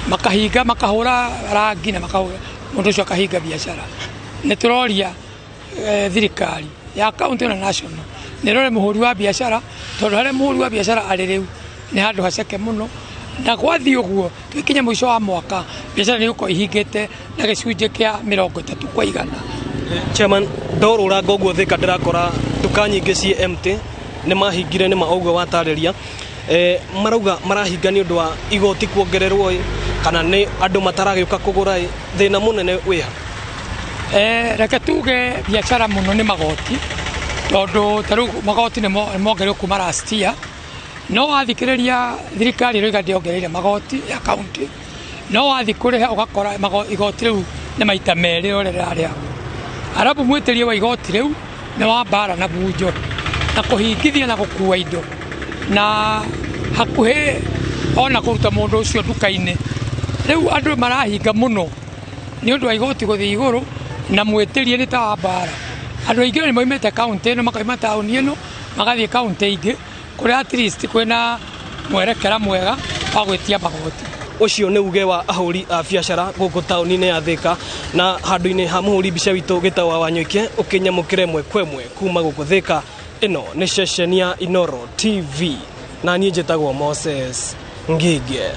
makahinga makahå ra rangi na må ndå å cio akahinga biacara. Nä tå roria thirikari ya kaunti na national nä rore må hå ri wa biacara tondå harä må hå ri wa biacara arä rä u nä handå haceke må no, na gwathiä å guo twä kinya må ico wa mwaka biacara nä gå korwo ihingä te na gä cunjä kä a 30 kwa igana. Chairman, ndorå ranga å guo Thika ndä rakora nduka nyingä ciä empty nä mahingire nä ma å guo watarä ria marauga marahinga nä å ndå wa igoti kuongererwo kana nä andå mataragä å ka kå gå ra thä na må nene wä ha? Reke tuge biacara muno nĩ magoti tondu taru magoti nĩ mongereirwo kuma last year, no wathikĩrĩria thirikari ĩrĩa ndĩongereire magoti ya kaunti, no wathi kũrĩha ũgakora igoti rĩu nĩ maita merĩ ũrĩa rĩrarĩa, arabu mwĩtĩrie wa igoti rĩu nĩ wa mbara na bunjo na kũhingithia na gũkua indo na hakuhĩ ona kũruta mũndũ ũcio nduka-inĩ. Rĩu andũ marahinga mũno nĩ ũndũ wa igoti gũthiĩ igũrũ na mwĩtĩrie nĩ ta wa mbara. Andũ aingĩ nĩ moimĩte kaunti ĩno makauma taũni ĩno magathiĩ kaunti ingĩ kũrĩa at least kwĩna mwerekera mwega wa gwĩtia magoti. Ucio nĩ uge wa ahũri a biacara gũkũ taũni-inĩ ya Thika, na handũ-inĩ ha mũhũri mbica witũ gĩtawa Wanyoike ũkĩnyamũkĩre ĩmwe kwa ĩmwe kuma gũkũ Thika. Ĩno nĩ ceceni ya Inoro TV na niĩ njĩtagwo Moses Ngige.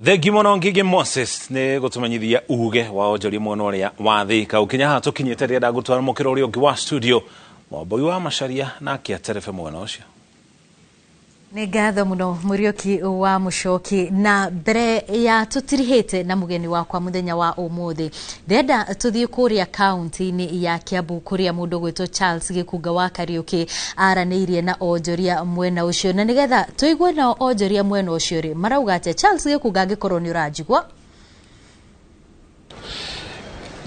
Thengiũ mũno Ngige Moses nĩ gũtũmenyithia uge wa onjoria mwena ũrĩa wa Thika. Ũkinya haha tũkinyĩte rĩrĩa ndagũtwara mũkĩra ũrĩa ũngĩ wa studio Mwamboi wa Macharia nake aterebe mwena ũcio. Nĩ ngatho mũno Mũrioki wa Mũcoki, na mbere ya tũtirihĩte na mũgeni wakwa mũthenya wa ũmũthĩ ndenda tũthiĩ kũrĩa kaunti-inĩ ya Kiambu kũrĩa mũndũ gwĩtwo Charles Gĩkunga wa Kariũki aranĩirie na onjoria mwena ũcio, na nĩgetha tũigue na onjoria mwena ũcio rĩ marauga atĩa. Charles Gĩkunga angĩkorwo nĩ ũranjigua?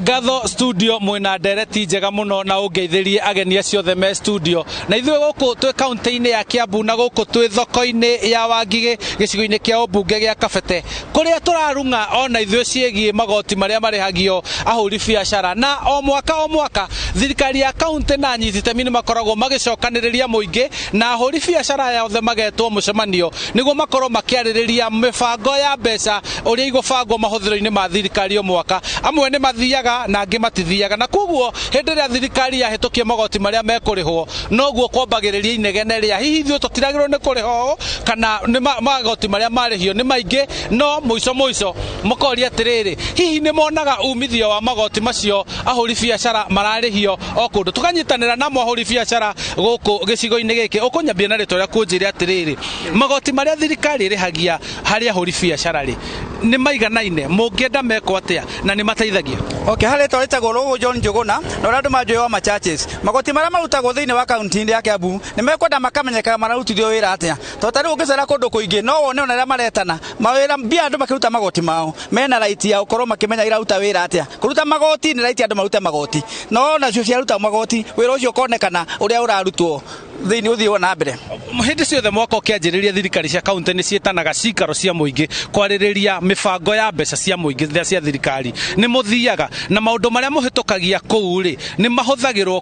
Ngatho studio mwena ndereti njega muno na ungeithĩrie ageni acio othe me studio, na ithuĩ gũkũ twĩ kaunti-inĩ ya Kiambu na gũkũ twĩ thoko-inĩ ya Wangigĩ gĩcigo-inĩ kĩa ũmbunge gĩa Kabete kũrĩa tũrarunga ona ithuĩ ciĩgiĩ magoti marĩa marĩhagio ahũri biacara. Na o mwaka thirikari ya kaunti na anyiti itemi nĩ makoragwo magĩcokanĩrĩria mũingĩ na ahũri biacara othe magetwo mũcemanio nĩguo makorwo makĩarĩrĩria mĩbango ya mbeca ũrĩa igũbangwo mahũthĩro-inĩ ma thirikari o mwaka. Amwe nĩ mathiaga na angĩ matithiaga, na koguo hĩndĩ ĩrĩa thirikari yahĩtũkia magoti marĩa mekũrĩhwo noguo kwambagĩrĩria inegene rĩa hihi ithuĩ tũtiragĩrwo nĩ kũrĩhwo kana nĩ magoti marĩa marĩhio nĩ maingĩ, no mũico mũkoria atĩrĩrĩ hihi nĩ monaga umithio wa magoti macio ahũri biacara mararĩhio o kũndũ. Tũkanyitanĩra na ahũri biacara gũkũ gĩcigo-inĩ gĩkĩ. Ũkũnyambia na rĩtwa rĩa kũnjĩra atĩrĩrĩ magoti marĩa thirikari ĩrĩhagia harĩ ahũri biacara rĩ nĩ maiganaine, mũngĩenda mekwo atĩa na nĩ mateithagia? Okay, hale twaitagwo Rogo John Njuguna na ũrĩa andũ manjũĩ ma churches. Magoti marĩa marutagwo thĩinĩ wa kaunti-inĩ ya Kiambu nĩ mekwenda makamenyeka mararutithio wĩra atĩa, tondũ ta rĩu ũngĩcera kũndũ kũingĩ no wone ona arĩa maretana mawĩra mbia andũ makĩruta magoti mao mena right ya gũkorwo makĩmenya iraruta wĩra atĩa. Kũruta magoti nĩ right andũ marute magoti, no nacio ciaruta magoti wĩra ũcio ũkonekana ũrĩa ũrarutwo thĩinĩ ũthiĩ na mbere. Hĩndĩ ciothe mwaka ũkĩanjĩrĩria thirikari cia kaunti nĩ ciĩtanaga cikaro cia mũingĩ kwarĩrĩria mĩbango ya mbeca cia mũingĩ cia thirikari. Nĩ mũthiaga na maũndũ marĩa mũhĩtũkagia kũu rĩ nĩ mahũthagĩrwo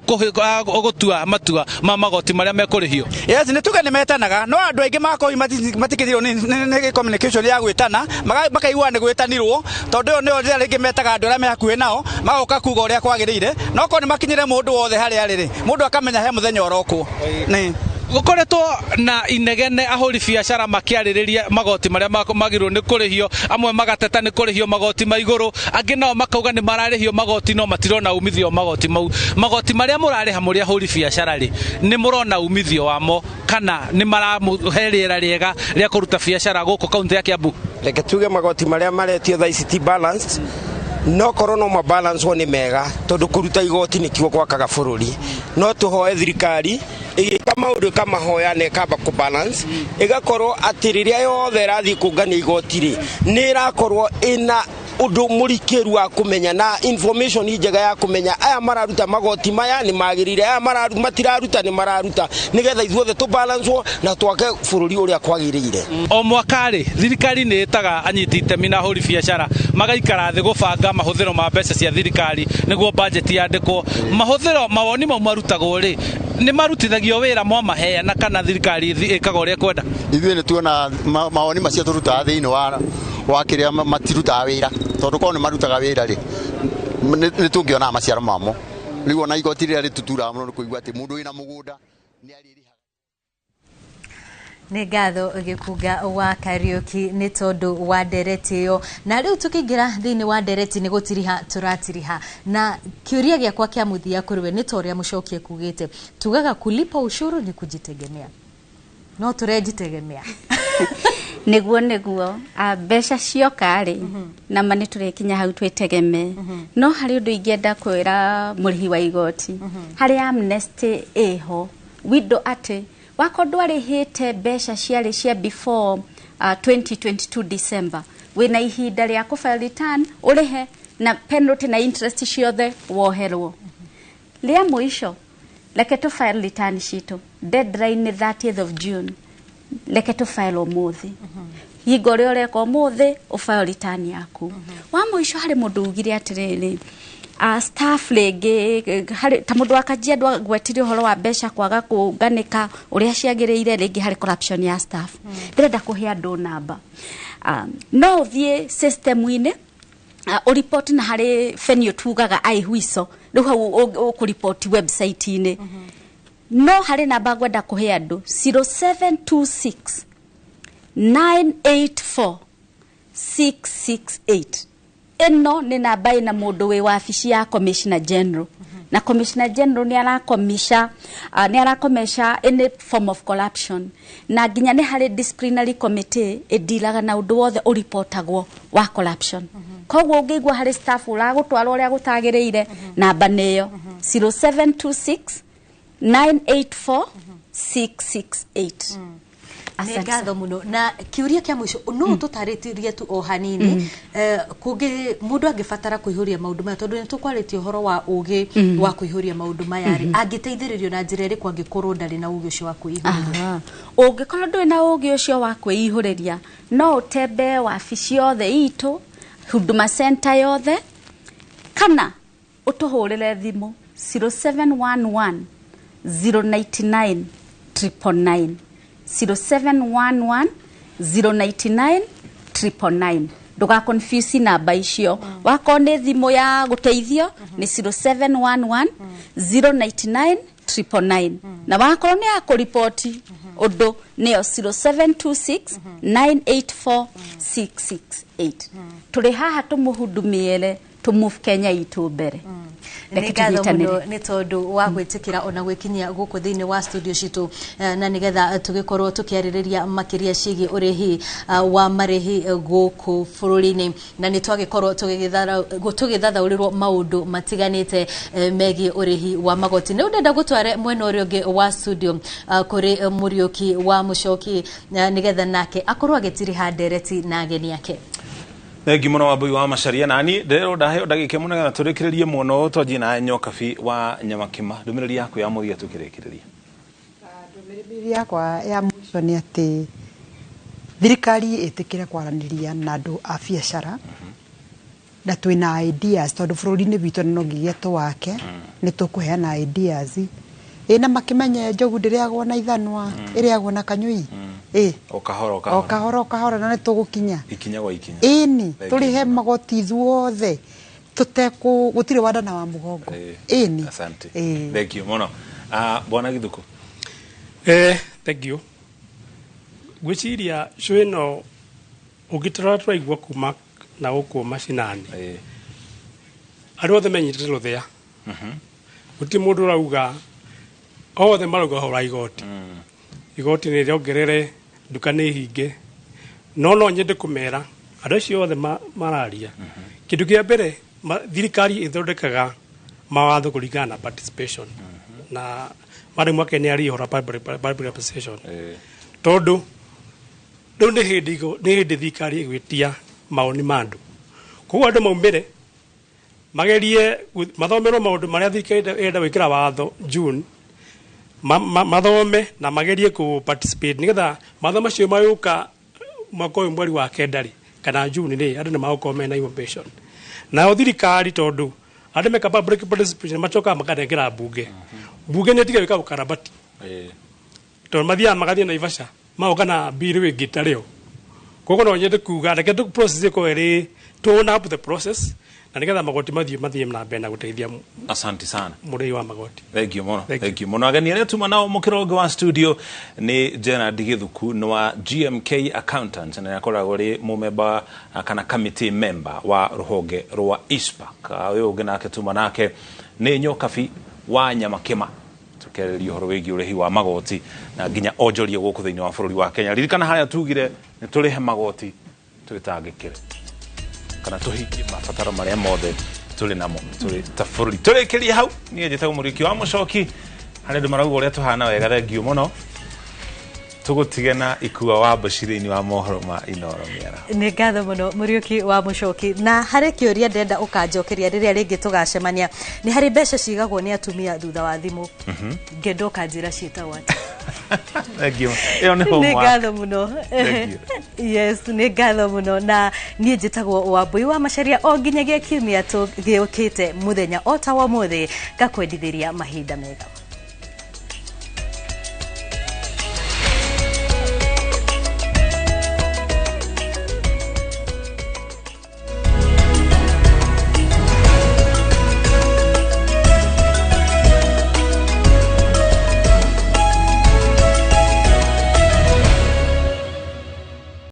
gũtua matua ma magoti marĩa mekũrĩhio? Yes, nĩ tuge nĩ metanaga, no andũ aingĩ makoĩ matikĩthirwo nĩ communication ya gwĩtana makaigua nĩ gwĩtanirwo, tondũ ĩyo nĩyo njĩra rĩngĩ metaga andũ arĩa me hakuhĩ nao magoka kuga ũrĩa kwagĩrĩire, no korwo nĩ makinyĩre mũndũ wothe harĩa arĩ rĩ mũndũ akamenya he mũthenya ũrokwo. gukoretwo na inegene ahuri biacara makiaririria magoti maria magirwo ni kurihio amwe magateta ni kurihio magoti ma iguru angi nao makauga ni mararihio magoti no matirona umithio magoti mau magoti maria murariha muri ahuri biacara ri ni murona umithio wamo kana ni maramuherera riega ria kuruta biacara guku kaunti ya Kiambu reke tuge magoti maria maretio tha ICT balance no korona ma balance woni mega tondu kuruta igoti ni kigo gwakaga bururi no tuhoe thirikari kama maundu kama hoya ne kaba ku balance igakorwo atiriria yothe rathi kungania igoti ri ni irakorwo ina undu murikiru wa kumenya na information njega ya kumenya aya mararuta magoti maya ni magirire aya matiraruta ni mararuta nigetha ithuothe tu balance na twake bururi uria kwagirire o mwakari thirikari ni itaga anyiti itemi na ahuri biacara magaikara thi gubanga mahuthiro ma mbeca cia thirikari niguo budget yandikwo mahuthiro mawoni mau marutagwo ri ni marutithagio wira mwa maheana kana thirikari ikaga uria kwenda ithuĩ nĩ tuona mawoni macio tũrutaga thĩinĩ wa kĩrĩa matirutaga wĩra tondũ korwo nĩ marutaga wĩra rĩ nĩ tũngĩonaga maciaro mamo rĩu ona igoti rĩrĩa rĩtuturaga mũno nĩ kũigua atĩ mũndũ wĩna mũgũnda nĩ arĩrĩhaga nĩ ngatho gĩkunga wa Kariuki nĩ tondũ wa ndereti ĩyo na rĩu tũkĩingĩra thĩinĩ wa ndereti nĩ gũtiriha tũratiriha na kĩũria gĩakwa kĩa mũthia kũrĩ we nĩ ta ũrĩa mũcokie kugĩte tugaga kulipa ushuru ni kujitegemea no turejitegemea niguo mbeca cioka ri na mani turikinya hau twitegemee no hari undu ingenda kwira murihi wa igoti hari amnesty eho wido ate wako ndwarihite mbeca ciari cia before 2022 December wina ihinda ria ku file return urihe na penalty na interest ciothe woherwo ria muisho leke tu file return citu deadline 30th of June leke tu file omuthi higo rio reko omuthi o file return yaku wa muisho hari mundu ugire atiriri staff lege hari ta mundu akajia ndwa gwetirio horo wa mbeca kwaga kunganika uria ciagiriire rĩngĩ hari corruption ya staff ndirenda kuhe andu namba no thie system-inĩ report na hari fenio tugaga aihuiso riu hau ukureport website-inĩ no hari namba ngwenda kuhe andu 0726 984 668 eno ni namba ina mundu wi wabici ya Commissioner General na Commissioner General ni arakomesha any form of corruption na ginya ni hari disciplinary committee edilaga na undu wothe ureportagwo wa corruption koguo ungeigwa hari staff uragutwara uria gutagiriire namba neyo 0726 984 668 ngatho muno na kiuria kia mwisho no tutaritirie tu o hanini kugi mundu angibatara kuihuria maundu maya tondu nitukwaritie horo wa ugi wa kuihuria maundu maya ri angiteithiririo na njira iri kwangikorwo ndari na ugi ucio wa kuihuria ungikorwo nduri na ugi ucio wa kuihuria no utembe wabici yothe itu Huduma Center yothe kana utuhurire thimu 0711 099 999 0711 099 999 nduga confuse namba icio wako ni thimu ya guteithio ni 0711 099 999 na wako ni ya kuripoti undu ni 0726 984 668 tuli haha tumuhudumiele tumove Kenya itu mbere ni tondu wa gwitikira ona gwikinyia guku thiini wa studio citu na nigetha tugikorwo tukiaririria makiria cigi urihi wa marihi guku bururi-ini na ni twagikorwo tugithathaurirwo maundu matiganite megi urihi wa magoti ni ndenda gutware mwena uria ungi wa studio kuri Muriuki wa Muchoki nigetha nake akorwo agitiriha ndereti na ageni yake Thengi muno Wambui wa Macharia nani ndero ndahe ndagike muno na turikiririe muno twaji na Nyokabi wa Nyamakima ndumiriri yaku ya muthia tukirikiriria ndumiriri yakwa ya mwisho ni ati thirikari itikire kwaraniria na andu a biacara na twina ideas tondu bururi-ini bitu no ngigeto wake ni tukuheana ideas ina makimenye njogu ndiriagwo na ithanwa iriagwo na kanyui o kahora na nitugukinya ikinya gwa ikinya ini turihe magoti ithuothe tuteku gutire wadana wa mugongo ini asante thank you muno bwana Githuku Thank you. Gwiciria cue no ugitara twaigua kuma na guku macinani andu othe menyitete ruthia guti mundu rauga othe marauga hora igoti igoti ni riongerere nduka ni hinge no nyende kumera andu acio othe mararia kindu kia mbere thirikari ithondekaga mawatho kuringana na participation na mari mwake ni ari hora public participation tondu ndo ni hindi thirikari igwitia maoni mandu koguo andu maumire magerie mathomerwo maundu maria thirikari enda gwikira watho June mathome na magerie ku participate nigetha matho macio mayuka mwaka uyu mweri wa kendari kana June ni andu ni magukorwo mena information na thirikari tondu andu meka public participation machoka makanengera bunge bunge ni tiga wika ukarabati tondu mathia magathie na Ivasha maoka na bill wingi tario koguo no nyende kuga reke tu process iko eri turn up the process na nigetha magoti mathie na mbere na guteithia. Asante sana murei wa magoti. Thank you mono. Thank you mono. Agani aria tuma nao mukirongo wa studio ni Gerard Githuku no wa GMK Accountants na yakoragwo ri mumemba kana committee member wa ruhonge rwa ISPA ka uyu ungi nake tuma nake ni Nyokabi wa Nyamakima tukereria horo wigi urehi wa magoti na nginya onjoria guku thiini wa bururi wa Kenya. Ririkana haria tugire ni turihe magoti twitangikire kana tuhingie mabataro maria mothe tuli namo tuli tabururi turikiria hau nie njetaga muriki wa mucoki hari ndu marauga uria tuhana wega thengio muno tugutige na ikua wa Bashiri-ini wa mohoro ma Inoro Miara. Ni ngatho muno Muriuki wa Mucoki na hari kiuria ndenda ukanjokeria riria ringi tugacemania ni hari mbeca cigagwo ni atumia thutha wa thimu ngendo kanjira ciitagwo ati. Thank you. Ni ngatho muno. Yes, ni ngatho muno na nie njitagwo Wambui wa Macharia o nginyagia kiumia tugiukite muthenya ota wa muthi gakwendithiria mahinda mega.